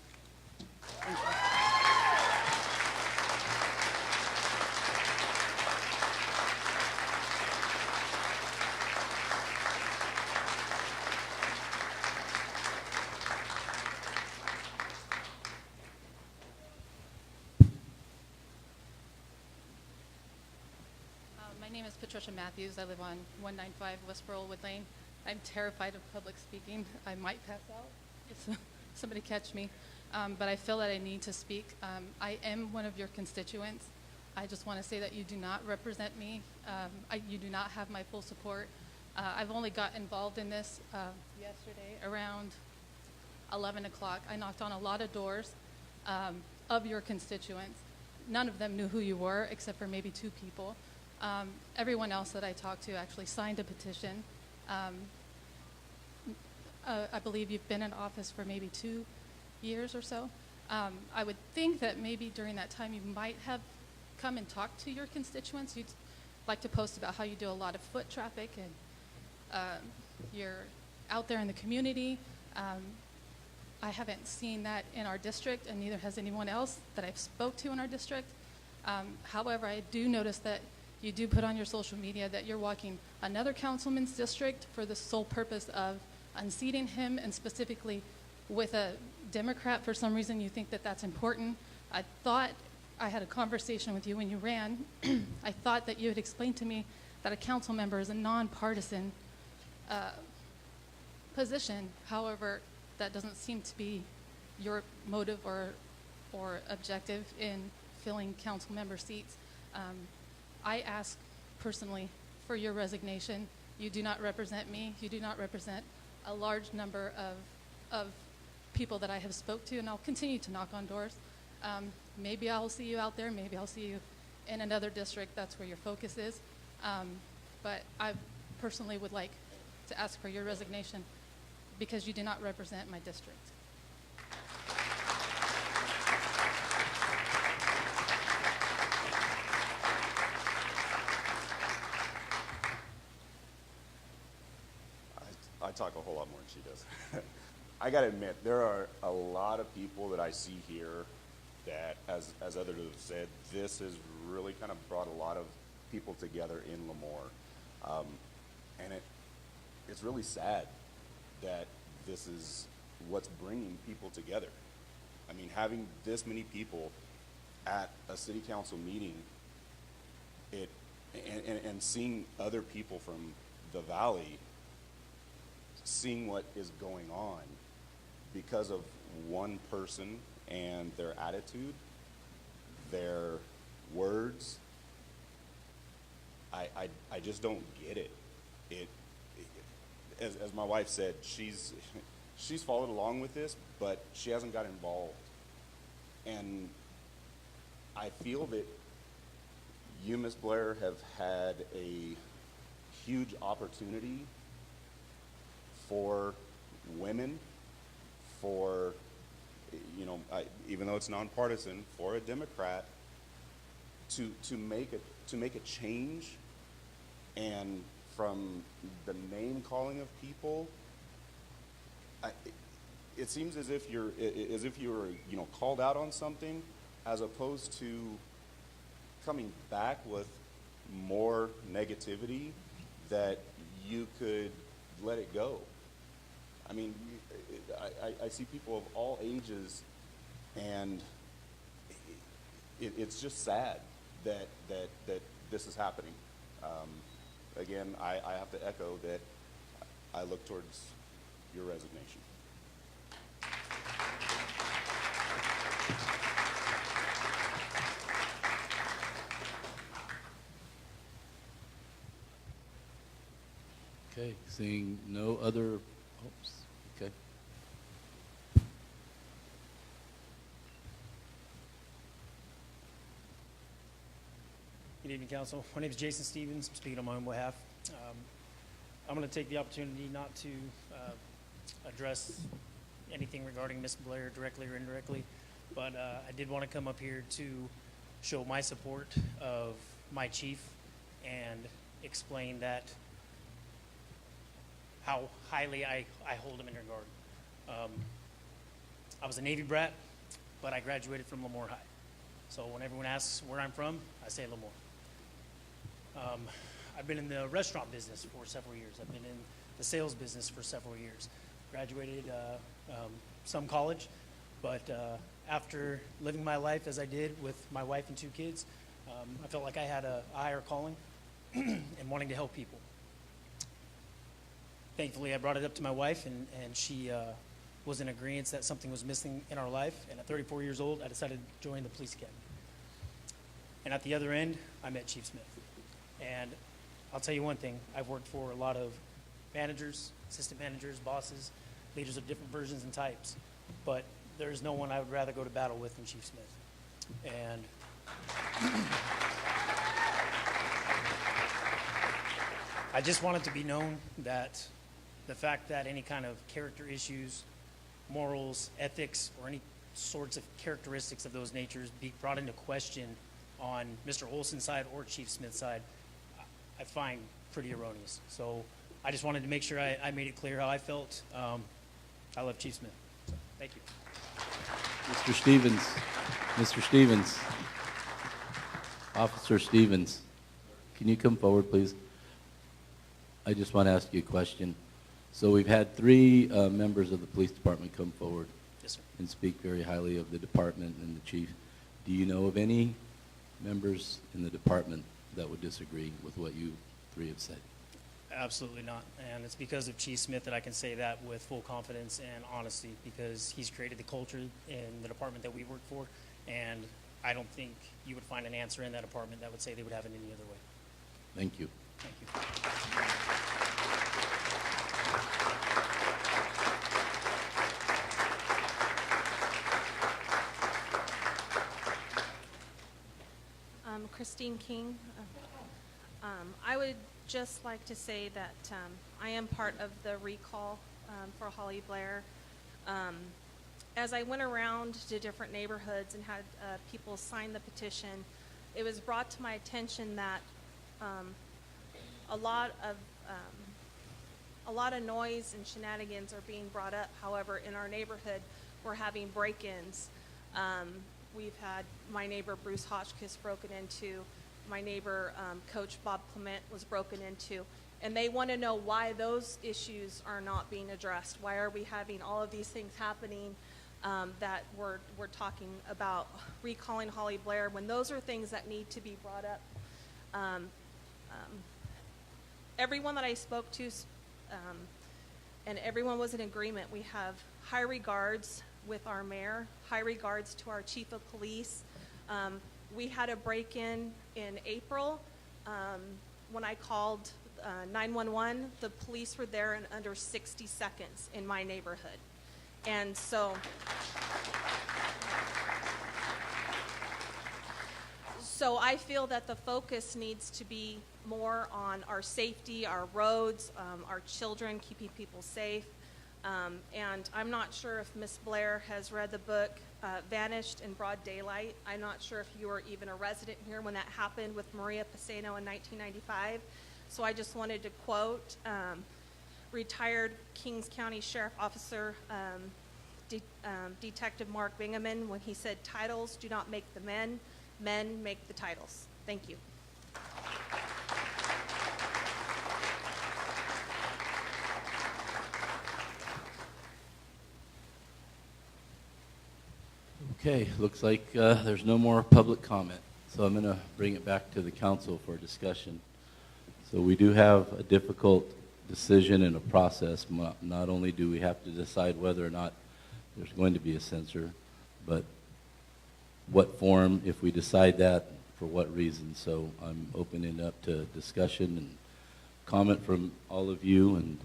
Thank you. My name is Patricia Matthews. I live on 195 West Burlwood Lane. I'm terrified of public speaking. I might pass out if somebody catch me, but I feel that I need to speak. I am one of your constituents. I just want to say that you do not represent me. You do not have my full support. I've only got involved in this yesterday around 11 o'clock. I knocked on a lot of doors of your constituents. None of them knew who you were except for maybe 2 people. Everyone else that I talked to actually signed a petition. I believe you've been in office for maybe 2 years or so. I would think that maybe during that time you might have come and talked to your constituents. You'd like to post about how you do a lot of foot traffic and you're out there in the community. I haven't seen that in our district, and neither has anyone else that I've spoke to in our district. However, I do notice that you do put on your social media that you're walking another councilman's district for the sole purpose of unseating him, and specifically with a Democrat. For some reason, you think that that's important. I thought I had a conversation with you when you ran. I thought that you had explained to me that a council member is a nonpartisan position. However, that doesn't seem to be your motive or objective in filling council member seats. I ask personally for your resignation. You do not represent me. You do not represent a large number of people that I have spoke to, and I'll continue to knock on doors. Maybe I'll see you out there. Maybe I'll see you in another district. That's where your focus is. But I personally would like to ask for your resignation because you do not represent my district. I talk a whole lot more than she does. I gotta admit, there are a lot of people that I see here that, as others have said, this has really kind of brought a lot of people together in Lemoore. And it's really sad that this is what's bringing people together. I mean, having this many people at a city council meeting, and seeing other people from the valley seeing what is going on because of one person and their attitude, their words, I just don't get it. As my wife said, she's followed along with this, but she hasn't got involved. And I feel that you, Ms. Blair, have had a huge opportunity for women, for, even though it's nonpartisan, for a Democrat to make a change, and from the name calling of people it seems as if you're called out on something, as opposed to coming back with more negativity that you could let it go. I mean, I see people of all ages, and it's just sad that this is happening. Again, I have to echo that I look towards your resignation. Okay, seeing no other, okay. Good evening, Council. My name is Jason Stevens. I'm speaking on my own behalf. I'm going to take the opportunity not to address anything regarding Ms. Blair directly or indirectly, but I did want to come up here to show my support of my chief and explain that how highly I hold him in regard. I was a Navy brat, but I graduated from Lemoore High. So when everyone asks where I'm from, I say Lemoore. I've been in the restaurant business for several years. I've been in the sales business for several years. Graduated some college, but after living my life as I did with my wife and 2 kids, I felt like I had a higher calling and wanting to help people. Thankfully, I brought it up to my wife, and she was in agreement that something was missing in our life. And at 34 years old, I decided to join the police academy. And at the other end, I met Chief Smith. And I'll tell you one thing, I've worked for a lot of managers, assistant managers, bosses, leaders of different versions and types, but there's no one I would rather go to battle with than Chief Smith. And I just want it to be known that the fact that any kind of character issues, morals, ethics, or any sorts of characteristics of those natures be brought into question on Mr. Olson's side or Chief Smith's side, I find pretty erroneous. So I just wanted to make sure I made it clear how I felt. I love Chief Smith. So, thank you. Mr. Stevens, Officer Stevens, can you come forward, please? I just want to ask you a question. So we've had 3 members of the police department come forward and speak very highly of the department and the chief. Do you know of any members in the department that would disagree with what you 3 have said? Absolutely not. And it's because of Chief Smith that I can say that with full confidence and honesty, because he's created the culture in the department that we work for, and I don't think you would find an answer in that department that would say they would have it any other way. Thank you. Thank you. Christine King. I would just like to say that I am part of the recall for Holly Blair. As I went around to different neighborhoods and had people sign the petition, it was brought to my attention that a lot of noise and shenanigans are being brought up. However, in our neighborhood, we're having break-ins. We've had my neighbor Bruce Hotchkiss broken into. My neighbor Coach Bob Clement was broken into. And they want to know why those issues are not being addressed. Why are we having all of these things happening that we're talking about recalling Holly Blair, when those are things that need to be brought up. Everyone that I spoke to, and everyone was in agreement. We have high regards with our mayor, high regards to our chief of police. We had a break-in in April. When I called 911, the police were there in under 60 seconds in my neighborhood. And so I feel that the focus needs to be more on our safety, our roads, our children, keeping people safe. And I'm not sure if Ms. Blair has read the book Vanished in Broad Daylight. I'm not sure if you were even a resident here when that happened with Maria Pasano in 1995. So I just wanted to quote, retired Kings County Sheriff Officer Detective Mark Bingaman when he said, "Titles do not make the men, men make the titles." Thank you. Okay, looks like there's no more public comment. So I'm going to bring it back to the council for discussion. So we do have a difficult decision and a process. Not only do we have to decide whether or not there's going to be a censor, but what form, if we decide that, for what reason. So I'm opening up to discussion and comment from all of you and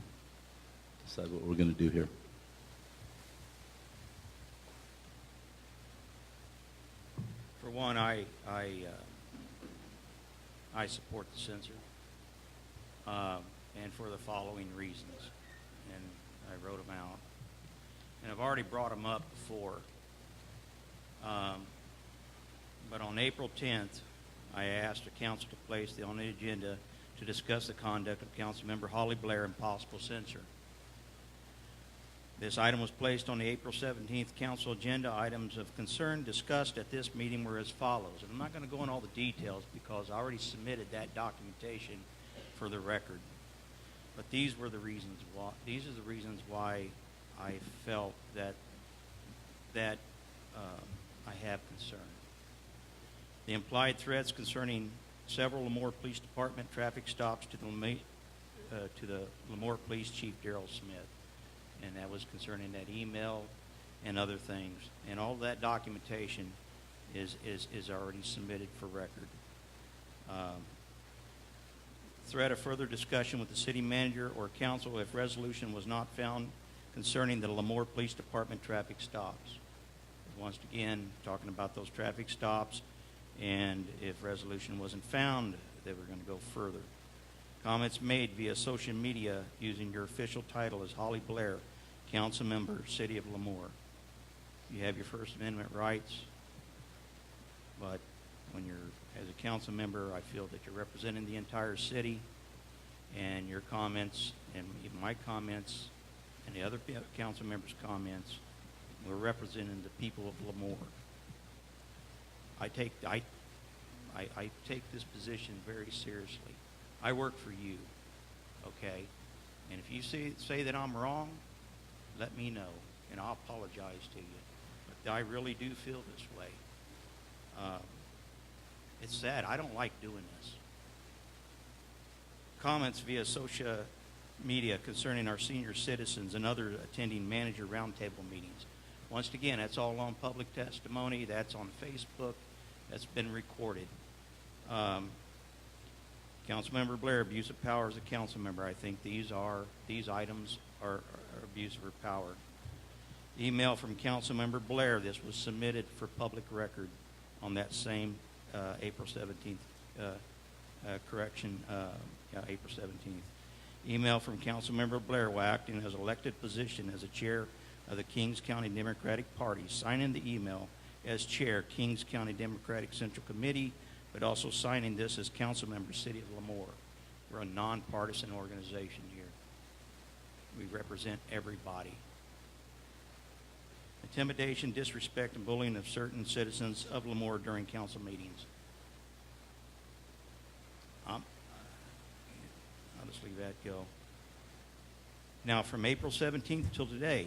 decide what we're going to do here. For one, I support the censor, and for the following reasons, and I wrote them out. And I've already brought them up before. But on April 10th, I asked the council to place on the agenda to discuss the conduct of Councilmember Holly Blair and possible censure. This item was placed on the April 17th council agenda. Items of concern discussed at this meeting were as follows. And I'm not going to go into all the details because I already submitted that documentation for the record. But these were the reasons why. These are the reasons why I felt that I have concern. The implied threats concerning several Lemoore Police Department traffic stops to the Lemoore Police Chief Darrell Smith. And that was concerning that email and other things. And all that documentation is already submitted for record. Threat of further discussion with the city manager or council if resolution was not found concerning the Lemoore Police Department traffic stops. Once again, talking about those traffic stops, and if resolution wasn't found, they were going to go further. Comments made via social media using your official title as Holly Blair, Council Member, City of Lemoore. You have your First Amendment rights, but when you're, as a council member, I feel that you're representing the entire city, and your comments, and even my comments, and the other council members' comments, we're representing the people of Lemoore. I take this position very seriously. I work for you, okay? And if you say that I'm wrong, let me know, and I'll apologize to you. But I really do feel this way. It's sad. I don't like doing this. Comments via social media concerning our senior citizens and other attending manager roundtable meetings. Once again, that's all on public testimony. That's on Facebook. That's been recorded. Councilmember Blair, abuse of power as a council member. I think these items are abuse of her power. Email from Councilmember Blair. This was submitted for public record on that same April 17th April 17th. Email from Councilmember Blair while acting as elected position as a chair of the Kings County Democratic Party, signing the email as chair, Kings County Democratic Central Committee, but also signing this as council member, City of Lemoore. We're a nonpartisan organization here. We represent everybody. Intimidation, disrespect, and bullying of certain citizens of Lemoore during council meetings. I'll just leave that go. Now, from April 17th till today,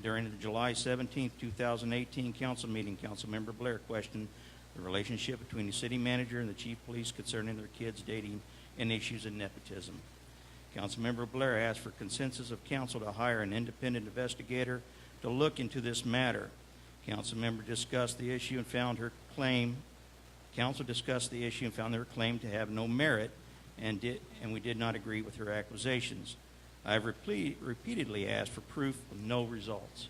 during the July 17th, 2018 council meeting, Councilmember Blair questioned the relationship between the city manager and the chief police concerning their kids dating and issues of nepotism. Councilmember Blair asked for consensus of council to hire an independent investigator to look into this matter. Councilmember discussed the issue and found her claim. Council discussed the issue and found her claim to have no merit, and we did not agree with her accusations. I have repeatedly asked for proof with no results.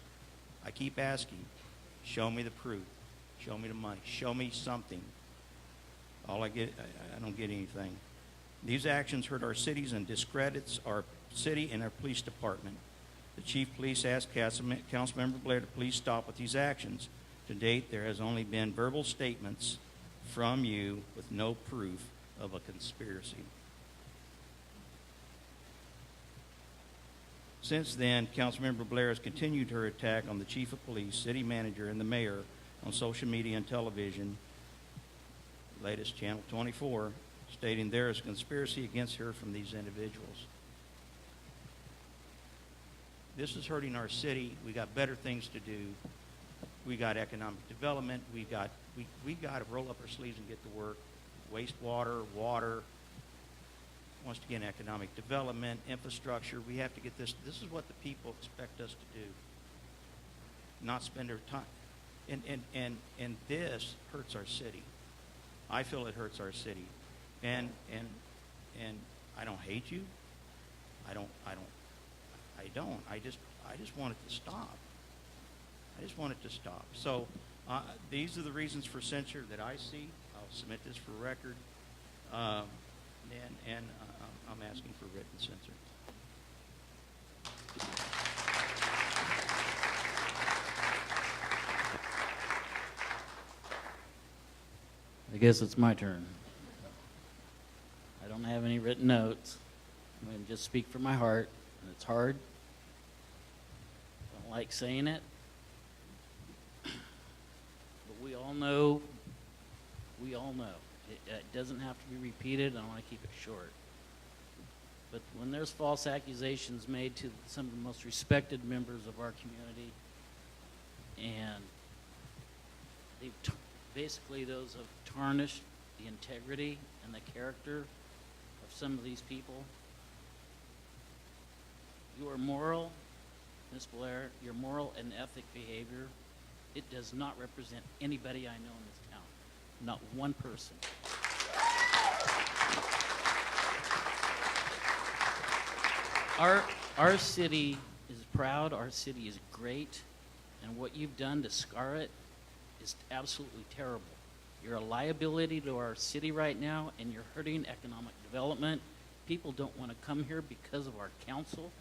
I keep asking, show me the proof, show me the money, show me something. All I get, I don't get anything. These actions hurt our cities and discredits our city and our police department. The chief police asked Councilmember Blair to please stop with these actions. To date, there has only been verbal statements from you with no proof of a conspiracy. Since then, Councilmember Blair has continued her attack on the chief of police, city manager, and the mayor on social media and television, latest Channel 24, stating there is a conspiracy against her from these individuals. This is hurting our city. We got better things to do. We got economic development. We got to roll up our sleeves and get to work. Wastewater, water. Once again, economic development, infrastructure. We have to get this. This is what the people expect us to do. Not spend our time. And this hurts our city. I feel it hurts our city. And I don't hate you. I just want it to stop. I just want it to stop. So these are the reasons for censure that I see. I'll submit this for record. And I'm asking for written censure. I guess it's my turn. I don't have any written notes. I'm going to just speak from my heart, and it's hard. Don't like saying it. But we all know. It doesn't have to be repeated, and I want to keep it short. But when there's false accusations made to some of the most respected members of our community, and basically those have tarnished the integrity and the character of some of these people, your moral, Ms. Blair, your moral and ethic behavior, it does not represent anybody I know in this town. Not one person. Our city is proud, our city is great, and what you've done to scar it is absolutely terrible. You're a liability to our city right now, and you're hurting economic development. People don't want to come here because of our council.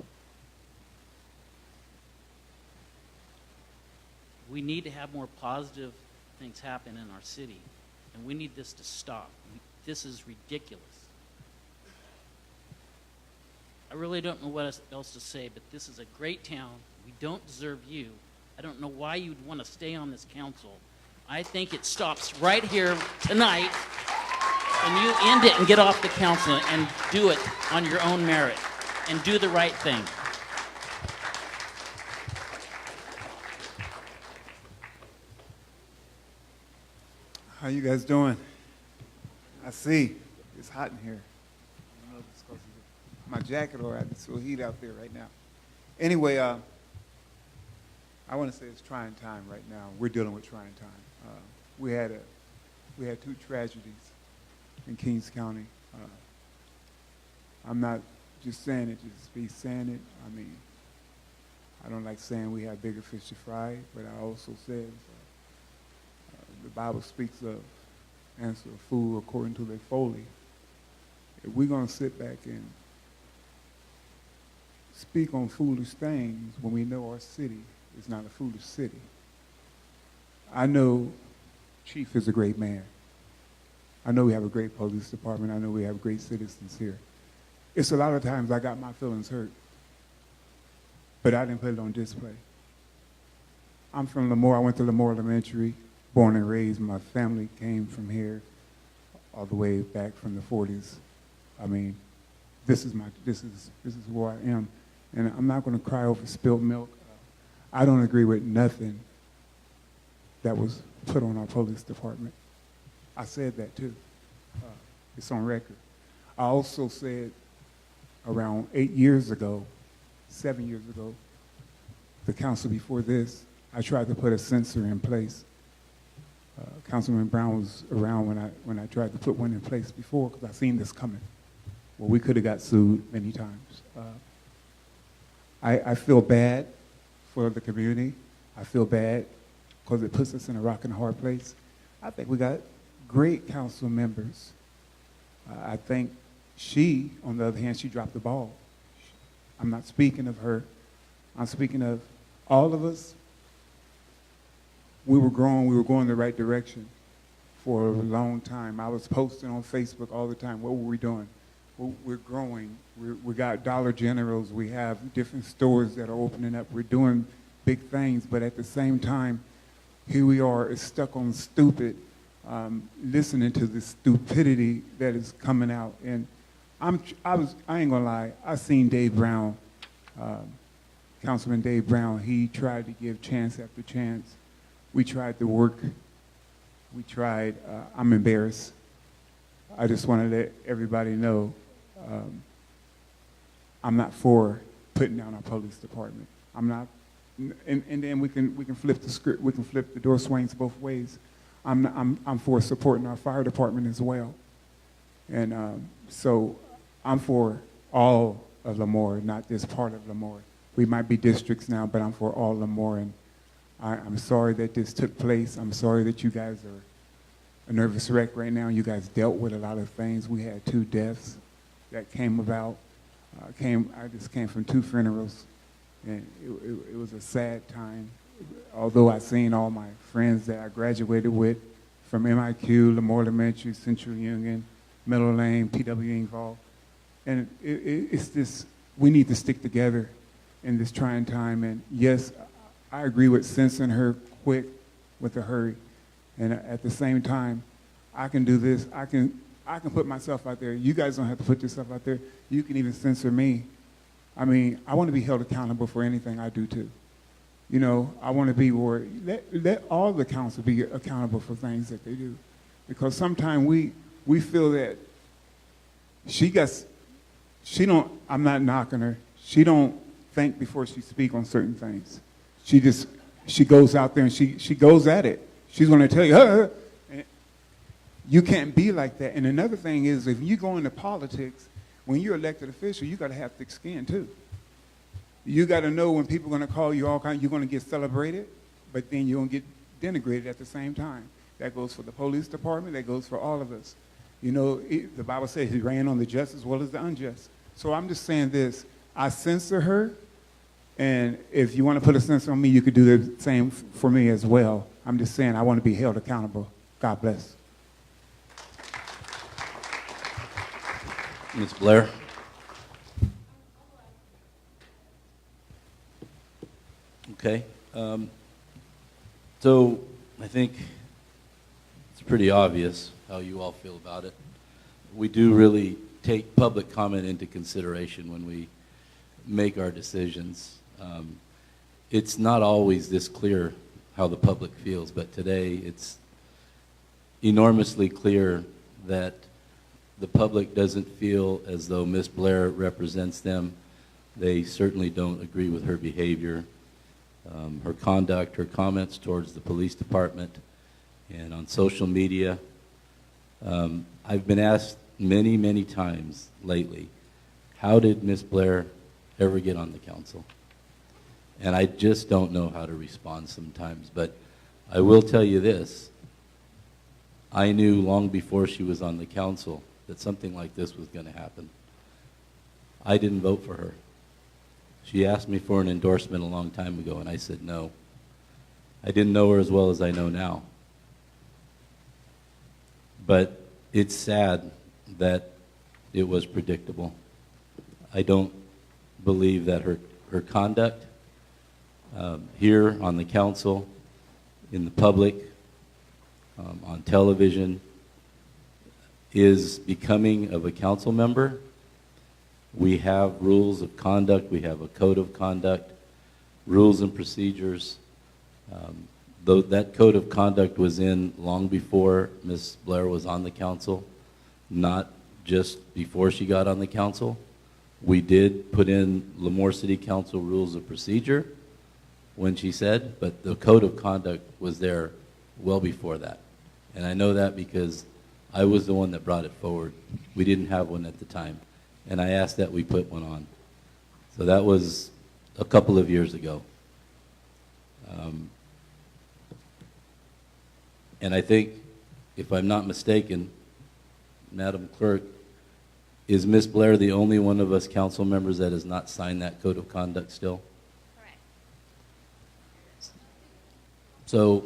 We need to have more positive things happen in our city, and we need this to stop. This is ridiculous. I really don't know what else to say, but this is a great town. We don't deserve you. I don't know why you'd want to stay on this council. I think it stops right here tonight, and you end it and get off the council and do it on your own merit and do the right thing. How you guys doing? I see. It's hot in here. I don't know if it's because of my jacket or it's so heat out there right now. Anyway, I want to say it's trying time right now. We're dealing with trying time. We had two tragedies in Kings County. I'm not just saying it, just be saying it. I mean, I don't like saying we have bigger fish to fry, but I also said the Bible speaks of answer a fool according to their folly. If we're going to sit back and speak on foolish things when we know our city is not a foolish city. I know Chief is a great man. I know we have a great police department. I know we have great citizens here. It's a lot of times I got my feelings hurt, but I didn't put it on display. I'm from Lemoore. I went to Lemoore Elementary, born and raised. My family came from here all the way back from the 40s. I mean, this is where I am. And I'm not going to cry over spilled milk. I don't agree with nothing that was put on our police department. I said that too. It's on record. I also said around 8 years ago, 7 years ago, the council before this, I tried to put a censor in place. Councilman Brown was around when I tried to put one in place before because I seen this coming. Well, we could have got sued many times. I feel bad for the community. I feel bad because it puts us in a rock and a hard place. I think we got great council members. I think she, on the other hand, she dropped the ball. I'm not speaking of her. I'm speaking of all of us. We were growing, we were going the right direction for a long time. I was posting on Facebook all the time. What were we doing? we're growing. We got Dollar Generals. We have different stores that are opening up. We're doing big things, but at the same time, here we are stuck on stupid, listening to the stupidity that is coming out. And I ain't gonna lie, I seen Dave Brown, Councilman Dave Brown. He tried to give chance after chance. We tried to work. We tried. I'm embarrassed. I just want to let everybody know I'm not for putting down our police department. I'm not. And then we can flip the script. We can flip the door swings both ways. I'm for supporting our fire department as well. And so I'm for all of Lemoore, not just part of Lemoore. We might be districts now, but I'm for all Lemoore. And I'm sorry that this took place. I'm sorry that you guys are a nervous wreck right now. You guys dealt with a lot of things. We had 2 deaths that came about. I just came from 2 funerals, and it was a sad time. Although I seen all my friends that I graduated with from MIQ, Lemoore Elementary, Central Union, Middle Lane, PW involved. And it's just, we need to stick together in this trying time. And yes, I agree with censoring her quick with a hurry. And at the same time, I can do this. I can put myself out there. You guys don't have to put yourself out there. You can even censor me. I mean, I want to be held accountable for anything I do too. You know, I want to be where, let all the council be accountable for things that they do. Because sometimes we feel that I'm not knocking her. She don't think before she speak on certain things. She goes out there and she goes at it. She's going to tell you, you can't be like that. And another thing is, if you go into politics, when you're elected official, you got to have thick skin too. You got to know when people are going to call you all kinds, you're going to get celebrated, but then you're going to get denigrated at the same time. That goes for the police department. That goes for all of us. You know, the Bible says he ran on the just as well as the unjust. So I'm just saying this. I censor her, and if you want to put a censor on me, you could do the same for me as well. I'm just saying I want to be held accountable. God bless. Ms. Blair. Okay. So I think it's pretty obvious how you all feel about it. We do really take public comment into consideration when we make our decisions. It's not always this clear how the public feels, but today it's enormously clear that the public doesn't feel as though Ms. Blair represents them. They certainly don't agree with her behavior, her conduct, her comments towards the police department, and on social media. I've been asked many, many times lately, how did Ms. Blair ever get on the council? And I just don't know how to respond sometimes, but I will tell you this. I knew long before she was on the council that something like this was going to happen. I didn't vote for her. She asked me for an endorsement a long time ago, and I said no. I didn't know her as well as I know now. But it's sad that it was predictable. I don't believe that her conduct here on the council, in the public, on television, is becoming of a council member. We have rules of conduct. We have a code of conduct, rules and procedures. Though that code of conduct was in long before Ms. Blair was on the council, not just before she got on the council. We did put in Lemoore City Council rules of procedure when she said, but the code of conduct was there well before that. And I know that because I was the one that brought it forward. We didn't have one at the time. And I asked that we put one on. So that was a couple of years ago. And I think, if I'm not mistaken, Madam Clerk, is Ms. Blair the only one of us council members that has not signed that code of conduct still? Correct. So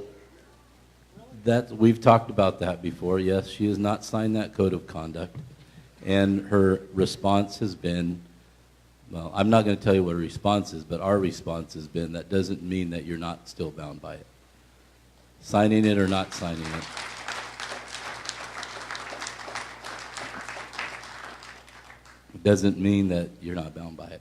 we've talked about that before. Yes, she has not signed that code of conduct. And her response has been, well, I'm not going to tell you what her response is, but our response has been, that doesn't mean that you're not still bound by it. Signing it or not signing it. It doesn't mean that you're not bound by it.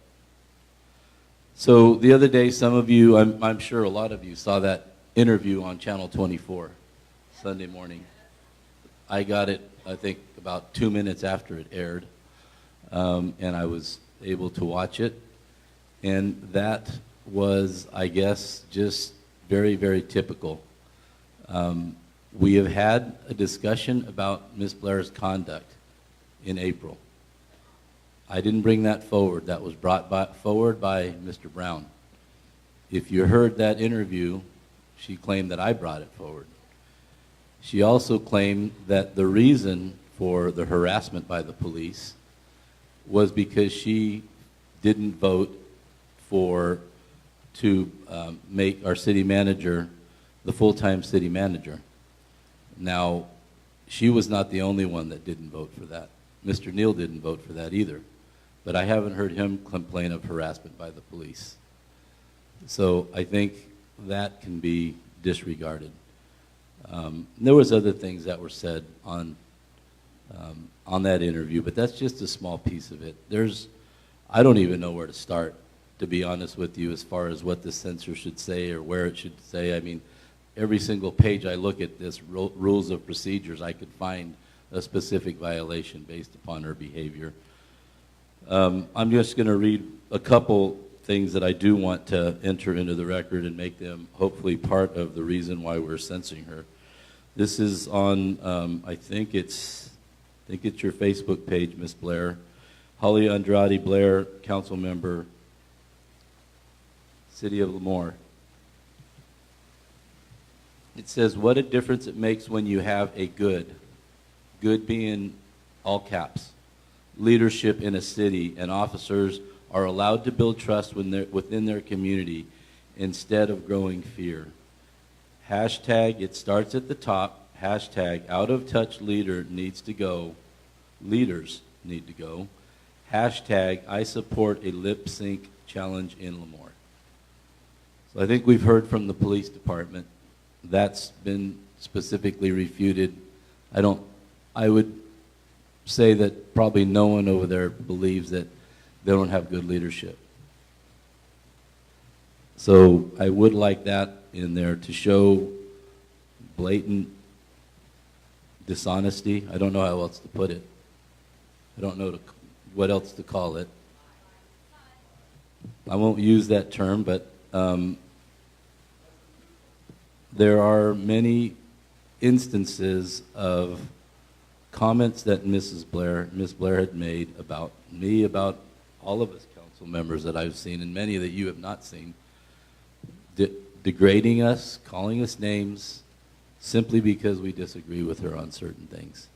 So the other day, some of you, I'm sure a lot of you, saw that interview on Channel 24 Sunday morning. I got it, I think, about 2 minutes after it aired, and I was able to watch it. And that was, I guess, just very, very typical. We have had a discussion about Ms. Blair's conduct in April. I didn't bring that forward. That was brought forward by Mr. Brown. If you heard that interview, she claimed that I brought it forward. She also claimed that the reason for the harassment by the police was because she didn't vote to make our city manager the full-time city manager. Now, she was not the only one that didn't vote for that. Mr. Neal didn't vote for that either. But I haven't heard him complain of harassment by the police. So I think that can be disregarded. There was other things that were said on that interview, but that's just a small piece of it. I don't even know where to start, to be honest with you, as far as what the censor should say or where it should say. I mean, every single page I look at this rules of procedures, I could find a specific violation based upon her behavior. I'm just going to read a couple things that I do want to enter into the record and make them hopefully part of the reason why we're censoring her. This is on, I think it's your Facebook page, Ms. Blair. Holly Andrade Blair, council member, City of Lemoore. It says, what a difference it makes when you have a good being all caps, leadership in a city, and officers are allowed to build trust within their community instead of growing fear. Hashtag, it starts at the top, hashtag, out of touch leader needs to go, leaders need to go, hashtag, I support a lip sync challenge in Lemoore. So I think we've heard from the police department. That's been specifically refuted. I would say that probably no one over there believes that they don't have good leadership. So I would like that in there to show blatant dishonesty. I don't know how else to put it. I don't know what else to call it. I won't use that term, but there are many instances of comments that Ms. Blair had made about me, about all of us council members that I've seen, and many that you have not seen, degrading us, calling us names, simply because we disagree with her on certain things.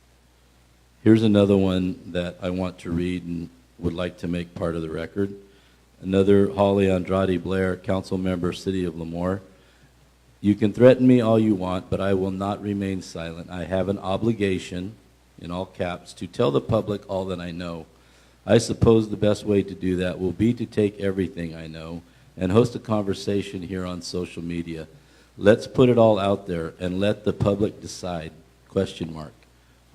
Here's another one that I want to read and would like to make part of the record. Another Holly Andrade Blair, council member, City of Lemoore. You can threaten me all you want, but I will not remain silent. I have an obligation, in all caps, to tell the public all that I know. I suppose the best way to do that will be to take everything I know and host a conversation here on social media. Let's put it all out there and let the public decide, ?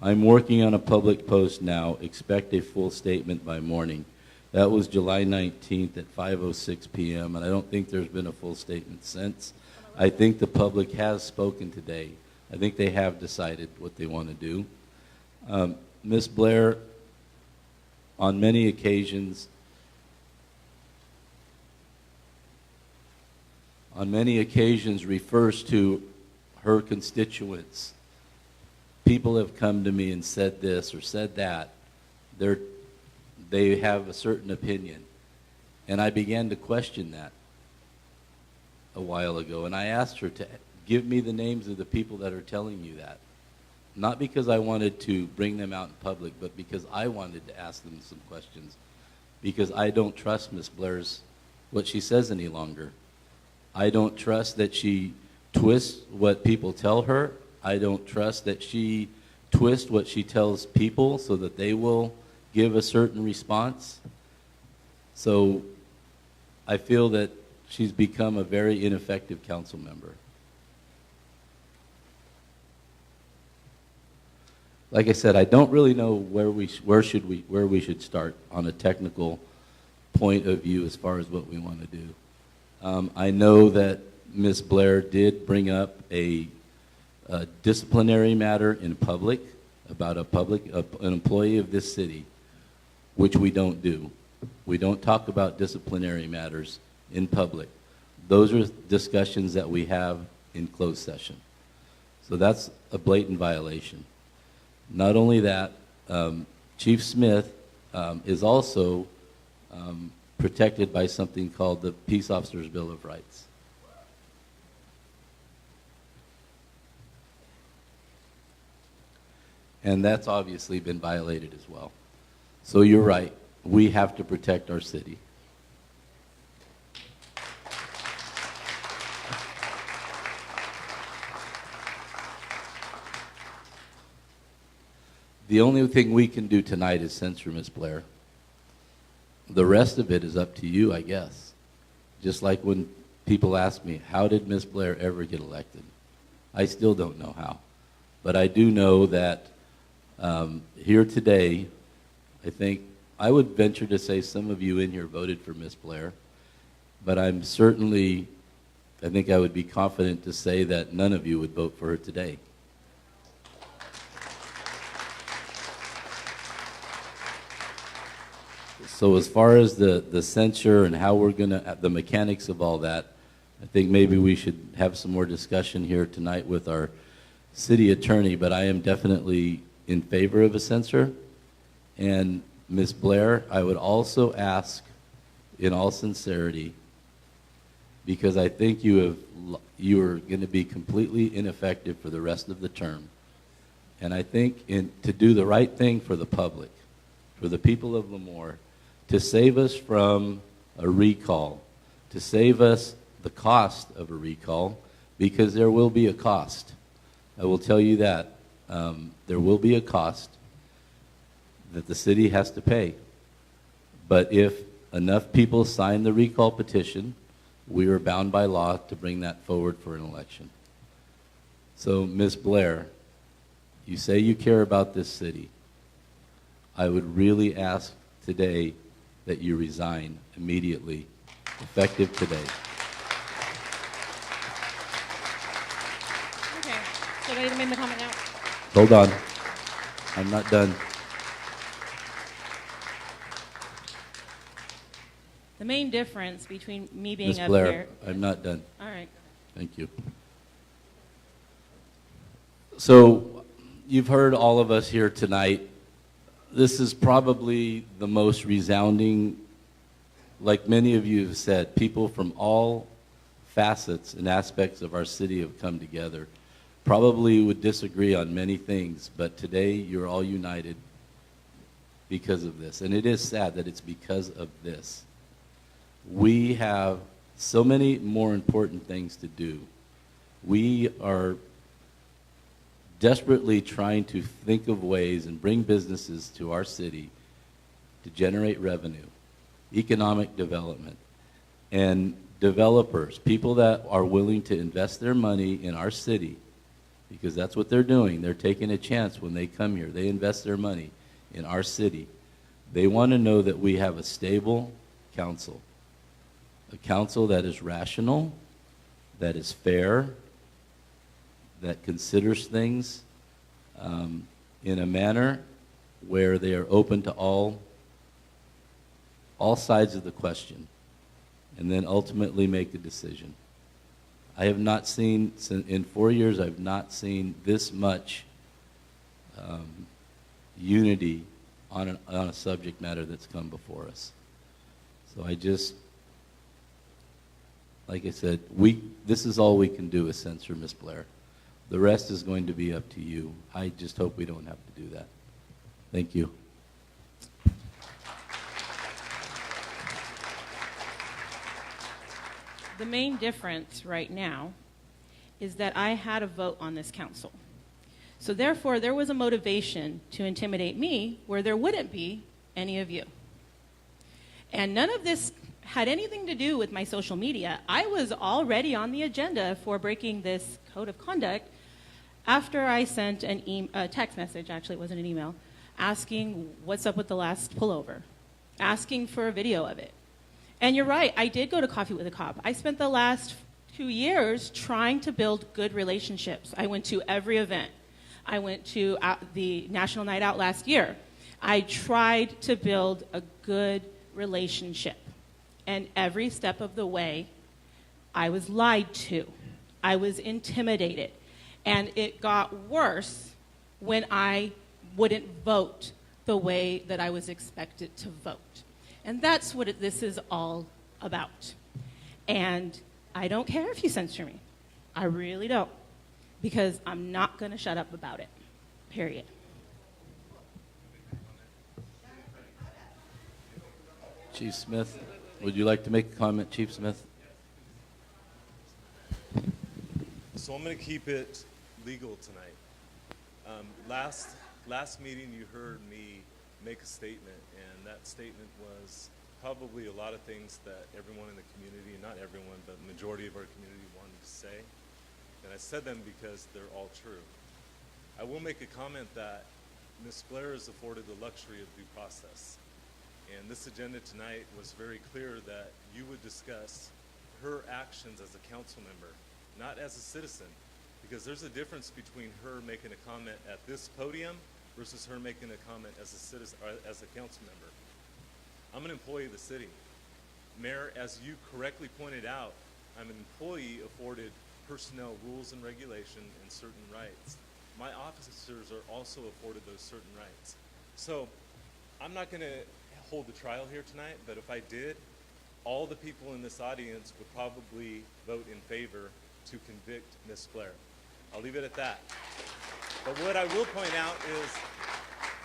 I'm working on a public post now. Expect a full statement by morning. That was July 19th at 5:06 p.m., and I don't think there's been a full statement since. I think the public has spoken today. I think they have decided what they want to do. Ms. Blair, on many occasions, refers to her constituents. People have come to me and said this or said that. They have a certain opinion. And I began to question that a while ago, and I asked her to give me the names of the people that are telling you that. Not because I wanted to bring them out in public, but because I wanted to ask them some questions. Because I don't trust Ms. Blair's, what she says any longer. I don't trust that she twists what people tell her. I don't trust that she twists what she tells people so that they will give a certain response. So I feel that she's become a very ineffective council member. Like I said, I don't really know where we should start on a technical point of view as far as what we want to do. I know that Ms. Blair did bring up a disciplinary matter in public about an employee of this city, which we don't do. We don't talk about disciplinary matters in public. Those are discussions that we have in closed session. So that's a blatant violation. Not only that, Chief Smith is also protected by something called the Peace Officers Bill of Rights. And that's obviously been violated as well. So you're right, we have to protect our city. The only thing we can do tonight is censure Ms. Blair. The rest of it is up to you, I guess. Just like when people ask me, how did Ms. Blair ever get elected? I still don't know how. But I do know that here today, I think, I would venture to say some of you in here voted for Ms. Blair, but I'm certainly, I think I would be confident to say that none of you would vote for her today. So as far as the censure and how we're going to, the mechanics of all that, I think maybe we should have some more discussion here tonight with our city attorney, but I am definitely in favor of a censure. And Ms. Blair, I would also ask, in all sincerity, because I think you are going to be completely ineffective for the rest of the term. And I think to do the right thing for the public, for the people of Lemoore, to save us from a recall, to save us the cost of a recall, because there will be a cost. I will tell you that. There will be a cost that the city has to pay. But if enough people sign the recall petition, we are bound by law to bring that forward for an election. So, Ms. Blair, you say you care about this city. I would really ask today that you resign immediately, effective today. Okay, so ready to make the comment now? Hold on. I'm not done. The main difference between me being Ms. up Blair, here. I'm not done. All right. Thank you. So, you've heard all of us here tonight. This is probably the most resounding, like many of you have said, people from all facets and aspects of our city have come together. Probably would disagree on many things, but today you're all united because of this. And it is sad that it's because of this. We have so many more important things to do. We are desperately trying to think of ways and bring businesses to our city to generate revenue, economic development, and developers, people that are willing to invest their money in our city, because that's what they're doing. They're taking a chance when they come here. They invest their money in our city. They want to know that we have a stable council, a council that is rational, that is fair, that considers things in a manner where they are open to all sides of the question, and then ultimately make a decision. I have not seen, in 4 years, I've not seen this much unity on a subject matter that's come before us. So I just, like I said, this is all we can do is censor Ms. Blair. The rest is going to be up to you. I just hope we don't have to do that. Thank you. The main difference right now is that I had a vote on this council. So therefore, there was a motivation to intimidate me where there wouldn't be any of you. And none of this had anything to do with my social media. I was already on the agenda for breaking this code of conduct after I sent a text message, actually it wasn't an email, asking what's up with the last pullover, asking for a video of it. And you're right, I did go to Coffee with a Cop. I spent the last 2 years trying to build good relationships. I went to every event. I went to the National Night Out last year. I tried to build a good relationship. And every step of the way, I was lied to. I was intimidated. And it got worse when I wouldn't vote the way that I was expected to vote. And that's what this is all about. And I don't care if you censor me. I really don't. Because I'm not going to shut up about it. Period. Chief Smith, would you like to make a comment, Chief Smith? So I'm going to keep it legal tonight. Last meeting you heard me make a statement, and that statement was probably a lot of things that everyone in the community, not everyone, but the majority of our community wanted to say. And I said them because they're all true. I will make a comment that Ms. Blair is afforded the luxury of due process. And this agenda tonight was very clear that you would discuss her actions as a council member, not as a citizen, because there's a difference between her making a comment at this podium versus her making a comment as a citizen or as a council member. I'm an employee of the city. Mayor, as you correctly pointed out, I'm an employee afforded personnel rules and regulation and certain rights. My officers are also afforded those certain rights. So I'm not going to hold the trial here tonight, but if I did, all the people in this audience would probably vote in favor to convict Ms. Blair. I'll leave it at that. But what I will point out is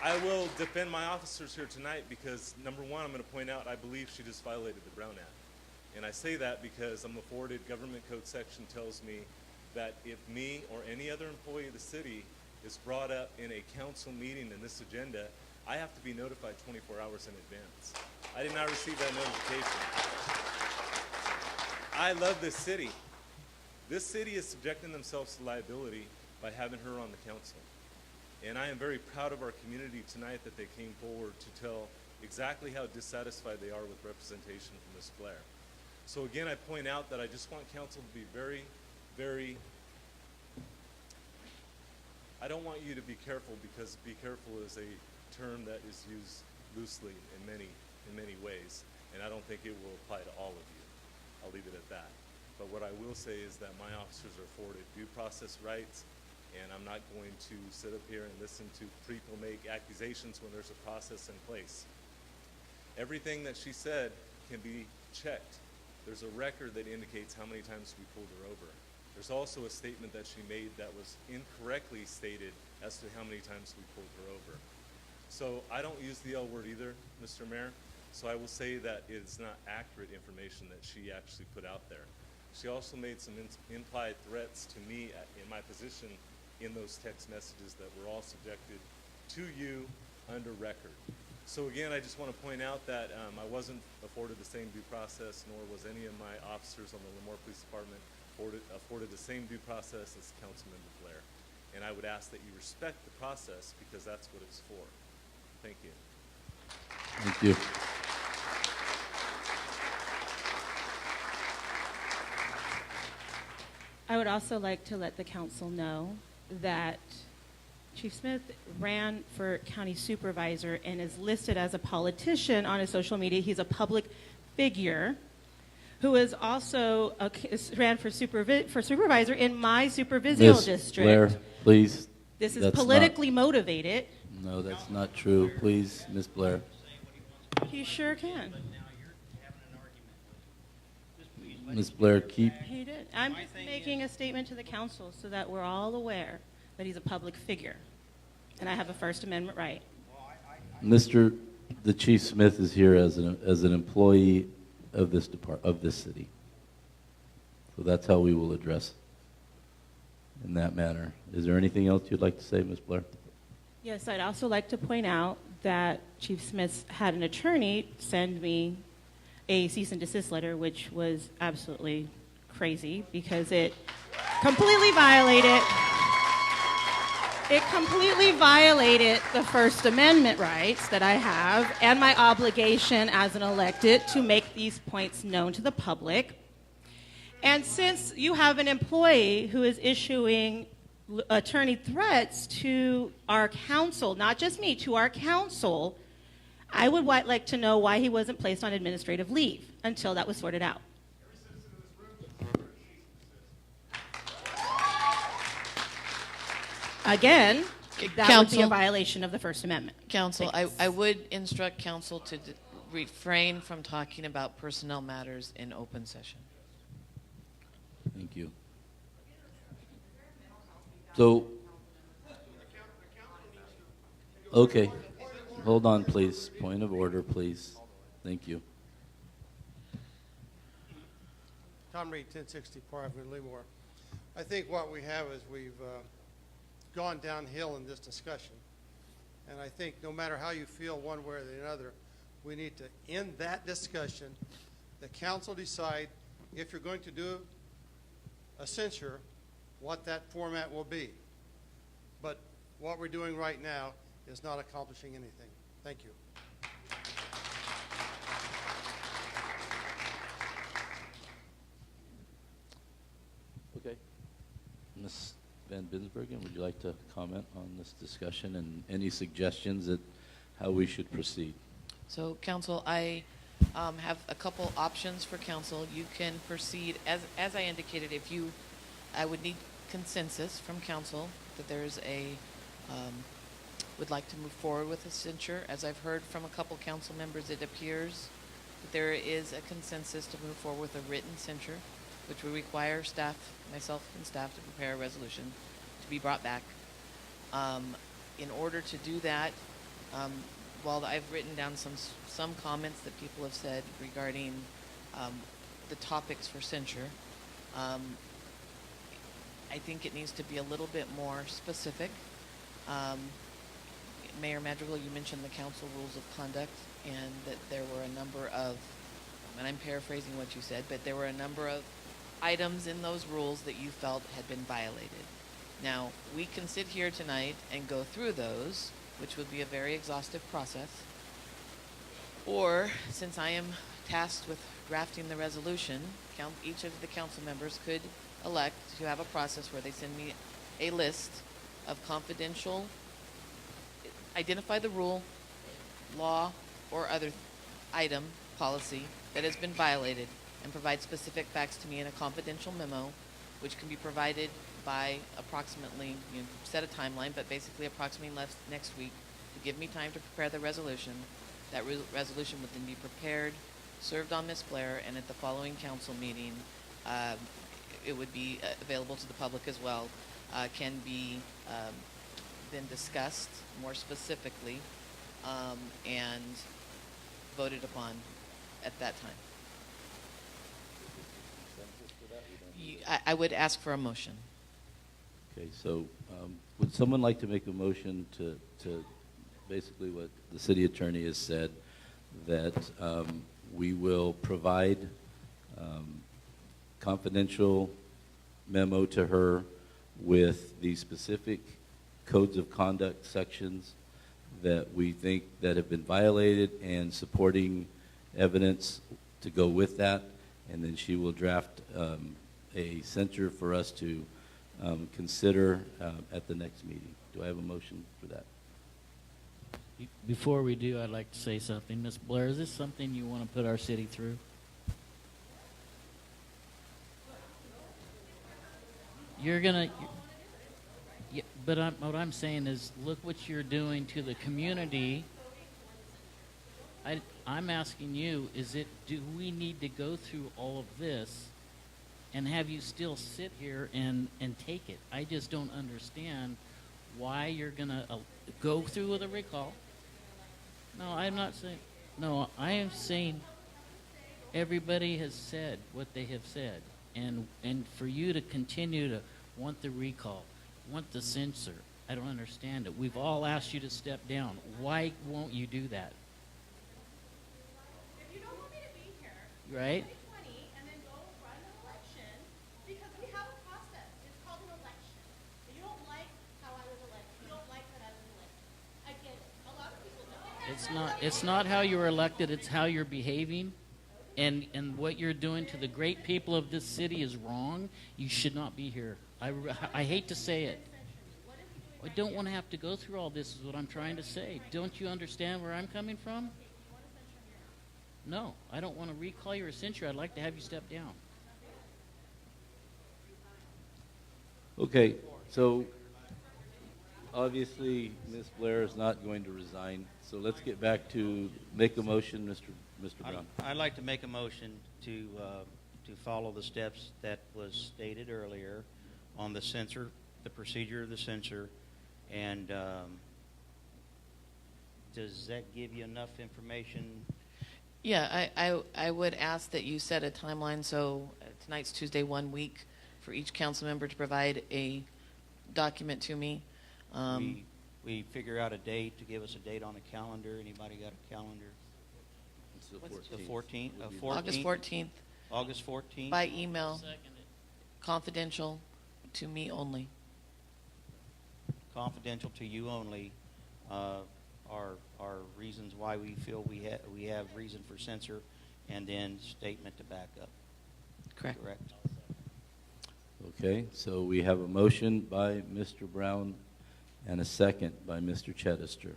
I will defend my officers here tonight because, number one, I'm going to point out I believe she just violated the Brown Act. And I say that because I'm afforded government code section tells me that if me or any other employee of the city is brought up in a council meeting in this agenda, I have to be notified 24 hours in advance. I did not receive that notification. I love this city. This city is subjecting themselves to liability by having her on the council. And I am very proud of our community tonight that they came forward to tell exactly how dissatisfied they are with representation from Ms. Blair. So again, I point out that I just want council to be very, very, I don't want you to be careful because be careful is a term that is used loosely in many ways, and I don't think it will apply to all of you. I'll leave it at that. But what I will say is that my officers are afforded due process rights, and I'm not going to sit up here and listen to people make accusations when there's a process in place. Everything that she said can be checked. There's a record that indicates how many times we pulled her over. There's also a statement that she made that was incorrectly stated as to how many times we pulled her over. So I don't use the L word either, Mr. Mayor, so I will say that it's not accurate information that she actually put out there. She also made some implied threats to me in my position in those text messages that were all subjected to you under record. So again, I just want to point out that I wasn't afforded the same due process, nor was any of my officers on the Lemoore Police Department afforded the same due process as Councilmember Blair. And I would ask that you respect the process because that's what it's for. Thank you. Thank you. I would also like to let the council know that Chief Smith ran for county supervisor and is listed as a politician on his social media. He's a public figure who is also ran for supervisor in my supervisional district. Blair, please. This is politically motivated. No, that's not true. Please, Ms. Blair. He sure can. Ms. Blair, keep. He did. I'm just making a statement to the council so that we're all aware that he's a public figure, and I have a First Amendment right. The Chief Smith is here as an employee of this city. So that's how we will address in that manner. Is there anything else you'd like to say, Ms. Blair? Yes, I'd also like to point out that Chief Smith had an attorney send me a cease and desist letter, which was absolutely crazy because it completely violated the First Amendment rights that I have and my obligation as an elected to make these points known to the public. And since you have an employee who is issuing attorney threats to our council, not just me, to our council, I would like to know why he wasn't placed on administrative leave until that was sorted out. Again, that would be a violation of the First Amendment. Council, I would instruct council to refrain from talking about personnel matters in open session. Thank you. So, okay, hold on, please. Point of order, please. Thank you. Tom Reed, 1064 Avenue, Lemoore. I think what we have is we've gone downhill in this discussion. And I think no matter how you feel one way or the other, we need to end that discussion. The council decide if you're going to do a censure, what that format will be. But what we're doing right now is not accomplishing anything. Thank you. Okay. Ms. Van Binsbergen, would you like to comment on this discussion and any suggestions that how we should proceed? So, council, I have a couple options for council. You can proceed, as I indicated, I would need consensus from council that there's would like to move forward with a censure. As I've heard from a couple council members, it appears that there is a consensus to move forward with a written censure, which would require staff, myself and staff, to prepare a resolution to be brought back. In order to do that, while I've written down some comments that people have said regarding the topics for censure, I think it needs to be a little bit more specific. Mayor Madrigal, you mentioned the council rules of conduct and that there were a number of, and I'm paraphrasing what you said, but there were a number of items in those rules that you felt had been violated. Now, we can sit here tonight and go through those, which would be a very exhaustive process. Or, since I am tasked with drafting the resolution, each of the council members could elect to have a process where they send me a list of confidential, identify the rule, law, or other item, policy that has been violated, and provide specific facts to me in a confidential memo, which can be provided by approximately, set a timeline, but basically approximately next week to give me time to prepare the resolution. That resolution would then be prepared, served on Ms. Blair, and at the following council meeting, it would be available to the public as well, can be then discussed more specifically and voted upon at that time. I would ask for a motion. Okay, so would someone like to make a motion to basically what the city attorney has said, that we will provide confidential memo to her with the specific codes of conduct sections that we think that have been violated and supporting evidence to go with that, and then she will draft a censure for us to consider at the next meeting. Do I have a motion for that? Before we do, I'd like to say something. Ms. Blair, is this something you want to put our city through? You're going to, but what I'm saying is, look what you're doing to the community. I'm asking you, do we need to go through all of this and have you still sit here and take it? I just don't understand why you're going to go through with a recall. No, I'm not saying, no, I am saying everybody has said what they have said. And for you to continue to want the recall, want the censor, I don't understand it. We've all asked you to step down. Why won't you do that? If you don't want me to be here, Right? 2020, and then go run an election, because we have a process. It's called an election. If you don't like how I was elected, you don't like that I was elected. I get it. A lot of people don't. It's not how you were elected, it's how you're behaving. And what you're doing to the great people of this city is wrong. You should not be here. I hate to say it. I don't want to have to go through all this, is what I'm trying to say. Don't you understand where I'm coming from? No, I don't want to recall your censure. I'd like to have you step down. Okay, so obviously Ms. Blair is not going to resign. So let's get back to make a motion, Mr. Brown. I'd like to make a motion to follow the steps that was stated earlier on the censor, the procedure of the censor, and does that give you enough information? Yeah, I would ask that you set a timeline, so tonight's Tuesday, 1 week, for each council member to provide a document to me. We figure out a date, to give us a date on a calendar. Anybody got a calendar? It's the What's 14th. The 14th? August 14th. August 14th? By email. Confidential to me only. Confidential to you only. Are reasons why we feel we have reason for censure, and then statement to back up. Correct. Okay, so we have a motion by Mr. Brown and a second by Mr. Chedister.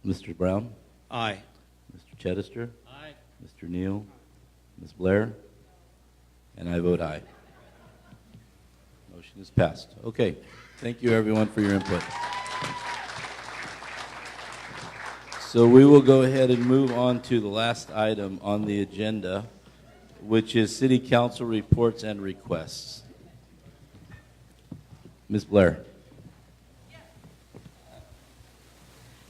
Mr. Brown? Aye. Mr. Chedister? Aye. Mr. Neal? Ms. Blair? And I vote aye. Motion is passed. Okay, thank you everyone for your input. So we will go ahead and move on to the last item on the agenda, which is City Council reports and requests. Ms. Blair.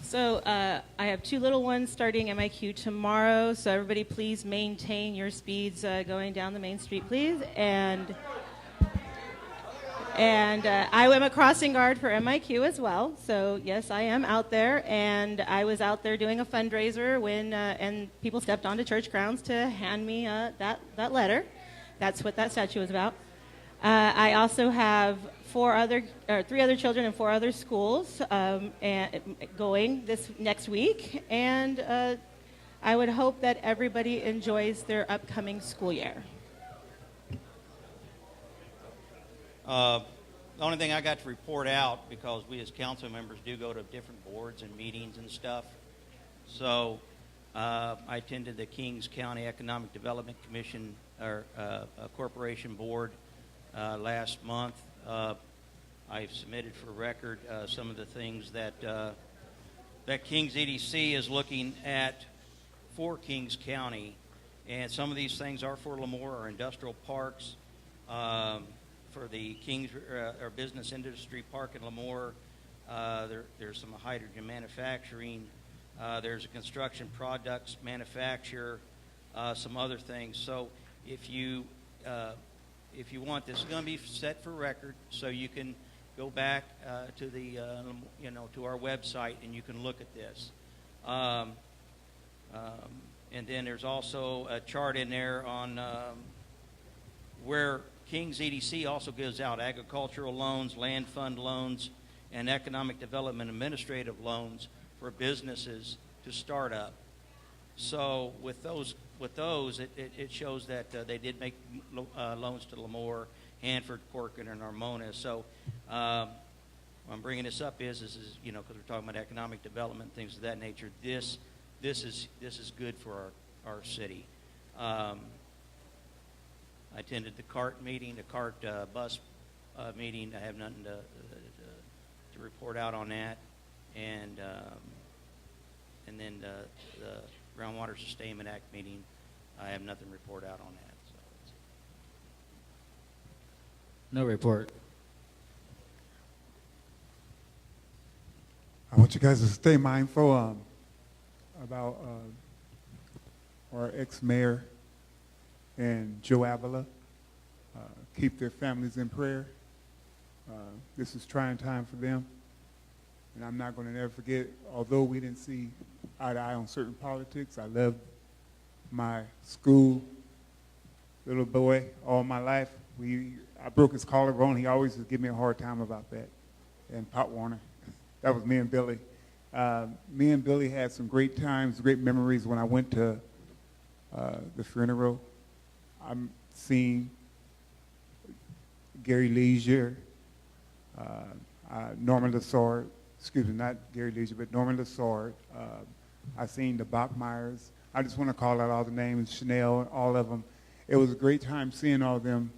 So I have two little ones starting MIQ tomorrow, so everybody please maintain your speeds going down the main street, please. And I am a crossing guard for MIQ as well, so yes, I am out there, and I was out there doing a fundraiser when and people stepped onto church grounds to hand me that letter. That's what that statue was about. I also have three other children in 4 other schools going this next week, and I would hope that everybody enjoys their upcoming school year. The only thing I got to report out, because we as council members do go to different boards and meetings and stuff. So I attended the Kings County Economic Development Commission or Corporation Board last month. I've submitted for record some of the things that that Kings EDC is looking at for Kings County, and some of these things are for Lemoore or industrial parks. For the Kings or Business Industry Park in Lemoore, there's some hydrogen manufacturing. There's a construction products manufacturer, some other things. So if you want, this is going to be set for record, so you can go back to the to our website and you can look at this. And then there's also a chart in there on where Kings EDC also gives out agricultural loans, land fund loans, and economic development administrative loans for businesses to start up. So with those, it shows that they did make loans to Lemoore, Hanford, Corcoran, and Armona. So what I'm bringing this up is because we're talking about economic development, things of that nature. This is good for our city. I attended the CART meeting, the CART bus meeting. I have nothing to report out on that, and then the Groundwater Sustainment Act meeting. I have nothing to report out on that. So no report. I want you guys to stay mindful about our ex-mayor and Joe Avila. Keep their families in prayer. This is trying time for them. And I'm not going to never forget, although we didn't see eye to eye on certain politics, I loved my school little boy all my life. I broke his collarbone. He always would give me a hard time about that. And Pop Warner. That was me and Billy. Me and Billy had some great times, great memories when I went to the funeral. I'm seeing Gary Leisure, Norman Lassard, excuse me, not Gary Leisure, but Norman Lassard. I seen the Bachmeyers. I just want to call out all the names, Chanel, all of them. It was a great time seeing all of them,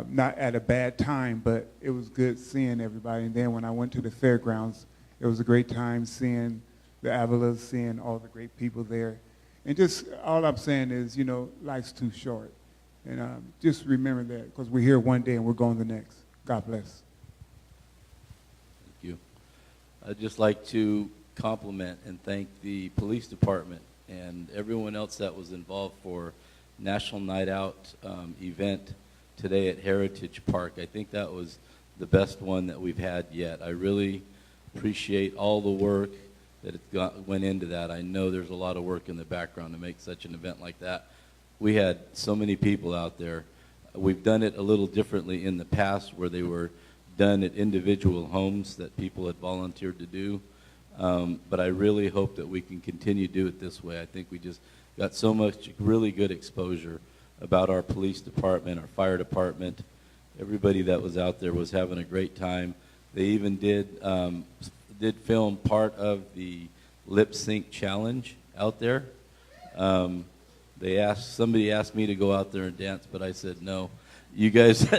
not at a bad time, but it was good seeing everybody. And then when I went to the fairgrounds, it was a great time seeing the Avalas, seeing all the great people there. And just all I'm saying is, you know, life's too short. And just remember that, because we're here one day and we're going the next. God bless. Thank you. I'd just like to compliment and thank the police department and everyone else that was involved for National Night Out event today at Heritage Park. I think that was the best one that we've had yet. I really appreciate all the work that went into that. I know there's a lot of work in the background to make such an event like that. We had so many people out there. We've done it a little differently in the past where they were done at individual homes that people had volunteered to do. But I really hope that we can continue to do it this way. I think we just got so much really good exposure about our police department, our fire department. Everybody that was out there was having a great time. They even did film part of the lip sync challenge out there. Somebody asked me to go out there and dance, but I said no. You guys,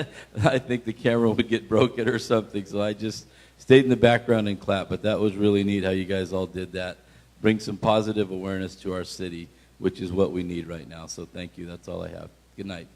I think the camera would get broken or something, so I just stayed in the background and clapped. But that was really neat how you guys all did that. Bring some positive awareness to our city, which is what we need right now. So thank you. That's all I have. Good night.